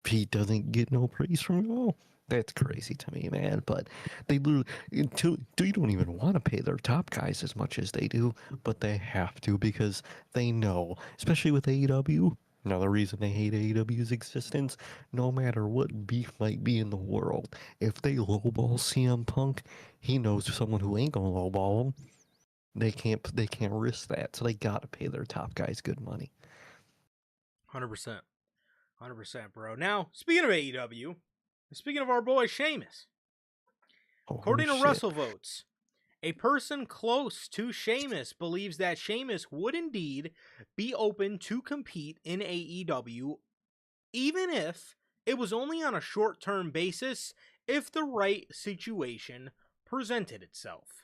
Speaker 1: he doesn't get no praise from you all. That's crazy to me, man. But they literally, until you don't even want to pay their top guys as much as they do, but they have to because they know, especially with AEW. Another reason they hate AEW's existence, no matter what beef might be in the world, if they lowball CM Punk, he knows someone who ain't gonna lowball him. They can't risk that, so they gotta pay their top guys good money.
Speaker 2: 100%. 100%, bro. Now, speaking of AEW, speaking of our boy Sheamus,
Speaker 1: Oh
Speaker 2: according to
Speaker 1: shit.
Speaker 2: WrestleVotes, a person close to Sheamus believes that Sheamus would indeed be open to compete in AEW, even if it was only on a short-term basis if the right situation presented itself.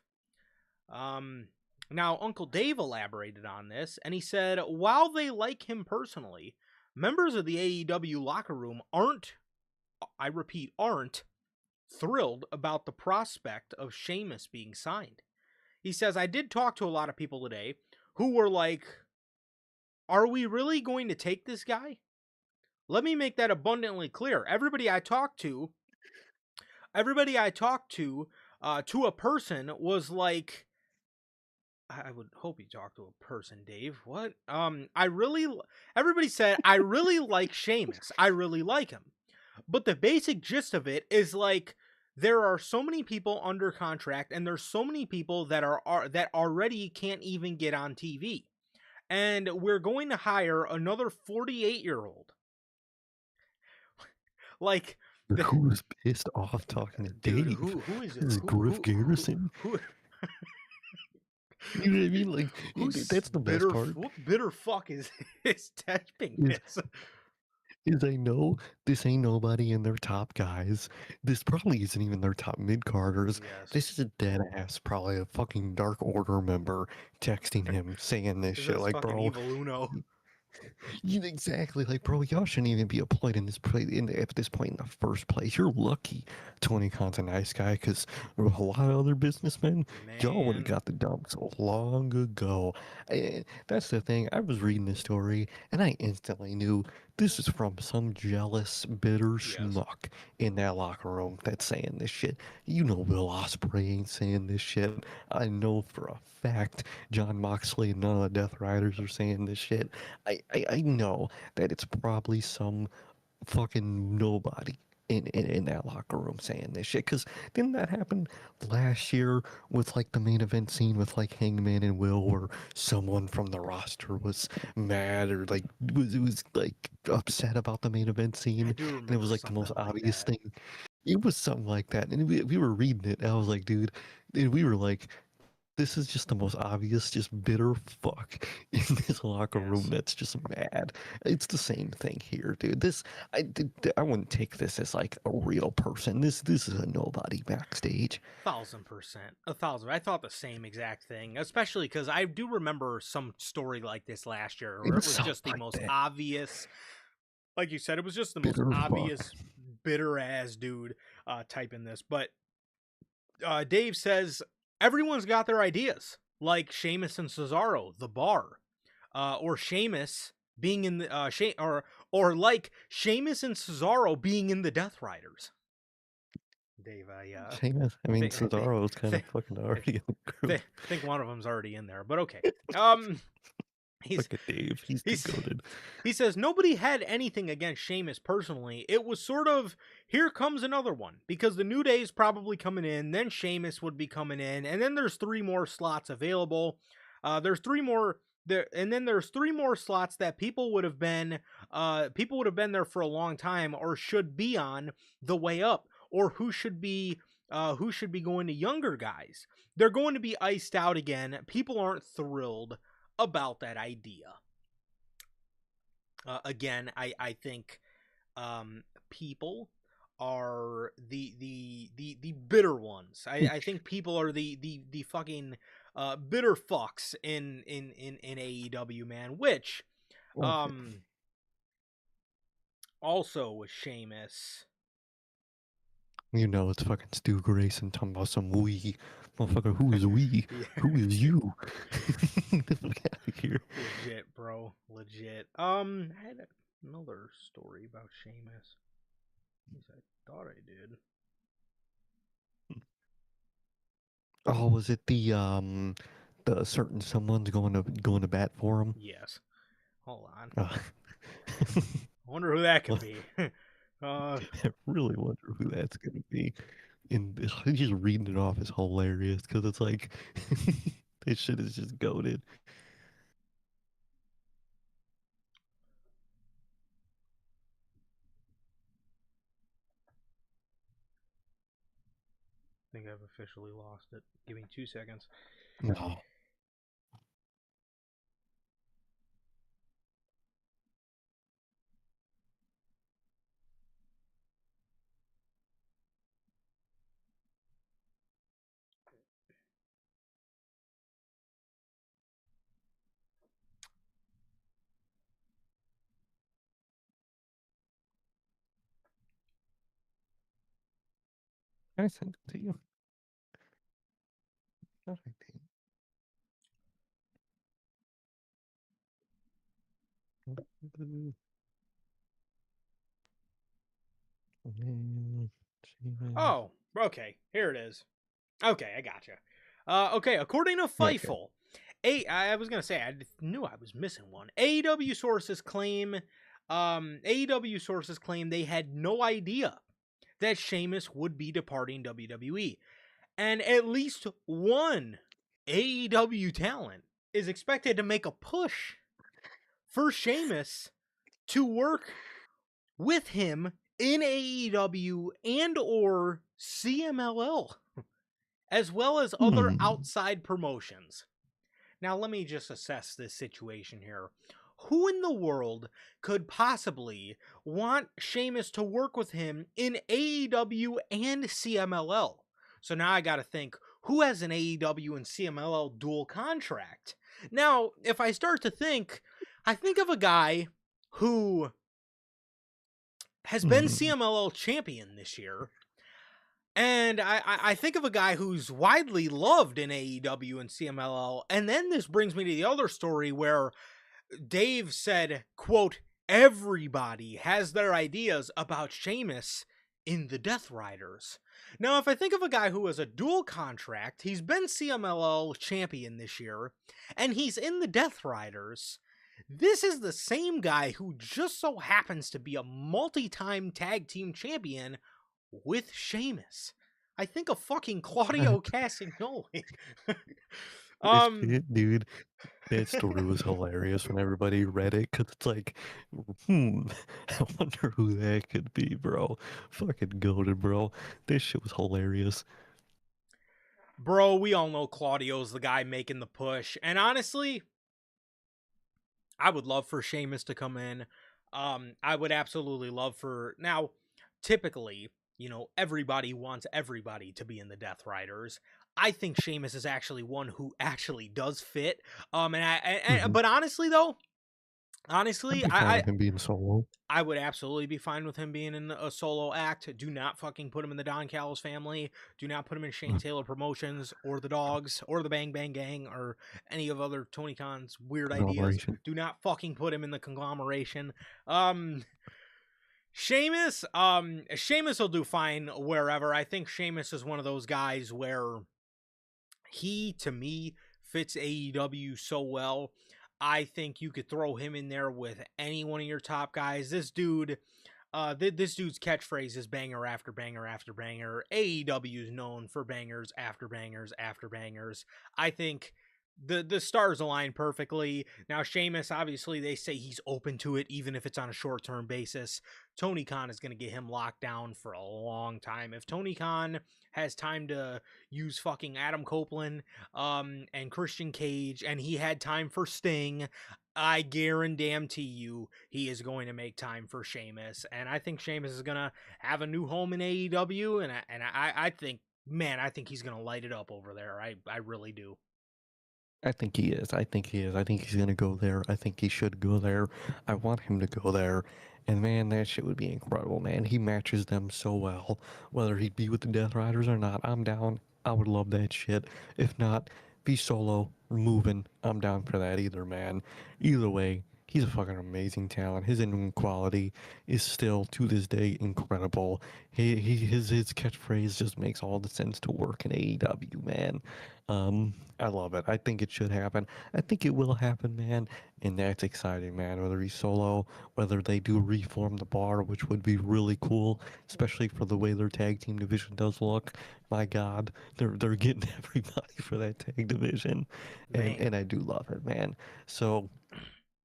Speaker 2: Now, Uncle Dave elaborated on this, and he said, while they like him personally, members of the AEW locker room aren't, I repeat, aren't thrilled about the prospect of Sheamus being signed. He says, I did talk to a lot of people today who were like, are we really going to take this guy? Let me make that abundantly clear. Everybody I talked to, to a person was like, I would hope you talk to a person, Dave. What? Everybody said, I really like Sheamus. I really like him. But the basic gist of it is like, there are so many people under contract, and there's so many people that that already can't even get on TV. And we're going to hire another 48-year-old. Like,
Speaker 1: Who's pissed off talking to
Speaker 2: dude,
Speaker 1: Dave?
Speaker 2: who is it?
Speaker 1: This is Griff Garrison.
Speaker 2: Who
Speaker 1: You know what I mean? Like,
Speaker 2: who's
Speaker 1: that's the best part.
Speaker 2: what bitter fuck is typing
Speaker 1: Is
Speaker 2: this?
Speaker 1: I know this ain't nobody in their top guys. This probably isn't even their top mid carders.
Speaker 2: Yes.
Speaker 1: This is a dead ass, probably a fucking Dark Order member texting him saying this
Speaker 2: This
Speaker 1: shit.
Speaker 2: is
Speaker 1: Like,
Speaker 2: fucking
Speaker 1: bro,
Speaker 2: Evil Uno.
Speaker 1: exactly. Like, bro, y'all shouldn't even be employed in this play at this point in the first place. You're lucky Tony Khan's a nice guy, because a lot of other businessmen, y'all would have
Speaker 2: Man.
Speaker 1: got the dumps long ago. That's the thing. I was reading this story, and I instantly knew this is from some jealous, bitter
Speaker 2: Yes.
Speaker 1: schmuck in that locker room that's saying this shit. You know Will Ospreay ain't saying this shit. I know for a fact John Moxley and none of the Death Riders are saying this shit. I know that it's probably some fucking nobody in that locker room saying this shit. Because didn't that happen last year with like the main event scene with like Hangman and Will, where someone from the roster was mad or like was like upset about the main event scene,
Speaker 2: I do
Speaker 1: and it
Speaker 2: remember
Speaker 1: was like the most
Speaker 2: something like
Speaker 1: obvious
Speaker 2: that.
Speaker 1: thing. It was something like that, and we were reading it, and I was like, dude, and we were like, this is just the most obvious, just bitter fuck in this locker room
Speaker 2: Yes.
Speaker 1: that's just mad. It's the same thing here, dude. I wouldn't take this as like a real person. This is a nobody backstage.
Speaker 2: 1,000%. 1,000. I thought the same exact thing, especially because I do remember some story like this last year
Speaker 1: It
Speaker 2: where it
Speaker 1: was
Speaker 2: was
Speaker 1: something
Speaker 2: just the
Speaker 1: like
Speaker 2: most
Speaker 1: that.
Speaker 2: obvious, like you said, it was just the most
Speaker 1: Bitter
Speaker 2: obvious
Speaker 1: fuck.
Speaker 2: bitter ass dude typing this. But Dave says everyone's got their ideas, like Sheamus and Cesaro, the bar, or Sheamus being in the or like Sheamus and Cesaro being in the Death Riders. Dave,
Speaker 1: Sheamus. I mean,
Speaker 2: think
Speaker 1: Cesaro is kind of fucking already in the group.
Speaker 2: think one of them's already in there, but okay.
Speaker 1: Look at Dave. He's goated.
Speaker 2: He says nobody had anything against Sheamus personally. It was sort of, here comes another one, because the New Day's probably coming in, then Sheamus would be coming in, and then there's 3 more slots available. There's 3 more there, and then there's 3 more slots that people would have been there for a long time, or should be on the way up, or who should be going to younger guys. They're going to be iced out again. People aren't thrilled about that idea. Again, I think people are the bitter ones. I think people are the fucking bitter fucks in AEW, man. Which also with Sheamus.
Speaker 1: You know, it's fucking Stu Grayson talking about some we. Motherfucker, who is we?
Speaker 2: Yeah.
Speaker 1: Who is you? Get the fuck out of here.
Speaker 2: Legit, bro. Legit. I had another story about Sheamus. At least I thought I did.
Speaker 1: Oh, was it the certain someone's going to bat for him?
Speaker 2: Yes. Hold on. I wonder who that could be.
Speaker 1: I really wonder who that's gonna be. And just reading it off is hilarious because it's like this shit is just goated.
Speaker 2: I think I've officially lost it. Give me 2 seconds.
Speaker 1: No. I sent it to you. Not I did.
Speaker 2: Oh, okay. Here it is. Okay, I gotcha. Okay, according to Fightful, I was gonna say I knew I was missing one. AEW sources claim they had no idea that Sheamus would be departing WWE, and at least one AEW talent is expected to make a push for Sheamus to work with him in AEW and or CMLL, as well as other outside promotions. Now, let me just assess this situation here. Who in the world could possibly want Sheamus to work with him in AEW and CMLL? So now I got to think, who has an AEW and CMLL dual contract? Now, if I start to think, I think of a guy who has been CMLL champion this year, and I think of a guy who's widely loved in AEW and CMLL, and then this brings me to the other story where Dave said, quote, everybody has their ideas about Sheamus in the Death Riders. Now, if I think of a guy who has a dual contract, he's been CMLL champion this year, and he's in the Death Riders, this is the same guy who just so happens to be a multi-time tag team champion with Sheamus. I think of fucking Claudio Castagnoli.
Speaker 1: Dude, that story was hilarious when everybody read it because it's like, I wonder who that could be, bro. Fucking goated, bro. This shit was hilarious.
Speaker 2: Bro, we all know Claudio's the guy making the push, and honestly, I would love for Sheamus to come in. I would absolutely love for... Now, typically, you know, everybody wants everybody to be in the Death Riders. I think Sheamus is actually one who actually does fit. But honestly, though, Honestly,
Speaker 1: I'd be fine with him being solo.
Speaker 2: I would absolutely be fine with him being in a solo act. Do not fucking put him in the Don Callis family. Do not put him in Shane Taylor Promotions or the Dogs or the Bang Bang Gang or any of other Tony Khan's weird ideas.
Speaker 1: Conglomeration.
Speaker 2: Do not fucking put him in the conglomeration. Sheamus, Sheamus will do fine wherever. I think Sheamus is one of those guys where he, to me, fits AEW so well. I think you could throw him in there with any one of your top guys. This dude, this dude's catchphrase is banger after banger after banger. AEW is known for bangers after bangers after bangers. I think the stars align perfectly. Now Sheamus, obviously, they say he's open to it, even if it's on a short-term basis. Tony Khan is going to get him locked down for a long time. If Tony Khan has time to use fucking Adam Copeland and Christian Cage, and he had time for Sting, I guarantee you he is going to make time for Sheamus. And I think Sheamus is going to have a new home in AEW, and I think, man, I think he's going to light it up over there. I really do.
Speaker 1: I think he is. I think he is. I think he's gonna go there. I think he should go there. I want him to go there. And man, that shit would be incredible, man. He matches them so well. Whether he'd be with the Death Riders or not, I'm down. I would love that shit. If not, be solo, moving. I'm down for that either, man. Either way, he's a fucking amazing talent. His in quality is still to this day incredible. His catchphrase just makes all the sense to work in AEW, man. I love it. I think it should happen. I think it will happen, man. And that's exciting, man. Whether he's solo, whether they do reform the bar, which would be really cool, especially for the way their tag team division does look. My God, they're getting everybody for that tag division,
Speaker 2: Man.
Speaker 1: and I do love it, man. So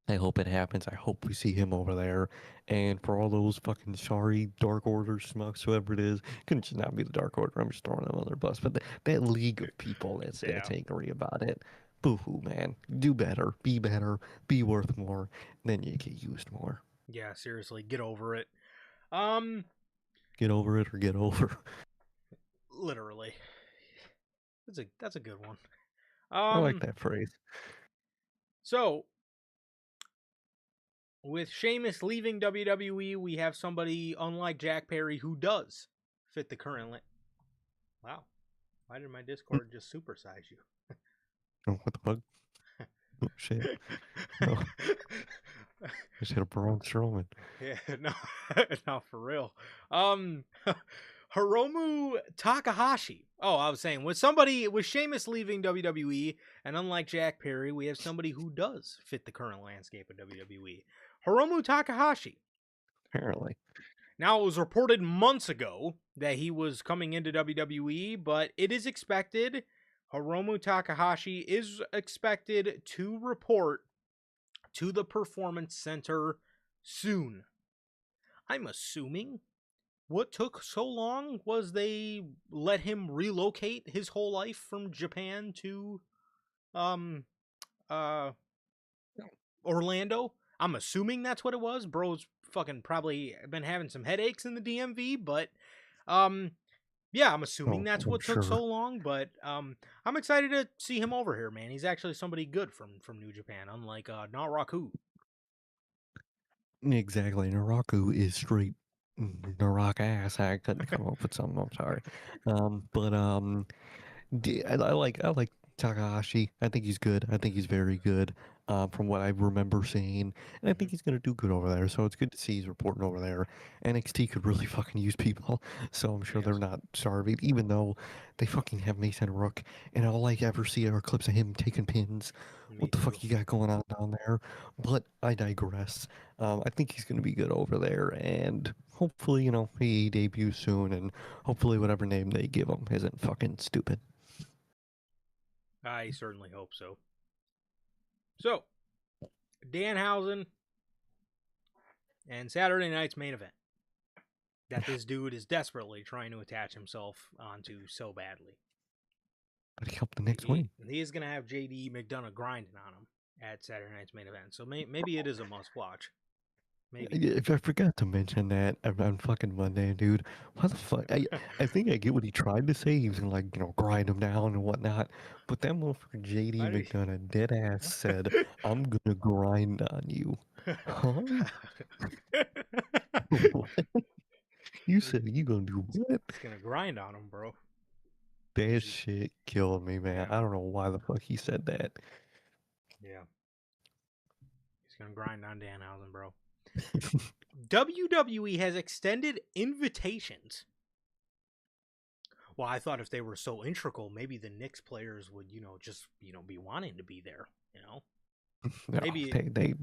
Speaker 1: I hope it happens. I hope we see him over there. And for all those fucking sorry Dark Order schmucks, whoever it is, couldn't just not be the Dark Order. I'm just throwing them on their bus. But that league of people that's angry about it, boo-hoo, man. Do better. Be worth more. Then you get used more.
Speaker 2: Yeah, seriously, get over it.
Speaker 1: Get over it or get over.
Speaker 2: Literally. That's a good one.
Speaker 1: I like that phrase.
Speaker 2: So with Sheamus leaving WWE, we have somebody unlike Jack Perry who does fit the current Wow. Why did my Discord just supersize you?
Speaker 1: Oh, what the fuck? Oh, shit. Oh, I just hit a Braun Strowman.
Speaker 2: Yeah, no, no, for real. Hiromu Takahashi. Oh, I was saying, with Sheamus leaving WWE, and unlike Jack Perry, we have somebody who does fit the current landscape of WWE. Hiromu Takahashi.
Speaker 1: Apparently.
Speaker 2: Now, it was reported months ago that he was coming into WWE, but it is expected, Hiromu Takahashi is expected to report to the Performance Center soon. I'm assuming what took so long was they let him relocate his whole life from Japan to Orlando. I'm assuming that's what it was. Bro's fucking probably been having some headaches in the DMV, but yeah, I'm assuming that's what took so long, but I'm excited to see him over here, man. He's actually somebody good from New Japan, unlike Naraku.
Speaker 1: Exactly. Naraku is straight Narak ass. I couldn't come up with something. I'm sorry. But I like Takahashi. I think he's good. I think he's very good. From what I remember seeing, and I think he's gonna do good over there. So it's good to see he's reporting over there. NXT could really fucking use people, so I'm sure they're not starving. Even though they fucking have Mason Rook, and all I ever see are clips of him taking pins. What the fuck you got going on down there? But I digress. I think he's gonna be good over there, and hopefully, he debuts soon, and hopefully whatever name they give him isn't fucking stupid.
Speaker 2: I certainly hope so. So, Danhausen and Saturday night's main event that this dude is desperately trying to attach himself onto so badly.
Speaker 1: But he helped the next win.
Speaker 2: He is going to have JD McDonough grinding on him at Saturday night's main event. So maybe it is a must watch. Maybe.
Speaker 1: If I forgot to mention that on fucking Monday, dude, why the fuck? I think I get what he tried to say. He was gonna like grind him down and whatnot, but that motherfucker JD
Speaker 2: Why did
Speaker 1: McDonough dead ass said, "I'm gonna grind on you." Huh? What? You said you gonna do what?
Speaker 2: He's gonna grind on him, bro.
Speaker 1: That
Speaker 2: 'Cause he-
Speaker 1: shit killed me, man.
Speaker 2: yeah,
Speaker 1: I don't know why the fuck he said that.
Speaker 2: yeah. He's gonna grind on Danhausen, bro. WWE has extended invitations. Well, I thought if they were so integral, maybe the Knicks players would, just be wanting to be there.
Speaker 1: No,
Speaker 2: Maybe
Speaker 1: they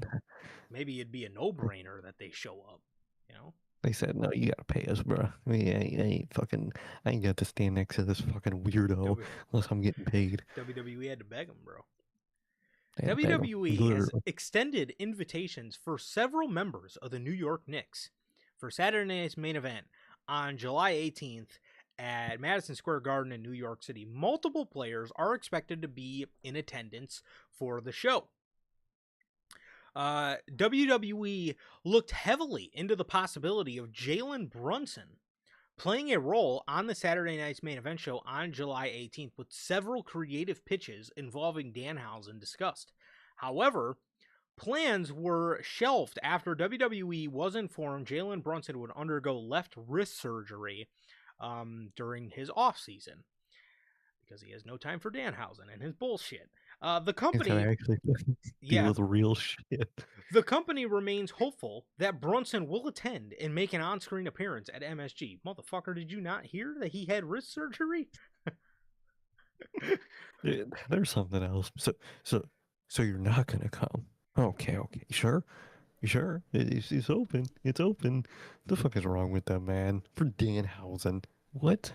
Speaker 2: maybe it'd be a no-brainer that they show up. You know,
Speaker 1: they said no, you gotta pay us, bro. I mean, I ain't got to stand next to this fucking weirdo
Speaker 2: w-
Speaker 1: unless I'm getting paid.
Speaker 2: WWE had to beg them, bro.
Speaker 1: They had to pay 'em,
Speaker 2: WWE has
Speaker 1: literally.
Speaker 2: extended invitations for several members of the New York Knicks for Saturday night's main event on July 18th at Madison Square Garden in New York City. Multiple players are expected to be in attendance for the show. WWE looked heavily into the possibility of Jalen Brunson playing a role on the Saturday night's main event show on July 18th, with several creative pitches involving Danhausen discussed. However, plans were shelved after WWE was informed Jalen Brunson would undergo left wrist surgery during his offseason because he has no time for Danhausen and his bullshit. The
Speaker 1: He's
Speaker 2: company,
Speaker 1: gonna actually deal
Speaker 2: yeah,
Speaker 1: with real shit.
Speaker 2: the company remains hopeful that Brunson will attend and make an on-screen appearance at MSG. Motherfucker, did you not hear that he had wrist surgery?
Speaker 1: There's something else. So you're not gonna come? Okay, sure. You sure? It's open. It's open. The fuck is wrong with them, man? For Danhausen. What?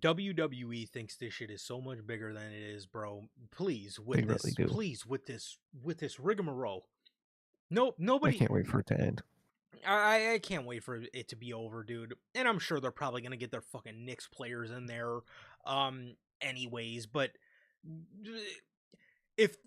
Speaker 2: WWE thinks this shit is so much bigger than it is, bro. Please,
Speaker 1: They really do.
Speaker 2: with this rigmarole. No,
Speaker 1: I
Speaker 2: nobody.
Speaker 1: can't wait for it to end.
Speaker 2: I can't wait for it to be over, dude. And I'm sure they're probably gonna get their fucking Knicks players in there, anyways. But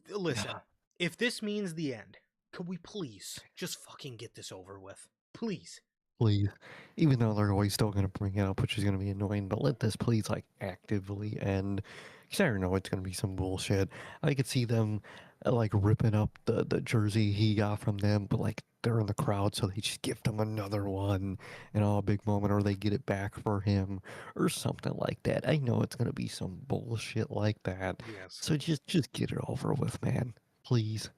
Speaker 2: listen, if this means the end, could we please just fucking get this over with, please?
Speaker 1: Please. Even though they're always still gonna bring it up, which is gonna be annoying, but let this please like actively end. Because I don't know it's gonna be some bullshit. I could see them like ripping up the jersey he got from them, but like they're in the crowd, so they just gift him another one and all a big moment, or they get it back for him or something like that. I know it's gonna be some bullshit like that.
Speaker 2: Yes.
Speaker 1: So just get it over with, man. Please.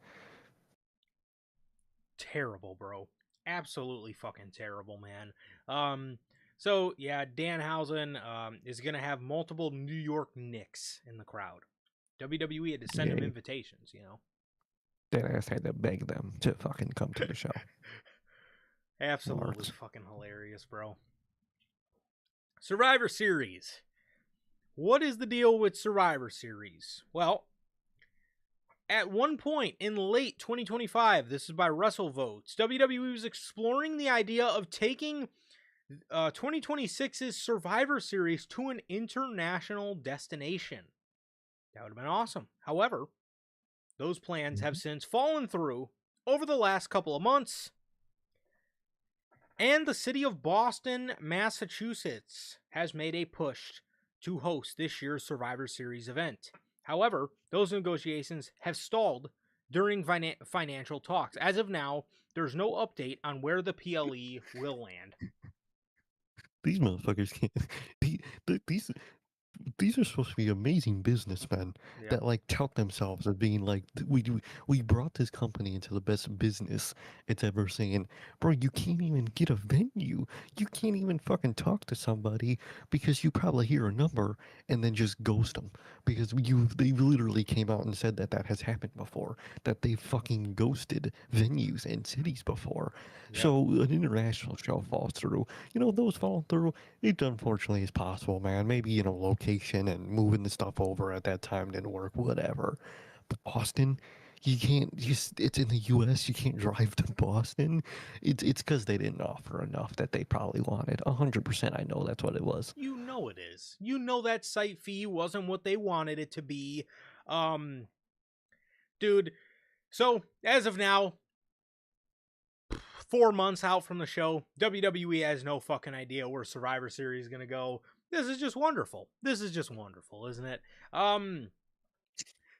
Speaker 2: Terrible, bro. Absolutely fucking terrible, man. So yeah, Danhausen is gonna have multiple New York Knicks in the crowd. WWE had to send him
Speaker 1: Yeah.
Speaker 2: invitations,
Speaker 1: That ass had to beg them to fucking come to the show.
Speaker 2: Absolutely
Speaker 1: Marks.
Speaker 2: fucking hilarious, bro. Survivor Series. What is the deal with Survivor Series? Well, at one point in late 2025, this is by WrestleVotes, WWE was exploring the idea of taking 2026's Survivor Series to an international destination. That would have been awesome. However, those plans have since fallen through over the last couple of months. And the city of Boston, Massachusetts has made a push to host this year's Survivor Series event. However, those negotiations have stalled during financial talks. As of now, there's no update on where the PLE will land.
Speaker 1: These motherfuckers can't. These these are supposed to be amazing businessmen that like tout themselves as being like we brought this company into the best business it's ever seen. Bro, you can't even get a venue. You can't even fucking talk to somebody because you probably hear a number and then just ghost them because they literally came out and said that that has happened before, that they fucking ghosted venues and cities before. So an international show falls through. Those fall through. It unfortunately is possible, man. Maybe, location and moving the stuff over at that time didn't work, whatever. But Boston, you can't just, it's in the US, you can't drive to Boston. It's because they didn't offer enough that they probably wanted. 100% I know that's what it was.
Speaker 2: You know it is. You know that site fee wasn't what they wanted it to be. Dude, so as of now, 4 months out from the show. WWE has no fucking idea where Survivor Series is going to go. This is just wonderful. This is just wonderful, isn't it?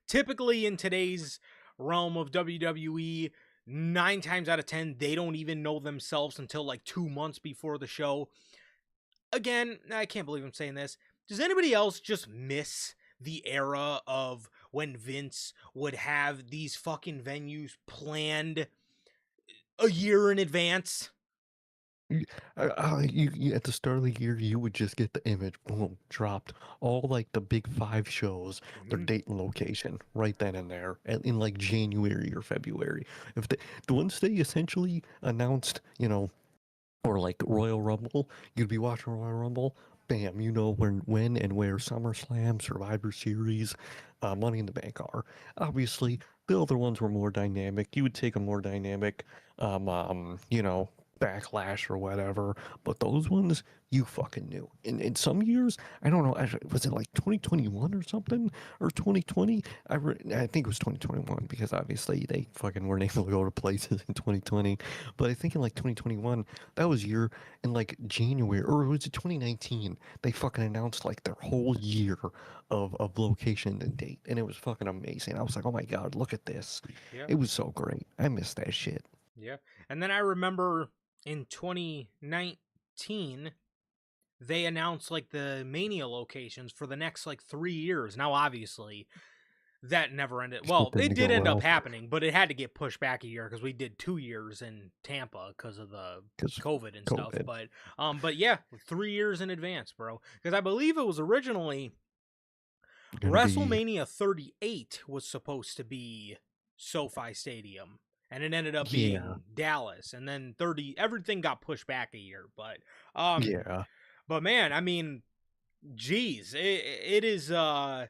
Speaker 2: Typically in today's realm of WWE, 9 times out of 10, they don't even know themselves until like 2 months before the show. Again, I can't believe I'm saying this. Does anybody else just miss the era of when Vince would have these fucking venues planned a year in advance?
Speaker 1: You at the start of the year, you would just get the image, boom, dropped. All like the big 5 shows, their date and location, right then and there, in like January or February. If the ones they essentially announced, or like Royal Rumble, you'd be watching Royal Rumble, bam, you know when and where SummerSlam, Survivor Series, Money in the Bank are. Obviously, the other ones were more dynamic. You would take a more dynamic, backlash or whatever. But those ones, you fucking knew. In some years, I don't know, was it like 2021 or something? Or 2020? I think it was 2021 because obviously they fucking weren't able to go to places in 2020. But I think in like 2021, that was year in like January, or was it 2019? They fucking announced like their whole year of location and date. And it was fucking amazing. I was like, oh my God, look at this.
Speaker 2: Yeah.
Speaker 1: It was so great. I missed that shit.
Speaker 2: Yeah. And then I remember in 2019, they announced like the Mania locations for the next like 3 years. Now, obviously, that never ended. Well,
Speaker 1: Didn't
Speaker 2: it did
Speaker 1: go
Speaker 2: end up
Speaker 1: well
Speaker 2: happening, but it had to get pushed back a year because we did 2 years in Tampa because of the
Speaker 1: because
Speaker 2: COVID and stuff.
Speaker 1: COVID.
Speaker 2: But yeah, 3 years in advance, bro. Because I believe it was originally
Speaker 1: Gonna be
Speaker 2: WrestleMania 38 was supposed to be SoFi Stadium, and it ended up
Speaker 1: yeah,
Speaker 2: being Dallas, and then 30 everything got pushed back a year. But
Speaker 1: yeah.
Speaker 2: man, I mean, geez, it is yeah,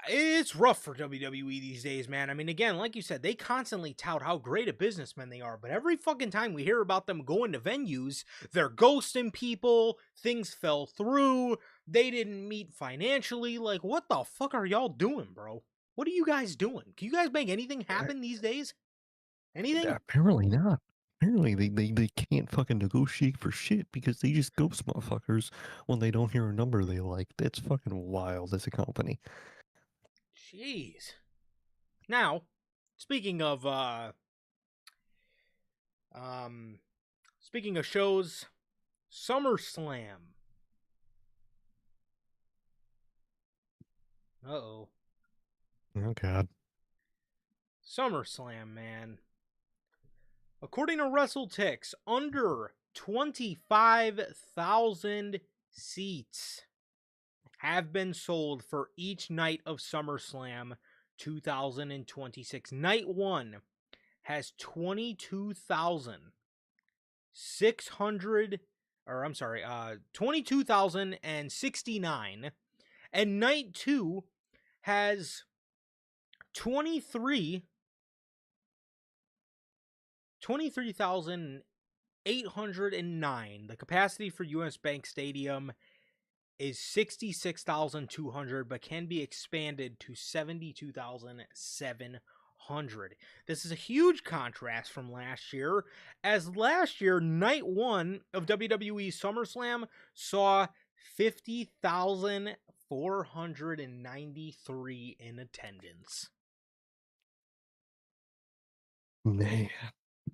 Speaker 2: it's rough for WWE these days, man. I mean, again, like you said, they constantly tout how great a businessman they are, but every fucking time we hear about them going to venues, they're ghosting people, things fell through, they didn't meet financially. Like, what the fuck are y'all doing, bro? What are you guys doing? Can you guys make anything happen these days? Anything?
Speaker 1: Apparently not. Apparently they can't fucking negotiate for shit because they just ghost motherfuckers when they don't hear a number they like. That's fucking wild as a company.
Speaker 2: Jeez. Now, speaking of um speaking of shows, SummerSlam. Uh-oh.
Speaker 1: Oh God.
Speaker 2: SummerSlam, man. According to WrestleTix, under 25,000 seats have been sold for each night of SummerSlam 2026. Night 1 has 22,069, and night 2 has 23,809. The capacity for US Bank Stadium is 66,200, but can be expanded to 72,700. This is a huge contrast from last year, as last year, night 1 of WWE SummerSlam saw 50,493 in attendance.
Speaker 1: Man,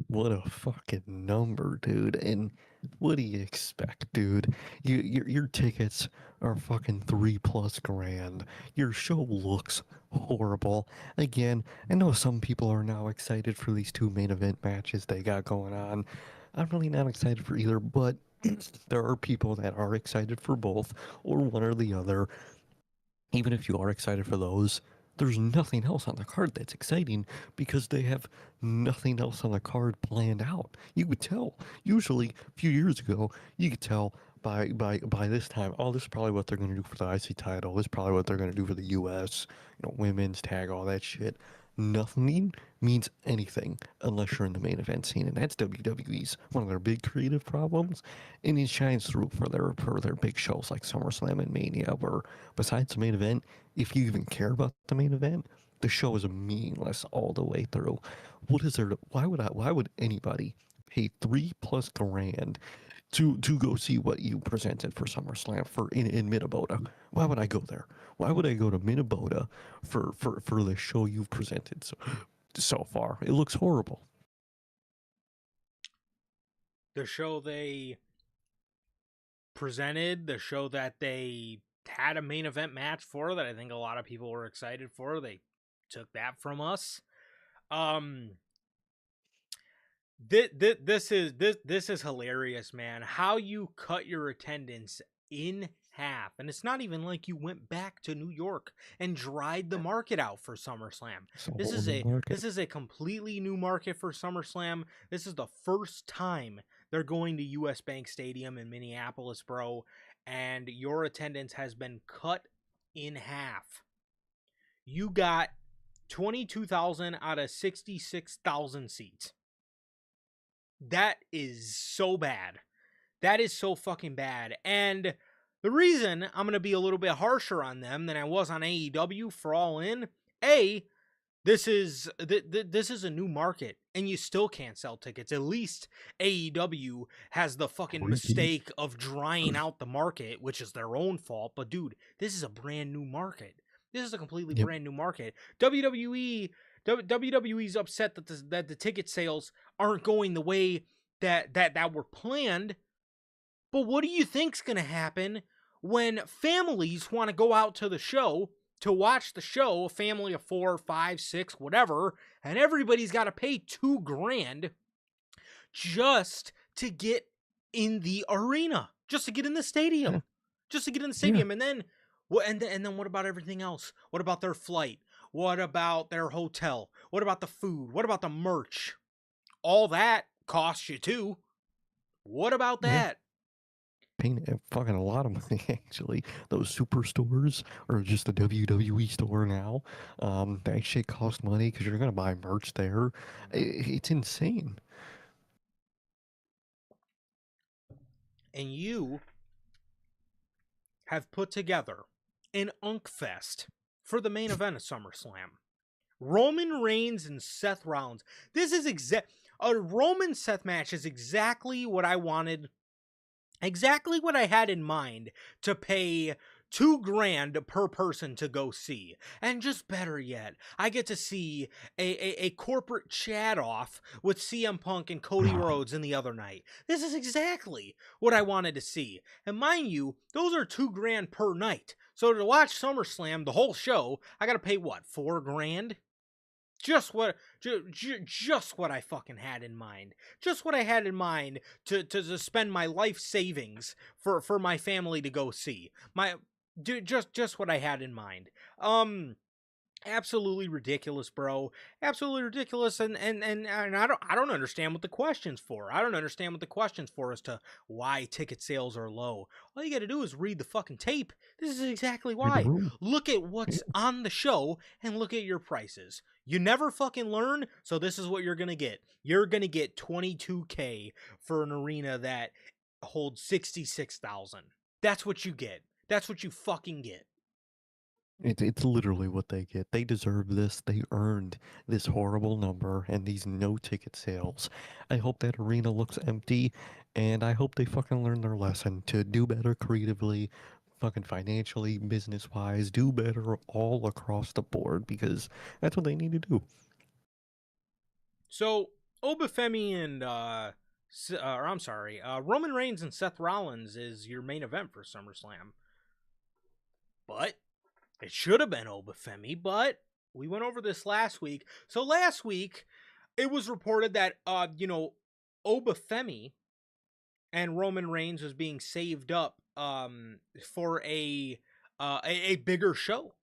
Speaker 1: what a fucking number, dude. And what do you expect, dude? Your tickets are fucking 3+ grand. Your show looks horrible. Again, I know some people are now excited for these 2 main event matches they got going on. I'm really not excited for either, but there are people that are excited for both, or one or the other. Even if you are excited for those, there's nothing else on the card that's exciting because they have nothing else on the card planned out. You could tell. Usually, a few years ago, you could tell by this time, oh, this is probably what they're going to do for the IC title. This is probably what they're going to do for the US, women's tag, all that shit. Nothing means anything unless you're in the main event scene, and that's WWE's one of their big creative problems, and it shines through for their big shows like SummerSlam and Mania, where besides the main event, if you even care about the main event, the show is meaningless all the way through. What is there? Why would anybody pay 3+ grand to go see what you presented for SummerSlam in Minnesota? Why would I go there? Why would I go to Minnesota for the show you've presented so far? It looks horrible.
Speaker 2: The show they presented, the show that they had a main event match for, that I think a lot of people were excited for, they took that from us. This is hilarious, man. How you cut your attendance in half, and it's not even like you went back to New York and dried the market out for SummerSlam. This is a completely new market for SummerSlam. This is the first time they're going to US Bank Stadium in Minneapolis, bro, and your attendance has been cut in half. You got 22,000 out of 66,000 seats. That is so bad. That is so fucking bad. And the reason I'm going to be a little bit harsher on them than I was on AEW for All In, this is a new market, and you still can't sell tickets. At least AEW has the fucking mistake of drying out the market, which is their own fault. But dude, this is a brand new market. This is a completely brand new market. WWE's upset that the ticket sales aren't going the way that were planned. But what do you think's going to happen when families want to go out to the show to watch the show, a family of 4, 5, 6, whatever, and everybody's got to pay $2 grand just to get in the arena, just to get in the stadium, and then what about everything else? What about their flight? What about their hotel? What about the food? What about the merch? All that costs you too. What about that?
Speaker 1: Paying fucking a lot of money, actually. Those superstores, or just the WWE store now, that shit costs money because you're gonna buy merch there. It's insane.
Speaker 2: And you have put together an Unk Fest for the main event of SummerSlam. Roman Reigns and Seth Rollins. This is a Roman Seth match is exactly what I wanted. Exactly what I had in mind to pay $2 grand per person to go see. And just better yet, I get to see a corporate chat off with CM Punk and Cody Rhodes in the other night. This is exactly what I wanted to see. And mind you, those are $2 grand per night. So to watch SummerSlam, the whole show, I gotta pay what, $4 grand? Just what I fucking had in mind. Just what I had in mind to spend my life savings for my family to go see. Just what I had in mind. Absolutely ridiculous, bro. Absolutely ridiculous, and I don't understand what the question's for. I don't understand what the question's for as to why ticket sales are low. All you got to do is read the fucking tape. This is exactly why. Look at what's on the show and look at your prices. You never fucking learn, so this is what you're gonna get. You're gonna get $22K for an arena that holds 66,000. That's what you get. That's what you fucking get.
Speaker 1: It's literally what they get. They deserve this. They earned this horrible number and these no ticket sales. I hope that arena looks empty, and I hope they fucking learn their lesson to do better creatively, fucking financially, business wise, do better all across the board, because that's what they need to do.
Speaker 2: So Obafemi and Roman Reigns and Seth Rollins is your main event for SummerSlam. But it should have been Obafemi, but we went over this last week. So last week, it was reported that, Obafemi and Roman Reigns was being saved up for a bigger show.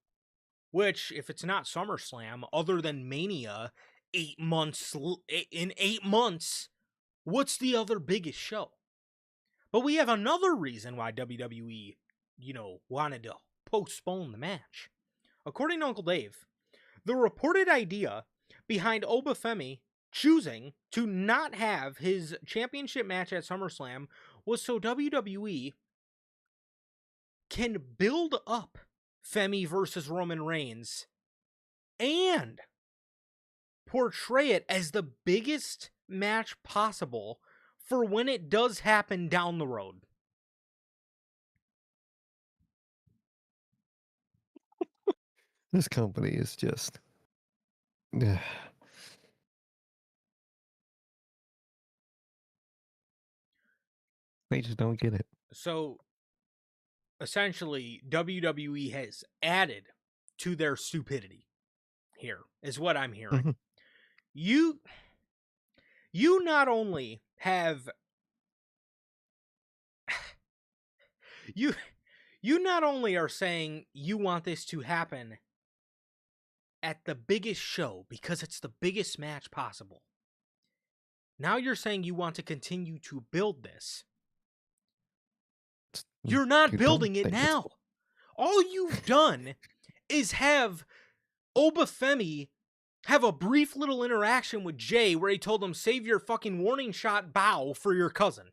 Speaker 2: Which, if it's not SummerSlam, other than Mania, 8 months, in 8 months, what's the other biggest show? But we have another reason why WWE, wanted to postpone the match. According to Uncle Dave, the reported idea behind Obafemi choosing to not have his championship match at SummerSlam was so WWE can build up Femi versus Roman Reigns and portray it as the biggest match possible for when it does happen down the road.
Speaker 1: This company is just. They just don't get it.
Speaker 2: So essentially, WWE has added to their stupidity here, is what I'm hearing.
Speaker 1: Mhm.
Speaker 2: You not only have you not only are saying you want this to happen at the biggest show because it's the biggest match possible. Now you're saying you want to continue to build this. You're not
Speaker 1: You
Speaker 2: building
Speaker 1: don't
Speaker 2: it
Speaker 1: think it's-
Speaker 2: now. All you've done is have Obafemi have a brief little interaction with Jay where he told him, save your fucking warning shot bow for your cousin.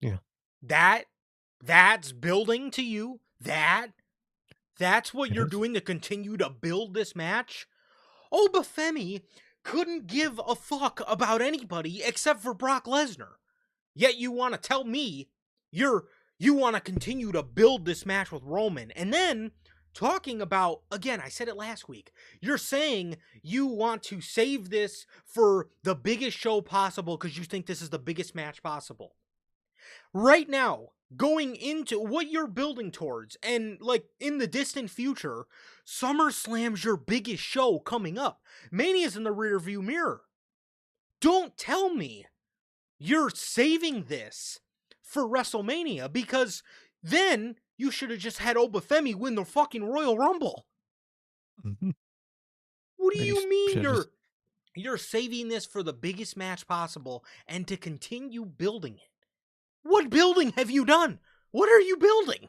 Speaker 1: Yeah.
Speaker 2: That's building to you. That's what
Speaker 1: It
Speaker 2: you're
Speaker 1: is.
Speaker 2: doing to continue to build this match. Obafemi couldn't give a fuck about anybody except for Brock Lesnar. Yet you want to tell me you want to continue to build this match with Roman. And then talking about, again, I said it last week, you're saying you want to save this for the biggest show possible because you think this is the biggest match possible. Right now, going into what you're building towards, and like in the distant future, SummerSlam's your biggest show coming up. Mania's in the rearview mirror. Don't tell me you're saving this for WrestleMania, because then you should have just had Obafemi win the fucking Royal Rumble.
Speaker 1: Mhm.
Speaker 2: What do
Speaker 1: They
Speaker 2: you mean
Speaker 1: should've
Speaker 2: you're saving this for the biggest match possible and to continue building it? What building have you done? What are you building?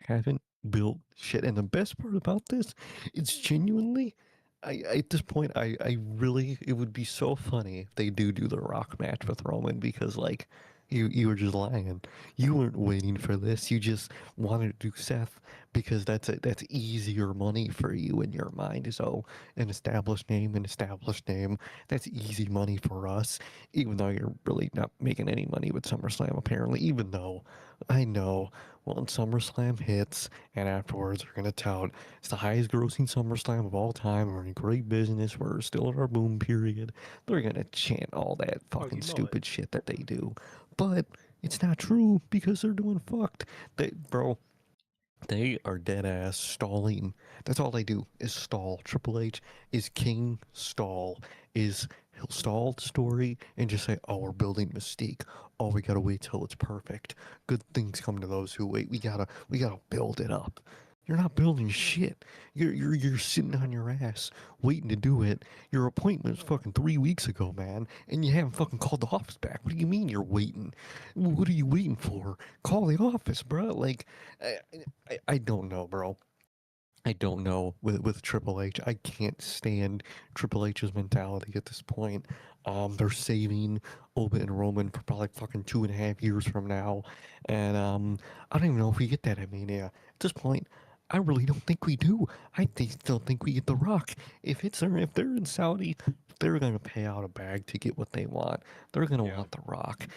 Speaker 1: haven't built shit. And the best part about this, it's genuinely, at this point, I really, it would be so funny if they do the Rock match with Roman, because like, you were just lying. You weren't waiting for this. You just wanted to do Seth because that's easier money for you in your mind. So an established name, that's easy money for us. Even though you're really not making any money with SummerSlam, apparently. Even though I know when SummerSlam hits and afterwards they're gonna tout it's the highest grossing SummerSlam of all time. We're in great business. We're still in our boom period. They're gonna chant all that fucking
Speaker 2: you know
Speaker 1: stupid shit that they do. But it's not true because they're doing fucked. They are dead ass stalling. That's all they do is stall. Triple H is king stall. He'll stall the story and just say, "Oh, we're building Mystique. Oh, we gotta wait till it's perfect. Good things come to those who wait. We gotta build it up." You're not building shit. You're sitting on your ass waiting to do it. Your appointment was fucking 3 weeks ago, man, and you haven't fucking called the office back. What do you mean you're waiting? What are you waiting for? Call the office, bro. Like, I don't know, bro. I don't know with Triple H. I can't stand Triple H's mentality at this point. They're saving Oba and Roman for probably fucking 2.5 years from now, and I don't even know if we get that at Mania. At this point, I really don't think we do. Still think we get The Rock. If they're in Saudi, they're gonna pay out a bag to get what they want. They're gonna want The Rock.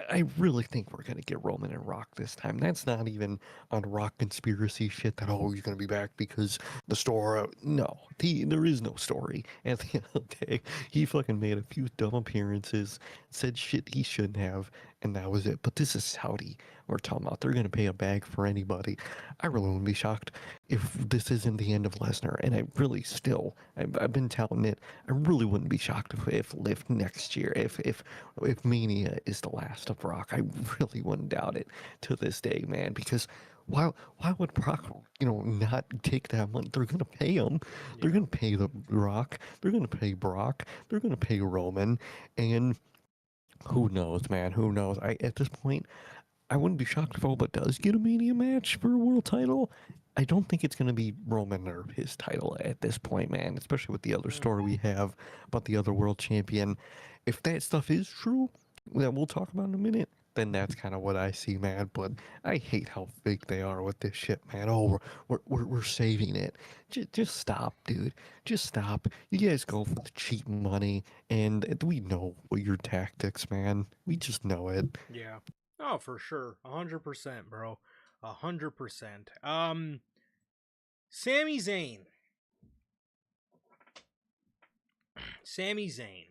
Speaker 1: I really think we're gonna get Roman and Rock this time. That's not even on Rock conspiracy shit that he's gonna be back because the store. No, there is no story. At the end of the day, he fucking made a few dumb appearances, said shit he shouldn't have, and that was it. But this is Saudi. We're talking about they're gonna pay a bag for anybody. I really wouldn't be shocked if this isn't the end of Lesnar, and I've been telling it. I really wouldn't be shocked if next year, if Mania is the last of Rock. I really wouldn't doubt it to this day, man. Because why would Brock, not take that money? They're gonna pay him. They're gonna pay the Rock. They're gonna pay Brock. They're gonna pay Roman, and who knows, man? Who knows? At this point, I wouldn't be shocked if Oba does get a Mania match for a world title. I don't think it's going to be Roman or his title at this point, man, especially with the other story we have about the other world champion. If that stuff is true, that we'll talk about in a minute, then that's kind of what I see, man. But I hate how fake they are with this shit, man. Oh, we're saving it. Just stop, dude. Just stop. You guys go for the cheap money, and we know what your tactics, man. We just know it.
Speaker 2: Yeah. Oh, for sure. 100%, bro. 100%. Sami Zayn. Sami Zayn.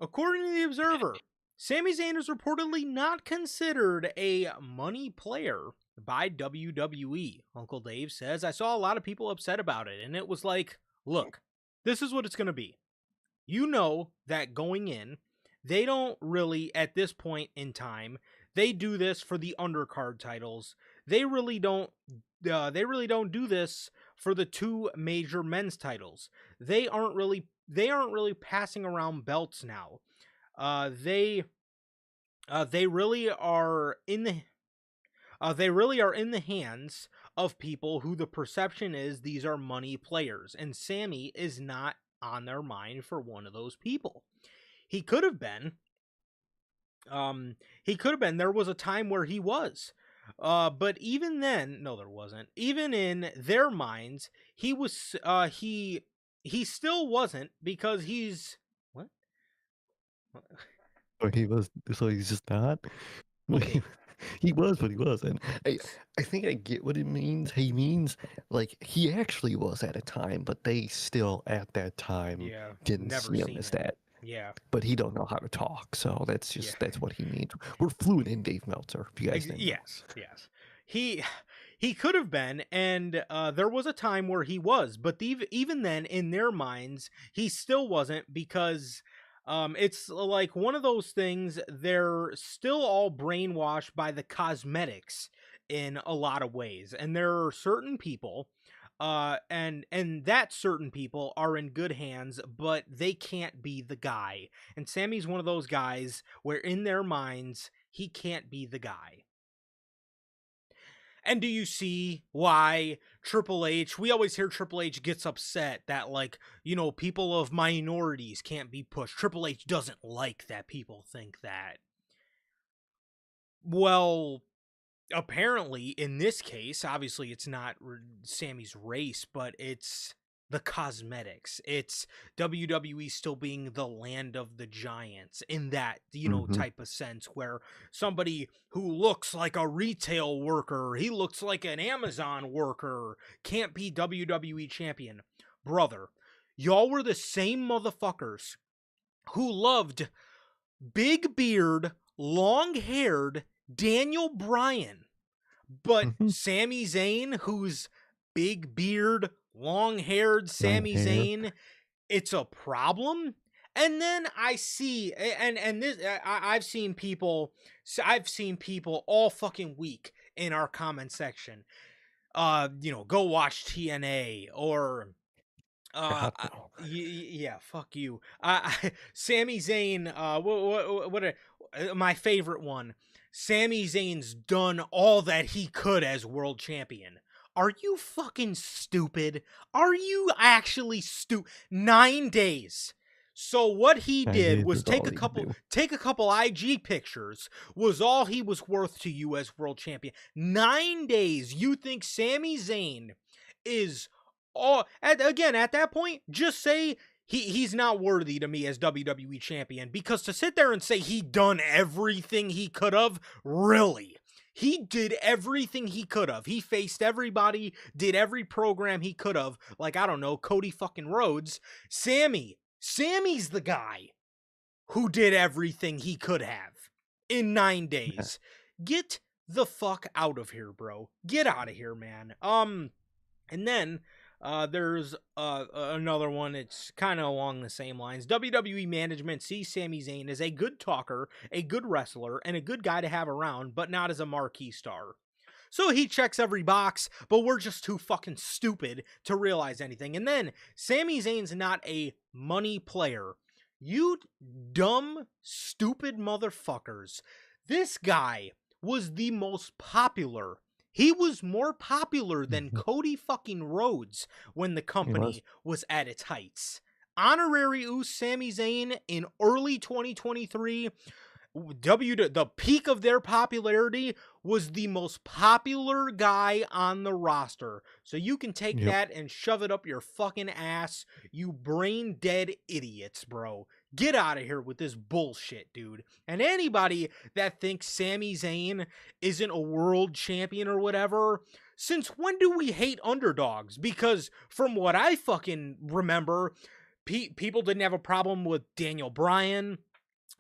Speaker 2: According to the Observer, Sami Zayn is reportedly not considered a money player by WWE. Uncle Dave says, I saw a lot of people upset about it, and it was like, look, this is what it's going to be. You know that going in, they don't really, at this point in time, they do this for the undercard titles. They really don't do this for the two major men's titles. They aren't really passing around belts now. They really are in the hands of people who the perception is these are money players, and Sammy is not on their mind for one of those people. He could have been. There was a time where he was. But even then, no, there wasn't. Even in their minds, he was. He still wasn't, because he's what?
Speaker 1: Or he was. So he's just not.
Speaker 2: Okay.
Speaker 1: He was, but he wasn't. I think I get what it means. He means like he actually was at a time, but they still at that time
Speaker 2: Yeah.
Speaker 1: didn't
Speaker 2: Never
Speaker 1: see him
Speaker 2: seen
Speaker 1: as
Speaker 2: it.
Speaker 1: that.
Speaker 2: Yeah.
Speaker 1: But he don't know how to talk, so that's just
Speaker 2: Yeah.
Speaker 1: that's what he means. We're fluent in Dave Meltzer, if you guys didn't know.
Speaker 2: Yes. He could have been, and there was a time where he was, but even then, in their minds, he still wasn't, because it's like one of those things. They're still all brainwashed by the cosmetics in a lot of ways, and there are certain people. And that certain people are in good hands, but they can't be the guy. And Sammy's one of those guys where in their minds, he can't be the guy. And do you see why Triple H, we always hear Triple H gets upset that, like, you know, people of minorities can't be pushed. Triple H doesn't like that people think that. Well, apparently in this case, obviously it's not Sammy's race, but it's the cosmetics. It's WWE still being the land of the giants in that, type of sense, where somebody who looks like a retail worker, he looks like an Amazon worker, can't be WWE champion. Brother, y'all were the same motherfuckers who loved big beard, long-haired Daniel Bryan. But Sami Zayn, who's big beard, long-haired Sami Zayn, it's a problem. And then I see, and this, I've seen people all fucking week in our comment section, go watch TNA, or yeah, fuck you. Sami Zayn, my favorite one. Sami Zayn's done all that he could as world champion. Are you fucking stupid? Are you actually stupid? 9 days. So what he did was take a couple IG pictures was all he was worth to you as world champion. 9 days. You think Sami Zayn is at that point, just say he's not worthy to me as WWE champion, because to sit there and say he done everything he could have, really? He did everything he could have. He faced everybody, did every program he could have, like, I don't know, Cody fucking Rhodes. Sammy's the guy who did everything he could have in 9 days. Get the fuck out of here, bro. Get out of here, man. And then there's another one. It's kind of along the same lines. WWE management sees Sami Zayn as a good talker, a good wrestler, and a good guy to have around, but not as a marquee star. So he checks every box, but we're just too fucking stupid to realize anything. And then Sami Zayn's not a money player. You dumb, stupid motherfuckers. This guy was the most popular. He was more popular than Cody fucking Rhodes when the company was at its heights. honorary Uce Sami Zayn in early 2023. The peak of their popularity was the most popular guy on the roster. So you can take
Speaker 1: Yep.
Speaker 2: that and shove it up your fucking ass, you brain dead idiots, bro. Get out of here with this bullshit, dude. And anybody that thinks Sami Zayn isn't a world champion or whatever, since when do we hate underdogs? Because from what I fucking remember, people didn't have a problem with Daniel Bryan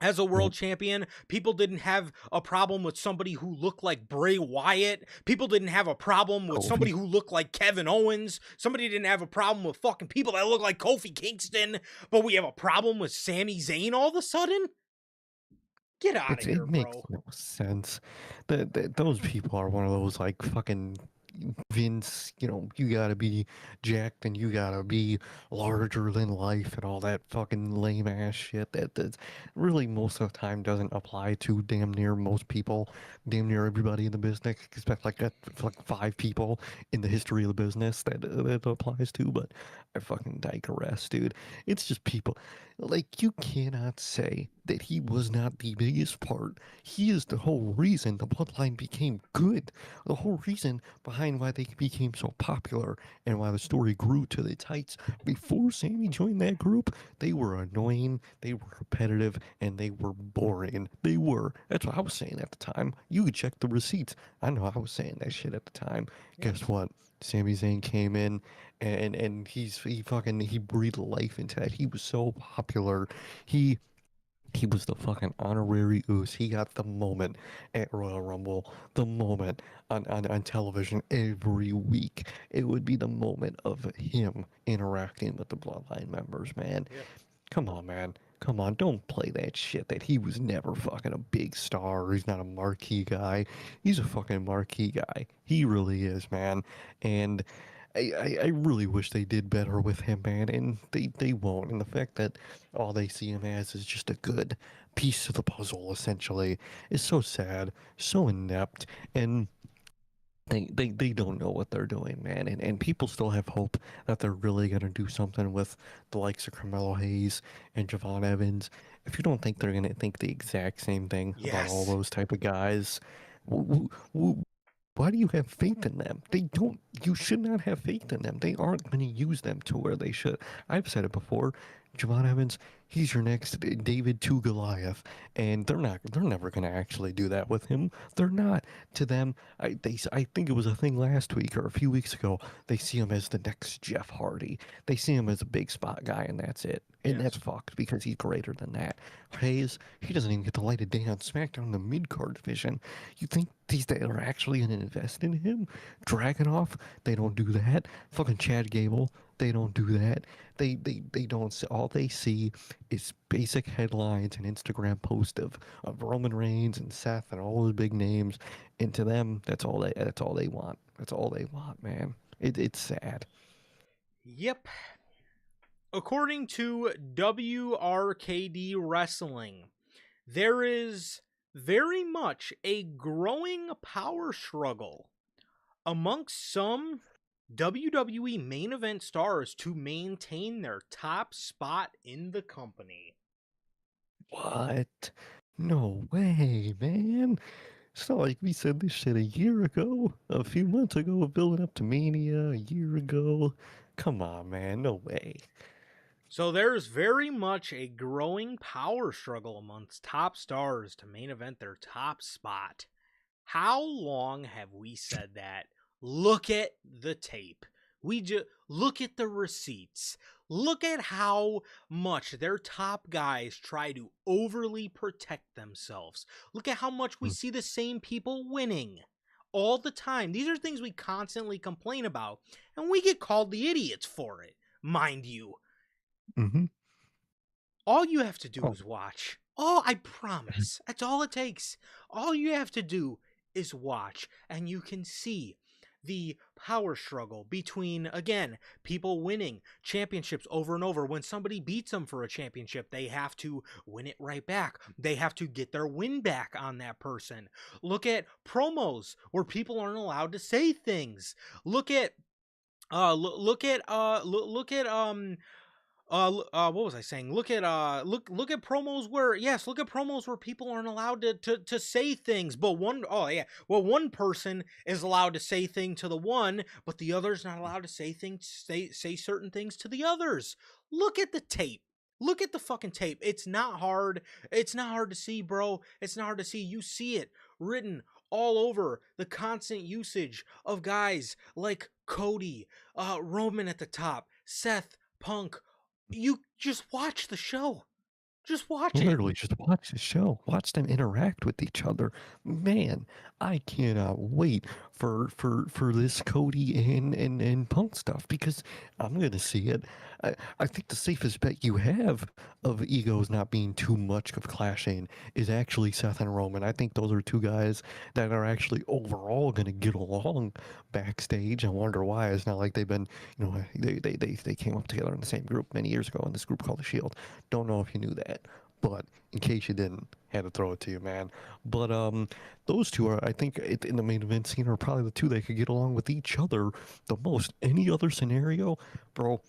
Speaker 2: as a world
Speaker 1: Nope.
Speaker 2: champion. People didn't have a problem with somebody who looked like Bray Wyatt. People didn't have a problem with somebody
Speaker 1: Cody.
Speaker 2: who looked like Kevin Owens. Somebody didn't have a problem with fucking people that look like Kofi Kingston. But we have a problem with Sami Zayn all of a sudden? Get out of here,
Speaker 1: It makes
Speaker 2: bro.
Speaker 1: no sense. Those people are one of those like fucking Vince, you gotta be jacked and you gotta be larger than life and all that fucking lame ass shit that really most of the time doesn't apply to damn near most people, damn near everybody in the business, except like that like 5 people in the history of the business that applies to. But I fucking digress, dude. It's just people. Like, you cannot say that he was not the biggest part. He is the whole reason the bloodline became good. The whole reason behind why they became so popular and why the story grew to the heights. Before Sammy joined that group, they were annoying, they were repetitive, and they were boring. They were. That's what I was saying at the time. You could check the receipts. I know I was saying that shit at the time.
Speaker 2: Yeah.
Speaker 1: Guess what? Sami Zayn came in and he breathed life into that. He was so popular. He he was the fucking honorary Uce. He got the moment at Royal Rumble, the moment on television every week. It would be the moment of him interacting with the Bloodline members, man.
Speaker 2: Yeah.
Speaker 1: Come on, man. Come on, don't play that shit that he was never fucking a big star. He's not a marquee guy. He's a fucking marquee guy. He really is, man. And I really wish they did better with him, man. And they won't. And the fact that all they see him as is just a good piece of the puzzle, essentially, is so sad, so inept. And they don't know what they're doing, man. And people still have hope that they're really going to do something with the likes of Carmelo Hayes and Javon Evans. If you don't think they're going to think the exact same thing about all
Speaker 2: Yes.
Speaker 1: those type of guys, w- w- why do you have faith in them? They don't. You should not have faith in them. They aren't going to use them to where they should. I've said it before. Javon Evans, he's your next David to Goliath, and they're not. They're never going to actually do that with him. They're not. To them, I think it was a thing last week or a few weeks ago. They see him as the next Jeff Hardy. They see him as a big spot guy, and that's it. And that's
Speaker 2: Yes.
Speaker 1: fucked because he's greater than that. Hayes, he doesn't even get to light a day on SmackDown in the mid card division. You think these that are actually going to invest in him? Dragonoff, they don't do that. Fucking Chad Gable, they don't do that. They don't. All they see is basic headlines and Instagram posts of Roman Reigns and Seth and all those big names. And to them, that's all they want. That's all they want, man. It's sad.
Speaker 2: Yep. According to WRKD Wrestling, there is very much a growing power struggle amongst some WWE main event stars to maintain their top spot in the company.
Speaker 1: What? No way, man. It's not like we said this shit a year ago, a few months ago, building up to Mania a year ago. Come on, man. No way.
Speaker 2: So there's very much a growing power struggle amongst top stars to main event their top spot. How long have we said that? Look at the tape. We just look at the receipts. Look at how much their top guys try to overly protect themselves. Look at how much we see the same people winning all the time. These are things we constantly complain about, and we get called the idiots for it, mind you.
Speaker 1: Mm-hmm.
Speaker 2: All you have to do
Speaker 1: Oh,
Speaker 2: is watch. Oh, I promise. That's all it takes. All you have to do is watch, and you can see the power struggle between, again, people winning championships over and over. When somebody beats them for a championship, they have to win it right back. They have to get their win back on that person. Look at promos where people aren't allowed to say things. Look at what was I saying? Look at promos where look at promos where people aren't allowed to say things, but one person is allowed to say thing to the one, but the other's not allowed to say certain things to the others. Look at the tape. Look at the fucking tape. It's not hard. It's not hard to see, bro. It's not hard to see. You see it written all over the constant usage of guys like Cody, Roman at the top, Seth, Punk. You just watch the show. Just watch it.
Speaker 1: Literally, just watch the show. Watch them interact with each other. Man, I cannot wait for this Cody and Punk stuff because I'm gonna see it. I think the safest bet you have of egos not being too much of clashing is actually Seth and Roman. I think those are two guys that are actually overall gonna get along backstage. I wonder why. It's not like they've been, they came up together in the same group many years ago in this group called the Shield. Don't know if you knew that. But in case you didn't, had to throw it to you, man. But those two are, I think, in the main event scene are probably the two that could get along with each other the most. Any other scenario, bro?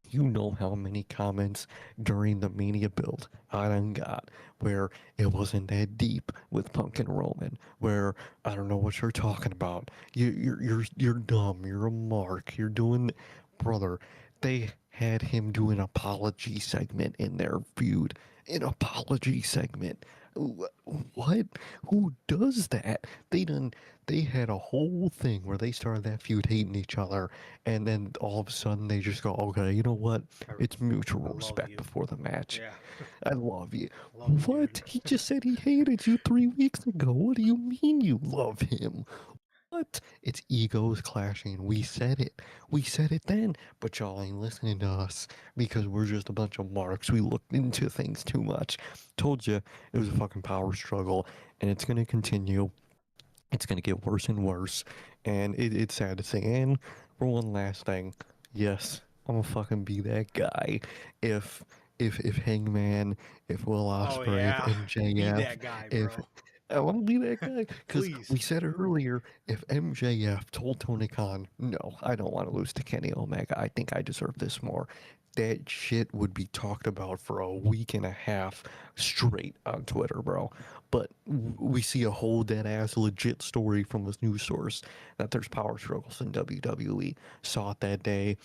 Speaker 1: You know how many comments during the Mania build I done got where it wasn't that deep with Punk and Roman, where I don't know what you're talking about. You're dumb. You're a mark. You're doing, brother. They had him do an apology segment in their feud. An apology segment. What? Who does that? They had a whole thing where they started that feud hating each other, and then all of a sudden they just go, okay, you know what? It's mutual respect
Speaker 2: you.
Speaker 1: before the match.
Speaker 2: Yeah.
Speaker 1: I love you.
Speaker 2: Love you,
Speaker 1: What?
Speaker 2: dude.
Speaker 1: He just said he hated you 3 weeks ago. What do you mean you love him? What? It's egos clashing. We said it. We said it then, but y'all ain't listening to us because we're just a bunch of marks. We looked into things too much. Told you it was a fucking power struggle, and it's gonna continue. It's gonna get worse and worse, and it's sad to say. And for one last thing, yes, I'm gonna fucking be that guy. If if Hangman, if Will
Speaker 2: Oh
Speaker 1: Ospreay, if
Speaker 2: yeah. Be
Speaker 1: MJF,
Speaker 2: that guy,
Speaker 1: if
Speaker 2: bro.
Speaker 1: I want to be that guy because
Speaker 2: Please.
Speaker 1: we said it earlier. If MJF told Tony Khan, "No, I don't want to lose to Kenny Omega. I think I deserve this more," that shit would be talked about for a week and a half straight on Twitter, bro. But we see a whole dead ass legit story from this news source that there's power struggles in WWE. Saw it that day.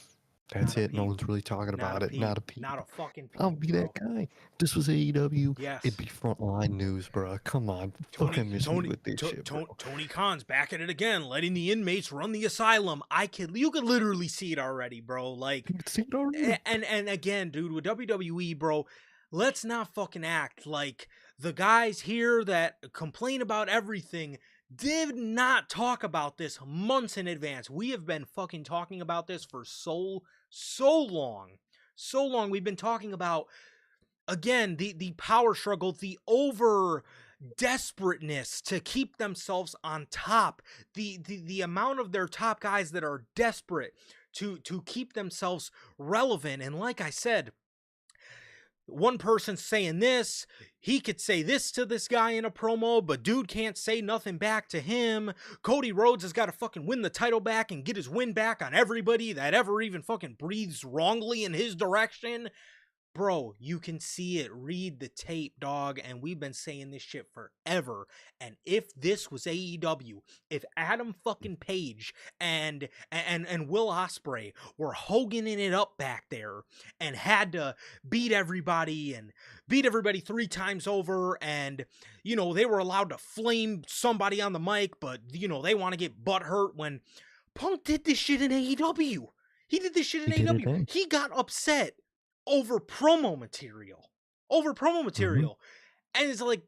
Speaker 1: That's
Speaker 2: Not a
Speaker 1: it. No
Speaker 2: peep.
Speaker 1: one's really talking
Speaker 2: Not a
Speaker 1: about it. Not
Speaker 2: peep.
Speaker 1: a peep.
Speaker 2: Not a fucking
Speaker 1: I'll
Speaker 2: peep,
Speaker 1: be that
Speaker 2: bro.
Speaker 1: guy. If this was AEW, it'd
Speaker 2: Yes.
Speaker 1: be frontline news, bro. Come on, fucking miss me with this shit, bro.
Speaker 2: Tony Khan's back at it again, letting the inmates run the asylum. You could literally see it already, bro. Like,
Speaker 1: You can see it already.
Speaker 2: and again, dude, with WWE, bro, let's not fucking act like the guys here that complain about everything did not talk about this months in advance. We have been fucking talking about this for so long. So long. We've been talking about, again, the power struggle, the over desperateness to keep themselves on top, the amount of their top guys that are desperate to keep themselves relevant. And like I said, one person's saying this, he could say this to this guy in a promo, but dude can't say nothing back to him. Cody Rhodes has got to fucking win the title back and get his win back on everybody that ever even fucking breathes wrongly in his direction. Bro, you can see it. Read the tape, dog. And we've been saying this shit forever. And if this was AEW, if Adam fucking Page and Will Ospreay were Hoganing it up back there and had to beat everybody 3 times over, and they were allowed to flame somebody on the mic, but they want to get butt hurt when Punk did this shit in AEW. He did this shit in
Speaker 1: He did it
Speaker 2: AEW.
Speaker 1: then.
Speaker 2: He got upset over promo material. And it's like,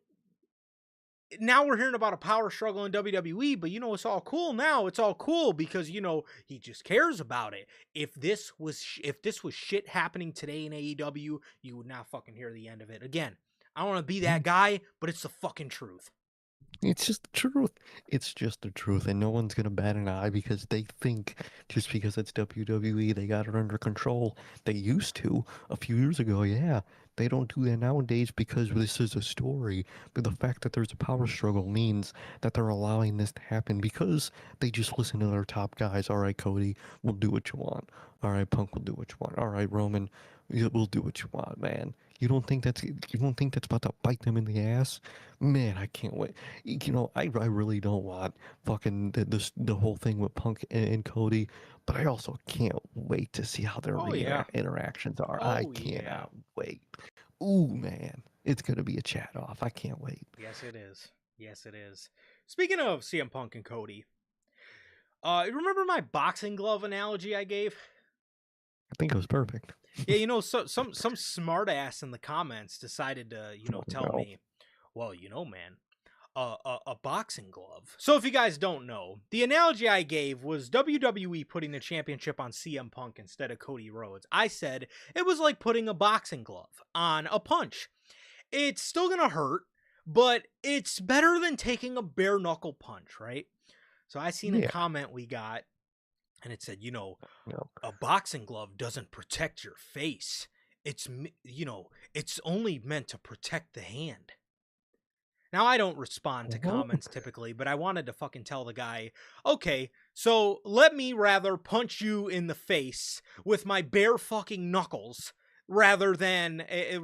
Speaker 2: now we're hearing about a power struggle in WWE, but it's all cool now. It's all cool because he just cares about it. If this was shit happening today in AEW, you would not fucking hear the end of it. Again, I don't want to be that guy, but it's the fucking truth.
Speaker 1: It's just the truth. It's just the truth, and no one's gonna bat an eye because they think just because it's WWE, they got it under control. They used to a few years ago, yeah. They don't do that nowadays because this is a story. But the fact that there's a power struggle means that they're allowing this to happen because they just listen to their top guys. All right, Cody, we'll do what you want. All right, Punk will do what you want. All right, Roman, we'll do what you want, man. You don't think that's about to bite them in the ass? Man, I can't wait. I really don't want fucking the whole thing with Punk and Cody, but I also can't wait to see how their
Speaker 2: Oh yeah.
Speaker 1: interactions are. I
Speaker 2: Oh yeah.
Speaker 1: cannot wait. Ooh, man, it's gonna be a chat off. I can't wait.
Speaker 2: Yes, it is. Yes, it is. Speaking of CM Punk and Cody, remember my boxing glove analogy I gave?
Speaker 1: I think it was perfect.
Speaker 2: Yeah, some smart ass in the comments decided to, tell
Speaker 1: No.
Speaker 2: me, well, man, a boxing glove. So if you guys don't know, the analogy I gave was WWE putting the championship on CM Punk instead of Cody Rhodes. I said it was like putting a boxing glove on a punch. It's still gonna hurt, but it's better than taking a bare knuckle punch, right? So I seen a
Speaker 1: Yeah.
Speaker 2: comment we got, and it said,
Speaker 1: No.
Speaker 2: a boxing glove doesn't protect your face. It's only meant to protect the hand. Now, I don't respond to
Speaker 1: What?
Speaker 2: comments typically, but I wanted to fucking tell the guy, okay, so let me rather punch you in the face with my bare fucking knuckles rather than a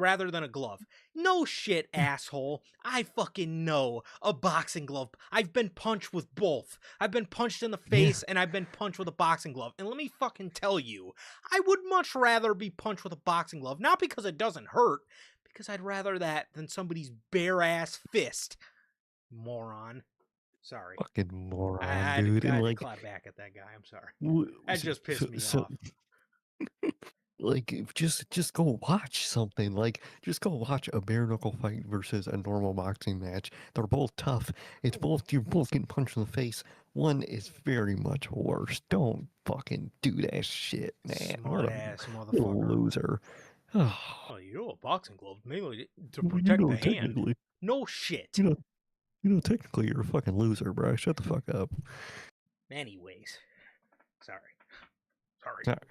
Speaker 2: glove. No shit, asshole. I fucking know a boxing glove. I've been punched with both. I've been punched in the face and I've been punched with a boxing glove. And let me fucking tell you, I would much rather be punched with a boxing glove, not because it doesn't hurt, because I'd rather that than somebody's bare ass fist. Moron. Sorry.
Speaker 1: Fucking moron,
Speaker 2: I had
Speaker 1: dude.
Speaker 2: to, I
Speaker 1: And
Speaker 2: had to
Speaker 1: like,
Speaker 2: clap back at that guy. I'm sorry. That
Speaker 1: so,
Speaker 2: just pissed me
Speaker 1: so
Speaker 2: off.
Speaker 1: like just go watch something. Like just go watch a bare knuckle fight versus a normal boxing match. They're both tough. You're both getting punched in the face. One is very much worse. Don't fucking do that shit, man.
Speaker 2: Smart ass
Speaker 1: What a
Speaker 2: motherfucker.
Speaker 1: loser. Oh,
Speaker 2: Oh, a boxing glove mainly to
Speaker 1: well,
Speaker 2: protect the hand.
Speaker 1: technically,
Speaker 2: No shit.
Speaker 1: you know, technically, you're a fucking loser, bro. Shut the fuck up.
Speaker 2: Anyways. Sorry.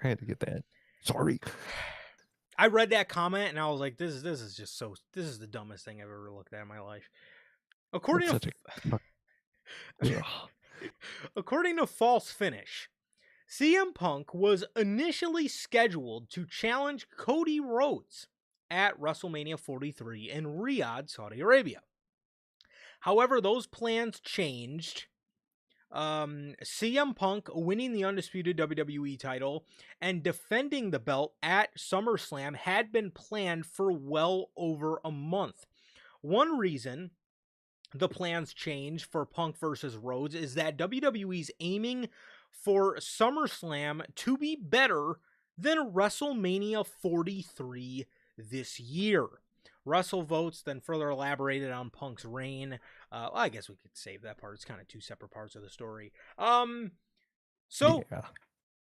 Speaker 1: I had to get that. Sorry.
Speaker 2: I read that comment and I was like, this is the dumbest thing I've ever looked at in my life. According to False Finish, CM Punk was initially scheduled to challenge Cody Rhodes at WrestleMania 43 in Riyadh, Saudi Arabia. However, those plans changed. CM Punk winning the undisputed WWE title and defending the belt at SummerSlam had been planned for well over a month. One reason the plans changed for Punk versus Rhodes is that WWE's aiming for SummerSlam to be better than WrestleMania 43 this year. WrestleVotes then further elaborated on Punk's reign. Well, I guess we could save that part. It's kind of two separate parts of the story. So
Speaker 1: yeah.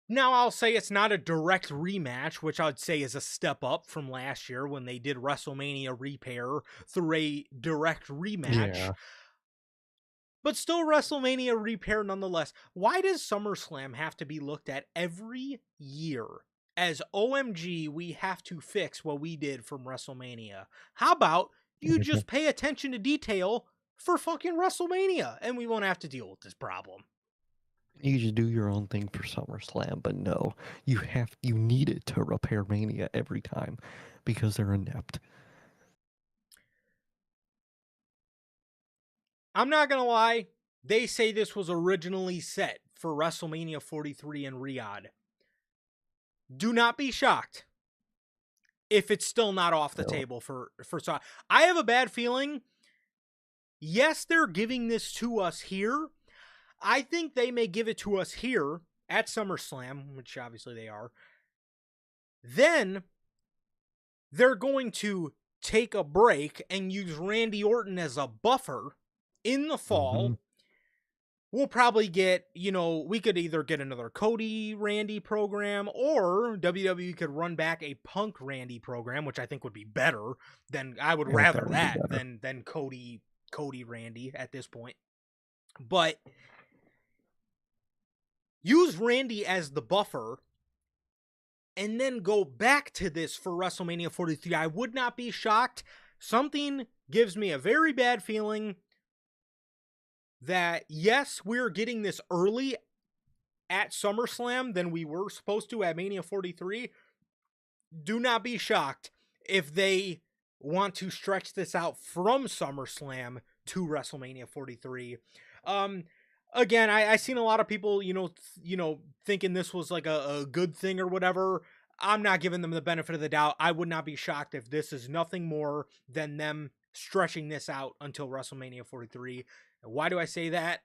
Speaker 2: now I'll say it's not a direct rematch, which I'd say is a step up from last year when they did WrestleMania Repair through a direct rematch.
Speaker 1: Yeah.
Speaker 2: But still WrestleMania Repair nonetheless. Why does SummerSlam have to be looked at every year as OMG, we have to fix what we did from WrestleMania? How about you just pay attention to detail for fucking WrestleMania and we won't have to deal with this problem?
Speaker 1: You just do your own thing for SummerSlam, but no, you need it to repair Mania every time because they're inept.
Speaker 2: I'm not gonna lie, they say this was originally set for WrestleMania 43 in Riyadh. Do not be shocked if it's still not off the table for Saudi. I have a bad feeling. Yes, they're giving this to us here. I think they may give it to us here at SummerSlam, which obviously they are. Then they're going to take a break and use Randy Orton as a buffer in the fall. Mm-hmm. We'll probably get, we could either get another Cody Randy program or WWE could run back a Punk Randy program, which I think would be better than I would rather that than Cody Randy at this point. But use Randy as the buffer and then go back to this for WrestleMania 43, I would not be shocked. Something gives me a very bad feeling that, yes, we're getting this early at SummerSlam than we were supposed to at Mania 43. Do not be shocked if they want to stretch this out from SummerSlam to WrestleMania 43. Again, I seen a lot of people, thinking this was like a good thing or whatever. I'm not giving them the benefit of the doubt. I would not be shocked if this is nothing more than them stretching this out until WrestleMania 43. And why do I say that?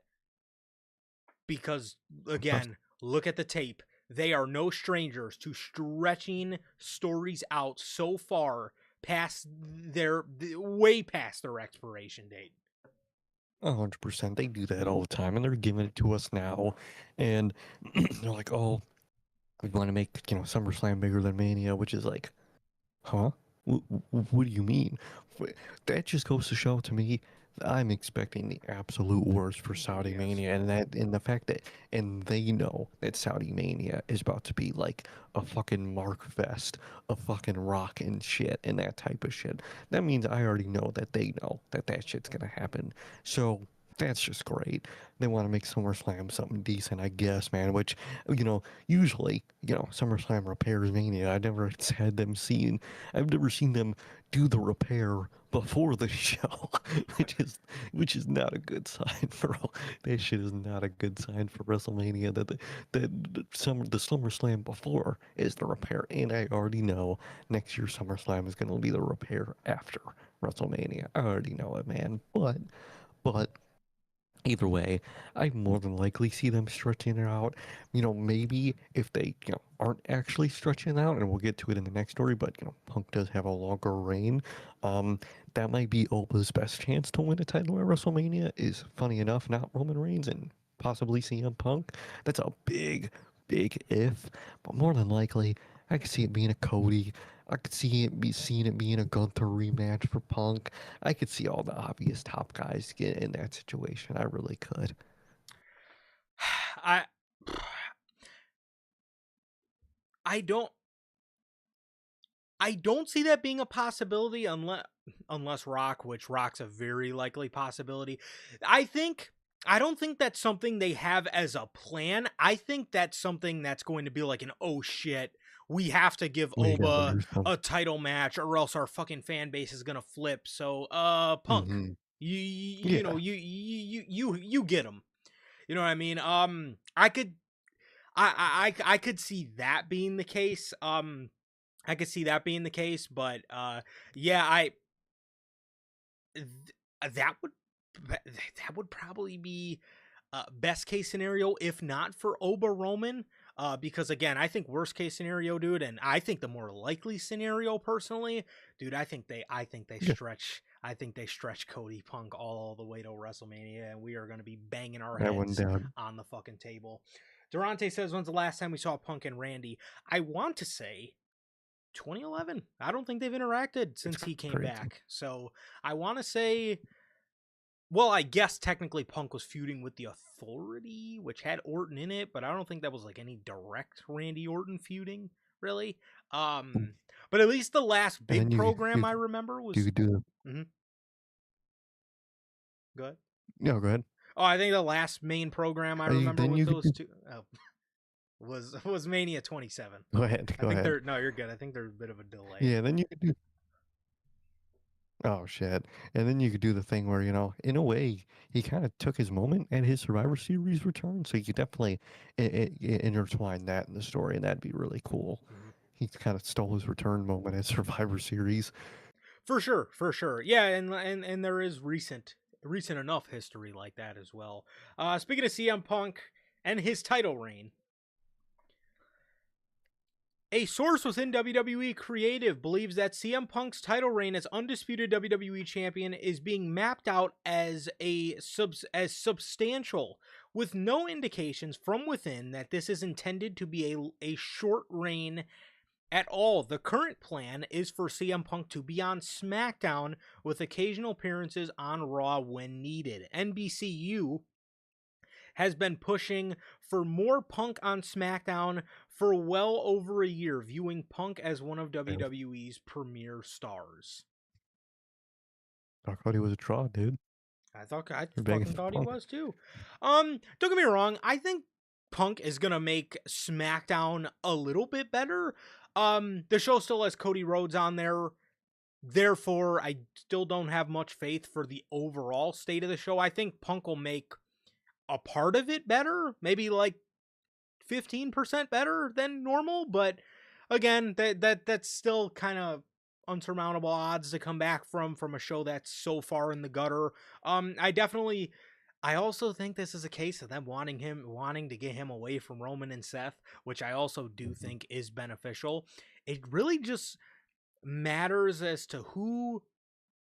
Speaker 2: Because, again, look at the tape. They are no strangers to stretching stories out so far past way past their expiration date.
Speaker 1: 100%. They do that all the time, and they're giving it to us now. And they're like, oh, we want to make, SummerSlam bigger than Mania, which is like, huh? What do you mean? That just goes to show to me I'm expecting the absolute worst for Saudi Mania, and the fact that they know that Saudi Mania is about to be like a fucking mark fest, a fucking rock and shit, and that type of shit. That means I already know that they know that shit's gonna happen. So that's just great. They want to make SummerSlam something decent, I guess, man. Which, usually, SummerSlam repairs Mania. I've never seen them do the repair before the show, which is not a good sign for that shit is not a good sign for WrestleMania. That the SummerSlam before is the repair, and I already know next year's SummerSlam is going to be the repair after WrestleMania. I already know it, man. But either way, I more than likely see them stretching it out. Maybe if they, aren't actually stretching it out, and we'll get to it in the next story, but, Punk does have a longer reign. That might be Oba's best chance to win a title at WrestleMania is, funny enough, not Roman Reigns and possibly CM Punk. That's a big, big if, but more than likely, I could see it being a Cody. I could seeing it being a Gunther rematch for Punk. I could see all the obvious top guys get in that situation. I really could.
Speaker 2: I don't see that being a possibility unless Rock, which Rock's a very likely possibility. I don't think that's something they have as a plan. I think that's something that's going to be like an, oh shit, we have to give Oba a title match or else our fucking fan base is gonna flip. So Punk, you know, you get him. You know what I mean? I could see that being the case. I could see that being the case, but yeah, that would probably be best case scenario, if not for Oba Roman. Because again, I think worst case scenario, dude, and I think the more likely scenario, personally, dude, I think they stretch Cody Punk all the way to WrestleMania, and we are going to be banging our heads on the fucking table. Durante says, when's the last time we saw Punk and Randy? I want to say 2011. I don't think they've interacted since he came back. So I want to say, well, I guess technically Punk was feuding with the Authority, which had Orton in it, but I don't think that was like any direct Randy Orton feuding, really. But at least the last big program I remember was.
Speaker 1: You could do.
Speaker 2: Go ahead.
Speaker 1: No, go ahead.
Speaker 2: Oh, I think the last main program I remember with those two was Mania 27.
Speaker 1: Go ahead. Go ahead.
Speaker 2: No, you're good. I think there's a bit of a delay.
Speaker 1: Yeah, then you could do. Oh shit! And then you could do the thing where in a way, he kind of took his moment at his Survivor Series return, so you could definitely intertwine that in the story, and that'd be really cool. Mm-hmm. He kind of stole his return moment at Survivor Series.
Speaker 2: For sure. Yeah, and there is recent enough history like that as well. Speaking of CM Punk and his title reign, a source within WWE Creative believes that CM Punk's title reign as undisputed WWE champion is being mapped out as substantial, with no indications from within that this is intended to be a short reign at all. The current plan is for CM Punk to be on SmackDown with occasional appearances on Raw when needed. NBCU has been pushing for more Punk on SmackDown for well over a year, viewing Punk as one of WWE's premier stars.
Speaker 1: I thought he was a draw, dude.
Speaker 2: I
Speaker 1: You're banging
Speaker 2: fucking
Speaker 1: for
Speaker 2: thought he
Speaker 1: Punk.
Speaker 2: was too. Don't get me wrong. I think Punk is gonna make SmackDown a little bit better. The show still has Cody Rhodes on there. Therefore, I still don't have much faith for the overall state of the show. I think Punk will make a part of it better, maybe like 15% better than normal, but again, that's still kind of unsurmountable odds to come back from a show that's so far in the gutter. I also think this is a case of them wanting to get him away from Roman and Seth, which I also do think is beneficial. It really just matters as to who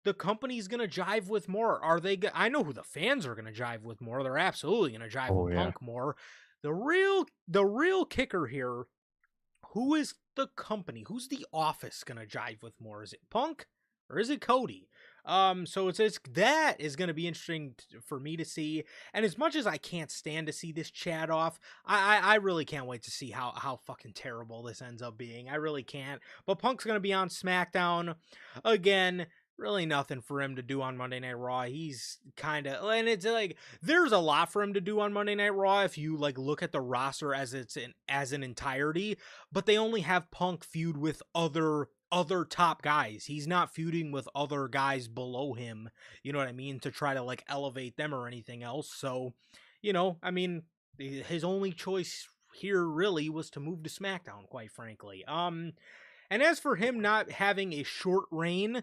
Speaker 2: the company's gonna jive with more. I know who the fans are gonna jive with more. They're absolutely gonna jive
Speaker 1: Oh
Speaker 2: with
Speaker 1: yeah.
Speaker 2: Punk more. The real kicker here, who is the company? Who's the office gonna jive with more? Is it Punk or is it Cody? So it's that is gonna be interesting for me to see. And as much as I can't stand to see this chat off, I really can't wait to see how fucking terrible this ends up being. I really can't. But Punk's gonna be on SmackDown again. Really nothing for him to do on Monday Night Raw. He's kind of, and it's like there's a lot for him to do on Monday Night Raw if you like look at the roster as an entirety, but they only have Punk feud with other top guys. He's not feuding with other guys below him, you know what I mean, to try to like elevate them or anything else. So, I mean, his only choice here really was to move to SmackDown, quite frankly. And as for him not having a short reign,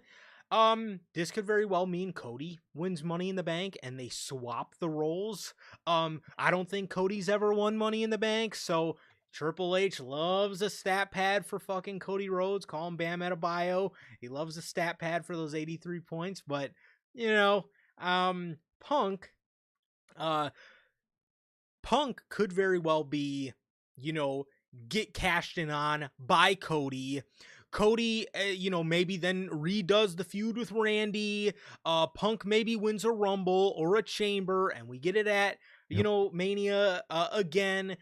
Speaker 2: this could very well mean Cody wins Money in the Bank and they swap the roles. I don't think Cody's ever won Money in the Bank, so Triple H loves a stat pad for fucking Cody Rhodes. Call him Bam Adebayo. He loves a stat pad for those 83 points, but Punk, uh, Punk could very well be, get cashed in on by Cody. Cody, maybe then redoes the feud with Randy. Punk maybe wins a Rumble or a Chamber, and we get it at,
Speaker 1: Yep.
Speaker 2: Mania again.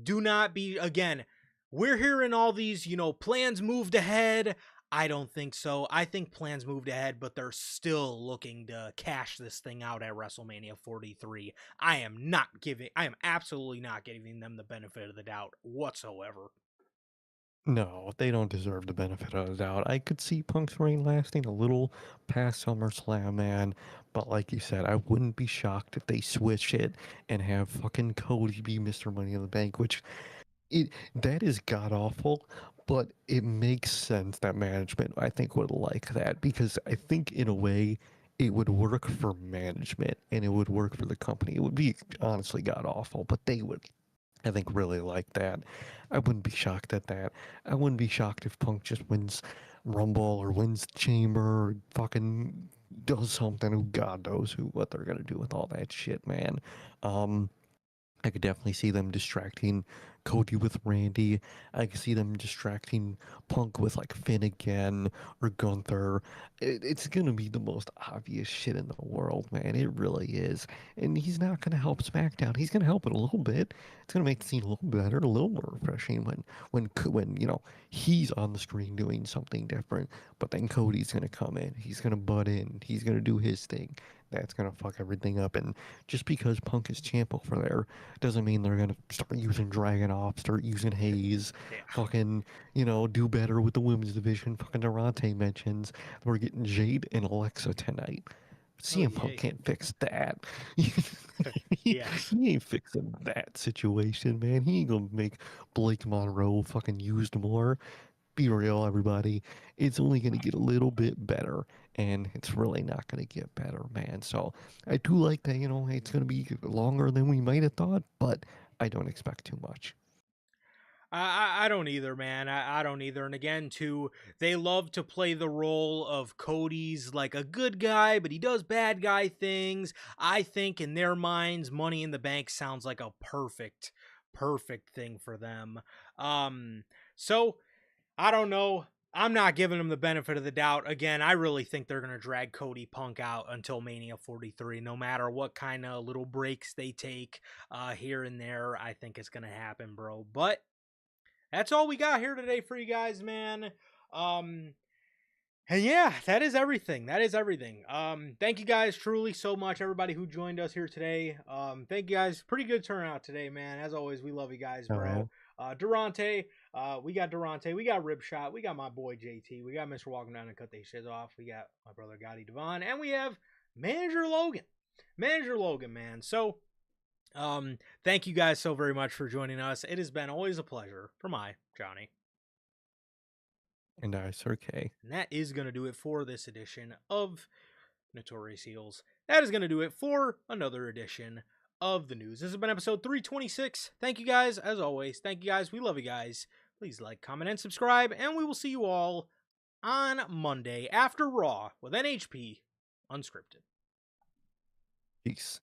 Speaker 2: Do not be, again, we're hearing all these, plans moved ahead. I don't think so. I think plans moved ahead, but they're still looking to cash this thing out at WrestleMania 43. I am absolutely not giving them the benefit of the doubt whatsoever.
Speaker 1: No, they don't deserve the benefit of the doubt. I could see Punk's reign lasting a little past SummerSlam, man. But like you said, I wouldn't be shocked if they switch it and have fucking Cody be Mr. Money in the Bank, which that is god awful, but it makes sense that management I think would like that because I think in a way it would work for management and it would work for the company. It would be honestly god awful, but they would I think really like that. I wouldn't be shocked at that. I wouldn't be shocked if Punk just wins Rumble or wins Chamber or fucking does something. Who God knows what they're gonna do with all that shit, man. Um, I could definitely see them distracting Cody with Randy. I could see them distracting Punk with like Finn again or Gunther. It's gonna be the most obvious shit in the world, man. It really is. And he's not gonna help SmackDown. He's gonna help it a little bit. It's gonna make the scene a little better, a little more refreshing when he's on the screen doing something different. But then Cody's gonna come in. He's gonna butt in. He's gonna do his thing. That's gonna fuck everything up. And just because Punk is champ over there doesn't mean they're gonna start using Dragunov, start using Hayes,
Speaker 2: Yeah.
Speaker 1: fucking, do better with the women's division. Fucking Durante mentions we're getting Jade and Alexa tonight.
Speaker 2: Oh,
Speaker 1: CM Punk
Speaker 2: yay.
Speaker 1: can't fix that.
Speaker 2: Yeah.
Speaker 1: He ain't fixing that situation, man. He ain't gonna make Blake Monroe fucking used more. Be real, everybody. It's only going to get a little bit better, and it's really not going to get better, man. So I do like that, it's going to be longer than we might have thought, but I don't expect too much.
Speaker 2: I don't either, man. I don't either. And again, too, they love to play the role of Cody's like a good guy, but he does bad guy things. I think in their minds, Money in the Bank sounds like a perfect thing for them. So I don't know. I'm not giving them the benefit of the doubt. Again, I really think they're going to drag Cody Punk out until Mania 43, no matter what kind of little breaks they take here and there. I think it's going to happen, bro. But that's all we got here today for you guys, man. And yeah, that is everything. That is everything. Thank you guys truly so much, everybody who joined us here today. Thank you guys. Pretty good turnout today, man. As always, we love you guys, bro. Durante, we got Durante, we got Ripshot, we got my boy JT, we got Mr. Walking Down and Cut They Shit Off, we got my brother Gotti Devon, and we have Manager Logan. Manager Logan, man. So, thank you guys so very much for joining us. It has been always a pleasure for my Johnny.
Speaker 1: And I, Sir K.
Speaker 2: And that is going to do it for this edition of Notorious Heels. That is going to do it for another edition of the news. This has been episode 326. Thank you guys, as always. Thank you guys. We love you guys. Please like, comment, and subscribe. And we will see you all on Monday after Raw with NHP Unscripted.
Speaker 1: Peace.